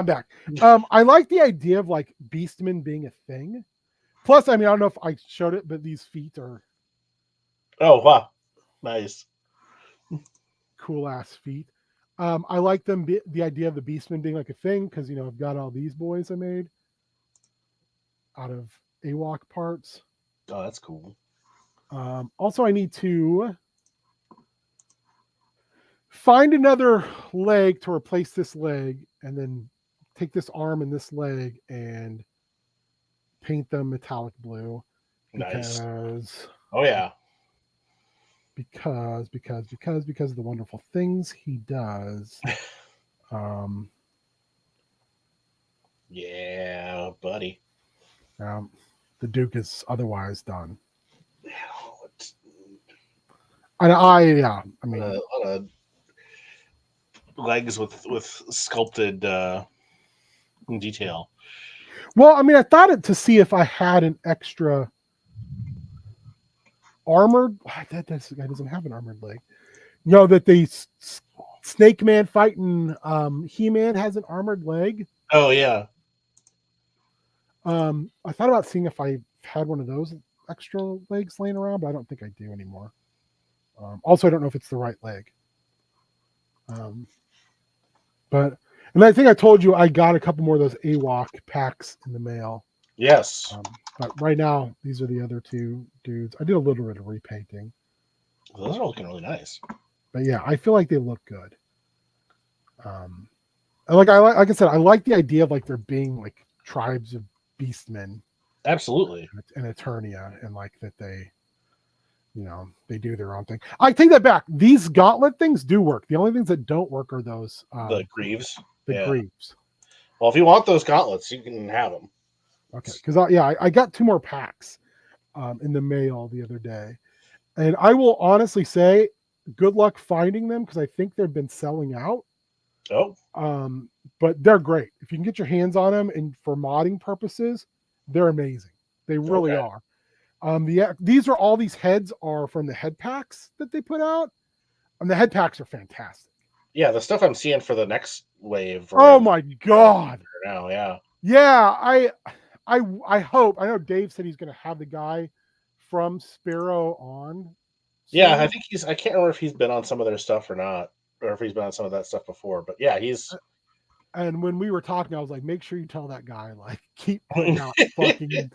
back. I like the idea of like Beastmen being a thing. Plus, I mean, I don't know if I showed it, but these feet are. Oh wow! Nice. Cool ass feet. I like the idea of the Beastmen being like a thing because I've got all these boys I made out of Awok parts. Oh, that's cool. Also, I need to find another leg to replace this leg, and then take this arm and this leg and paint them metallic blue. Nice. Oh yeah. Because of the wonderful things he does. Yeah, buddy. The Duke is otherwise done. I A mean, lot of legs with sculpted detail. well, I mean, I thought it to see if I had an extra armored. That guy doesn't have an armored leg. You know that the Snake Man fighting He-Man has an armored leg. Oh yeah. I thought about seeing if I had one of those extra legs laying around, but I don't think I do anymore. Also, I don't know if it's the right leg. But and I think I told you I got a couple more of those AWOC packs in the mail. Yes. But right now, these are the other two dudes. I did a little bit of repainting. Those are looking really nice. But yeah, I feel like they look good. Like I said, I like the idea of like there being like tribes of beastmen Absolutely. and Eternia, and like that they, you know, they do their own thing. I take that back. These gauntlet things do work. The only things that don't work are those The Greaves. the yeah. Greaves. Well, if you want those gauntlets, you can have them. Okay, because I got 2 more packs in the mail the other day, and I will honestly say, good luck finding them because I think they've been selling out. Oh, But they're great if you can get your hands on them, and for modding purposes, they're amazing. They really Okay. are. These are all these heads are from the head packs that they put out, and the head packs are fantastic. yeah. The stuff I'm seeing for the next wave. Oh my god! Now, yeah. Yeah, I hope. I know Dave said he's going to have the guy from Sparrow on. Yeah, soon. I think I can't remember if he's been on some of their stuff or not, or if he's been on some of that stuff before. But yeah, he's. And when we were talking, I was like, make sure you tell that guy, like, keep putting out fucking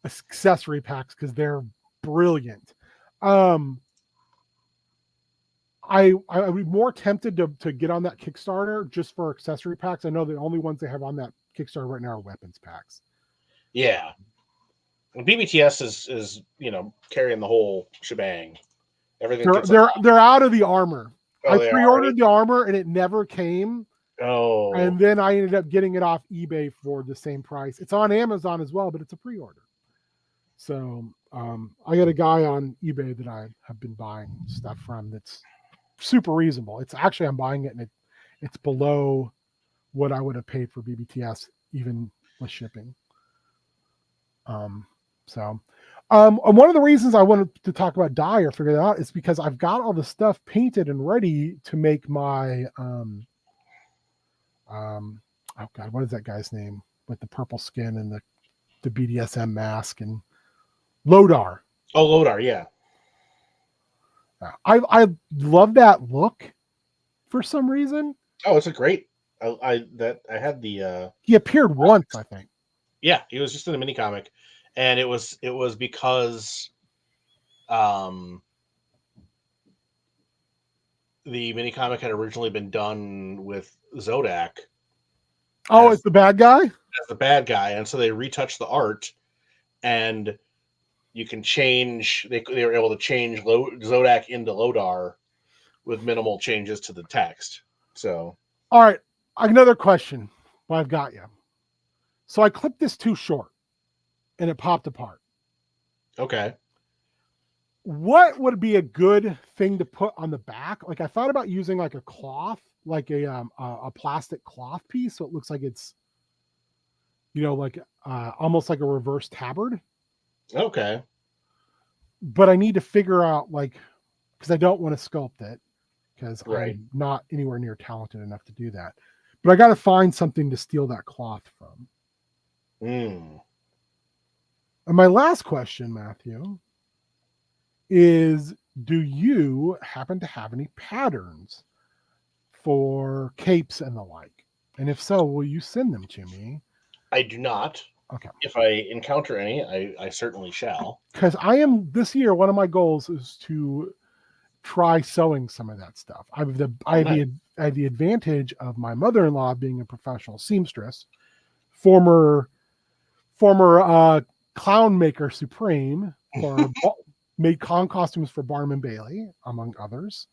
accessory packs because they're brilliant. I would be more tempted to get on that Kickstarter just for accessory packs. I know the only ones they have on that Kickstarter right now are weapons packs. Yeah. And BBTS is carrying the whole shebang. Everything. They're out of the armor. Oh, I pre-ordered the armor and it never came. Oh. And then I ended up getting it off eBay for the same price. It's on Amazon as well, but it's a pre-order. So I got a guy on eBay that I have been buying stuff from that's super reasonable. It's actually, I'm buying it and it's below what I would have paid for BBTS, even with shipping. And one of the reasons I wanted to talk about dye or figure that out is because I've got all the stuff painted and ready to make my oh god, what is that guy's name with the purple skin and the BDSM mask and Lodar. Oh, Lodar, yeah. I love that look for some reason. Oh, it's a great. I had the. He appeared once, I think. Yeah, he was just in the mini comic, and it was because, the mini comic had originally been done with Zodak. Oh, it's the bad guy? As the bad guy, and so they retouched the art, and you can change. They were able to change Zodak into Lodar with minimal changes to the text. So, all right, another question. Well, I've got you. So I clipped this too short, and it popped apart. Okay. What would be a good thing to put on the back? Like I thought about using like a cloth, like a plastic cloth piece, so it looks like it's, like almost like a reverse tabard. Okay. But I need to figure out because I don't want to sculpt it because Right. I'm not anywhere near talented enough to do that. But I got to find something to steal that cloth from. Mm. And my last question, Matthew, is do you happen to have any patterns for capes and the like? And if so, will you send them to me? I do not. Okay. If I encounter any, I certainly shall. Because this year, one of my goals is to try sewing some of that stuff. I have the advantage of my mother-in-law being a professional seamstress, former clown maker supreme for made clown costumes for Barnum and Bailey, among others,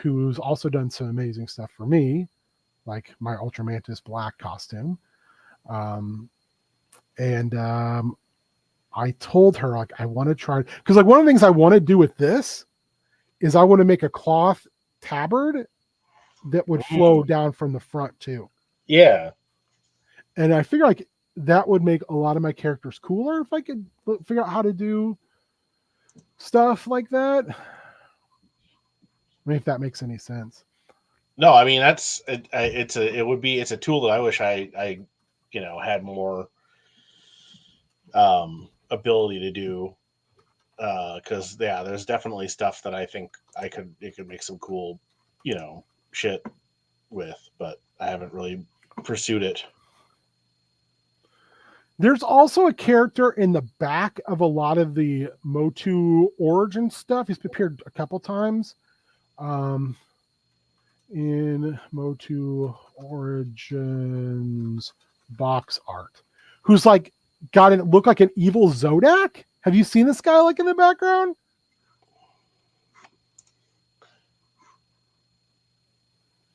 who's also done some amazing stuff for me, like my Ultramantis black costume. I told her like I want to try because like one of the things I want to do with this is I want to make a cloth tabard that would flow down from the front too. Yeah. And I figure like that would make a lot of my characters cooler if I could figure out how to do stuff like that. I mean, if that makes any sense. No, I mean it's a tool that I wish I had more ability to do, because there's definitely stuff that I think it could make some cool shit with, but I haven't really pursued it. There's also a character in the back of a lot of the Motu Origin stuff. He's appeared a couple times in Motu Origins box art, who's like got it look like an evil Zodak. Have you seen this guy like in the background?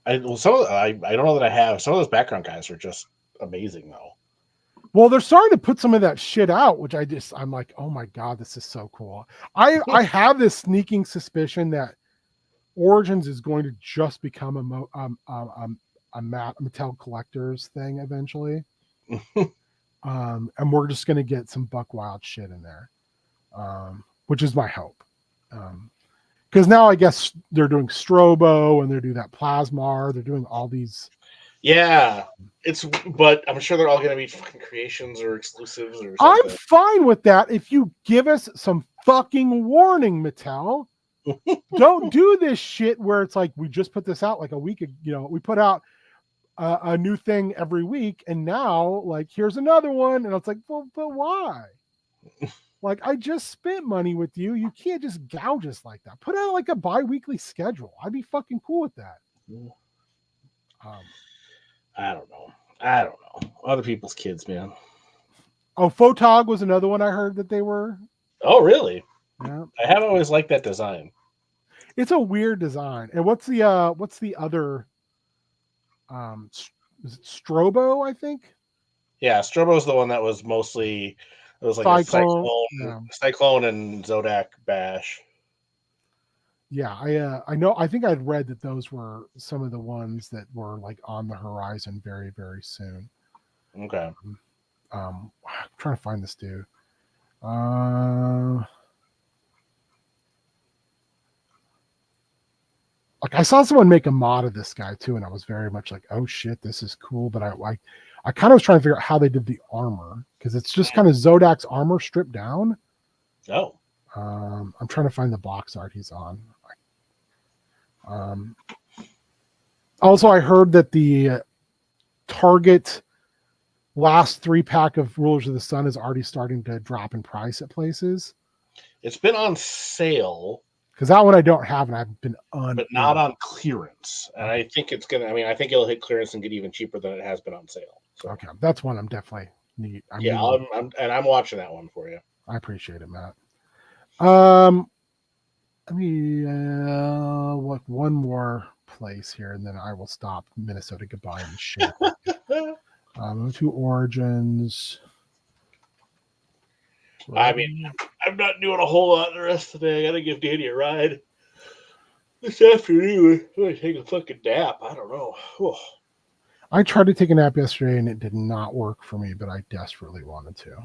I don't know that I have. Some of those background guys are just amazing though. Well, they're starting to put some of that shit out, which I'm like, oh my God, this is so cool. I have this sneaking suspicion that Origins is going to just become a Mattel Collectors thing eventually. And we're just going to get some Buck Wild shit in there, which is my hope. Because now I guess they're doing Strobo and they're doing that Plasmar. They're doing all these. Yeah, but I'm sure they're all going to be fucking creations or exclusives or something. I'm fine with that if you give us some fucking warning, Mattel. Don't do this shit where it's like we just put this out like a week ago. We put out a new thing every week, and now like here's another one, and it's like, well, but why? Like I just spent money with you. You can't just gouge us like that. Put out like a bi-weekly schedule. I'd be fucking cool with that. I don't know. Other people's kids, man. Oh, Photog was another one I heard that they were. Oh, really? Yeah. I have always liked that design. It's a weird design. And what's the other is it Strobo, I think? Yeah, Strobo's the one that was mostly it was like Cyclone and Zodak Bash. Yeah, I know. I think I'd read that those were some of the ones that were like on the horizon very, very soon. Okay. I'm trying to find this dude. Like I saw someone make a mod of this guy too, and I was very much like, "Oh shit, this is cool." But I kind of was trying to figure out how they did the armor because it's just kind of Zodak's armor stripped down. Oh. I'm trying to find the box art he's on. Also, I heard that the Target last 3-pack of Rulers of the Sun is already starting to drop in price at places. It's been on sale. Because that one I don't have, and I've been but not on clearance. And I think it's gonna. I mean, I think it'll hit clearance and get even cheaper than it has been on sale. So. Okay, that's one I'm definitely need. I'm watching that one for you. I appreciate it, Matt. Let me look one more place here, and then I will stop Minnesota goodbye and shit. Two Origins. I mean, I'm not doing a whole lot the rest of the day. I gotta give Danny a ride this afternoon. I'm gonna take a fucking nap. I don't know. Oh. I tried to take a nap yesterday and it did not work for me, but I desperately wanted to.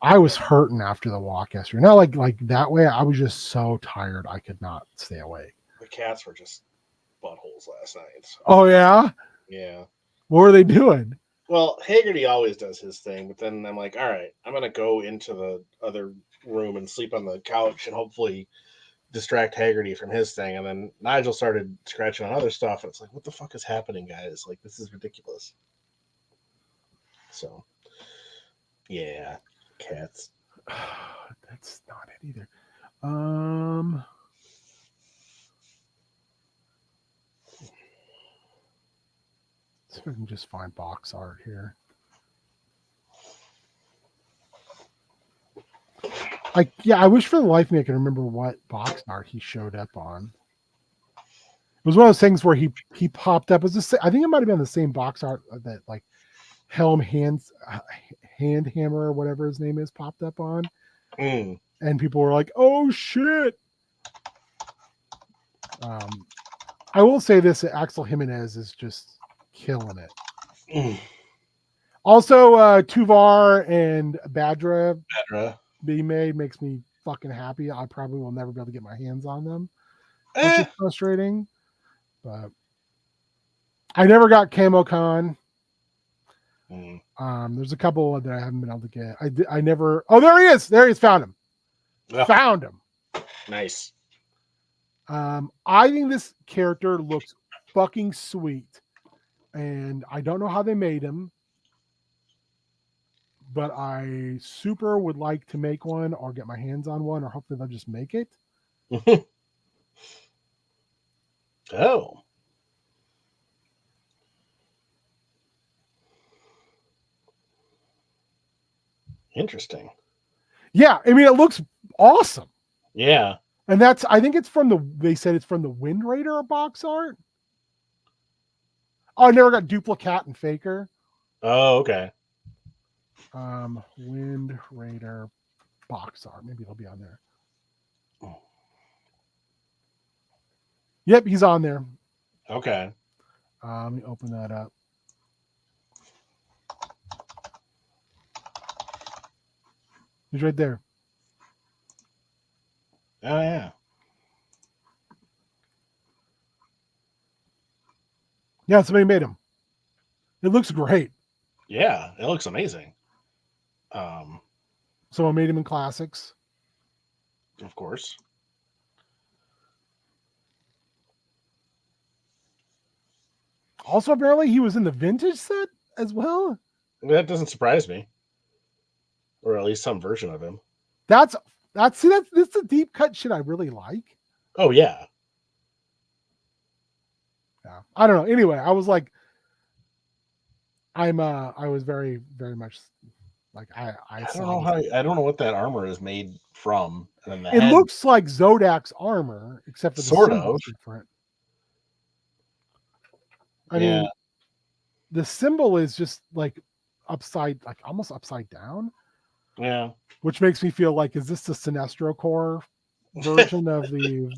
I was hurting after the walk yesterday. Not like that way. I was just so tired I could not stay awake. The cats were just buttholes last night. So. Oh yeah? Yeah. What were they doing? Well, Haggerty always does his thing, but then I'm like, all right, I'm going to go into the other room and sleep on the couch and hopefully distract Haggerty from his thing. And then Nigel started scratching on other stuff. And it's like, what the fuck is happening, guys? Like, this is ridiculous. So, yeah, cats. That's not it either. See if I can just find box art here. I wish for the life of me I can remember what box art he showed up on. It was one of those things where he popped up. I think it might have been the same box art that like Helm hand hammer or whatever his name is popped up on, Mm. and people were like, "Oh shit!" I will say this: Axel Jimenez is just killing it. Mm. Also, Tuvar and Badra Petra. being made makes me fucking happy. I probably will never be able to get my hands on them, which Eh. is frustrating. But I never got CamoCon. Mm. There's a couple that I haven't been able to get. I never. Oh, there he is. There he is. Found him. Oh, Found him. nice. I think this character looks fucking sweet, and I don't know how they made him, but I super would like to make one or get my hands on one, or hopefully they'll just make it. Oh. Interesting. Yeah, I mean it looks awesome. Yeah. And I think it's they said it's from the Wind Raider box art. Oh, I never got Duplicat and Faker. Oh, okay. Wind Raider box art. Maybe it'll be on there. Yep, he's on there. Okay. Let me open that up. He's right there. Oh, yeah. Yeah, somebody made him. It looks great. Yeah, it looks amazing. Someone made him in classics. Of course. Also, apparently, he was in the vintage set as well. That doesn't surprise me. Or at least some version of him. That's this is the deep cut shit I really like. Oh, yeah. Yeah. I don't know. Anyway, I was like, I was very, very much like I don't know what that armor is made from. And then it looks like Zodak's armor, except for the Sort symbol of. different. I mean, the symbol is just like almost upside down. Yeah. Which makes me feel like, is this the Sinestro Corps version of the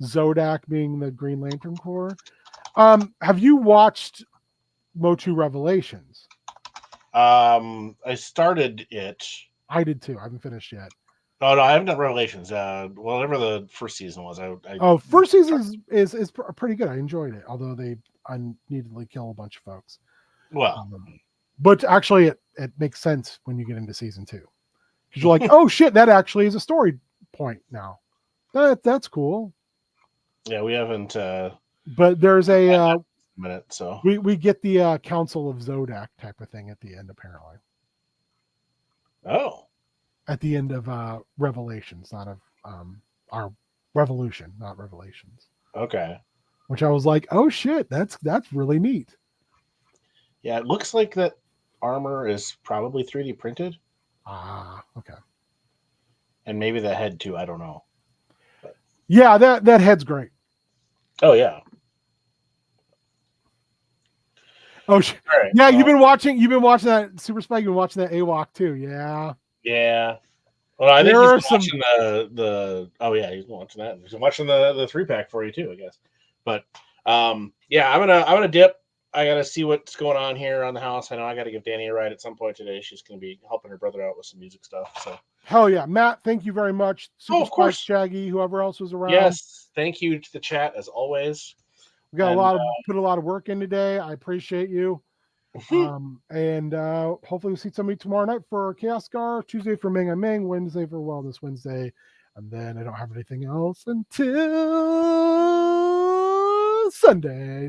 Zodak being the Green Lantern Corps? Have you watched Motu Revelations? I started it. I did too. I haven't finished yet. Oh no, I haven't done Revelations. Whatever the first season was, First season is pretty good. I enjoyed it, although they unneededly kill a bunch of folks. Well, but actually, it makes sense when you get into season 2, because you're like, oh shit, that actually is a story point now. That's cool. Yeah, we haven't. But there's a minute, so we get the Council of Zodak type of thing at the end, apparently. Oh. At the end of Revelations, not of our Revolution, not Revelations. Okay. Which I was like, oh shit, that's really neat. Yeah, it looks like that armor is probably 3D printed. Ah, okay. And maybe the head too. I don't know. But... Yeah, that head's great. Oh yeah. Oh right, yeah, well, you've been watching that Super Spike. You've been watching that AWOC too. Yeah. Yeah. Well, I think he's watching the. Oh yeah, he's watching that. He's watching the 3-pack for you too, I guess. But yeah, I'm gonna dip. I gotta see what's going on here on the house. I know I gotta give Danny a ride at some point today. She's gonna be helping her brother out with some music stuff. So hell yeah, Matt, thank you very much. Super of course, Shaggy, whoever else was around. Yes, thank you to the chat as always. We got put a lot of work in today. I appreciate you. And hopefully we'll see somebody tomorrow night for Chaos Scar, Tuesday for Ming and Ming, Wednesday for Wellness Wednesday, and then I don't have anything else until Sunday.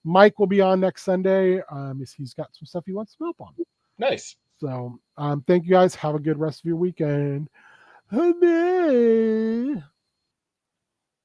Mike will be on next Sunday. He's got some stuff he wants to help on. Nice. So thank you guys. Have a good rest of your weekend. Bye.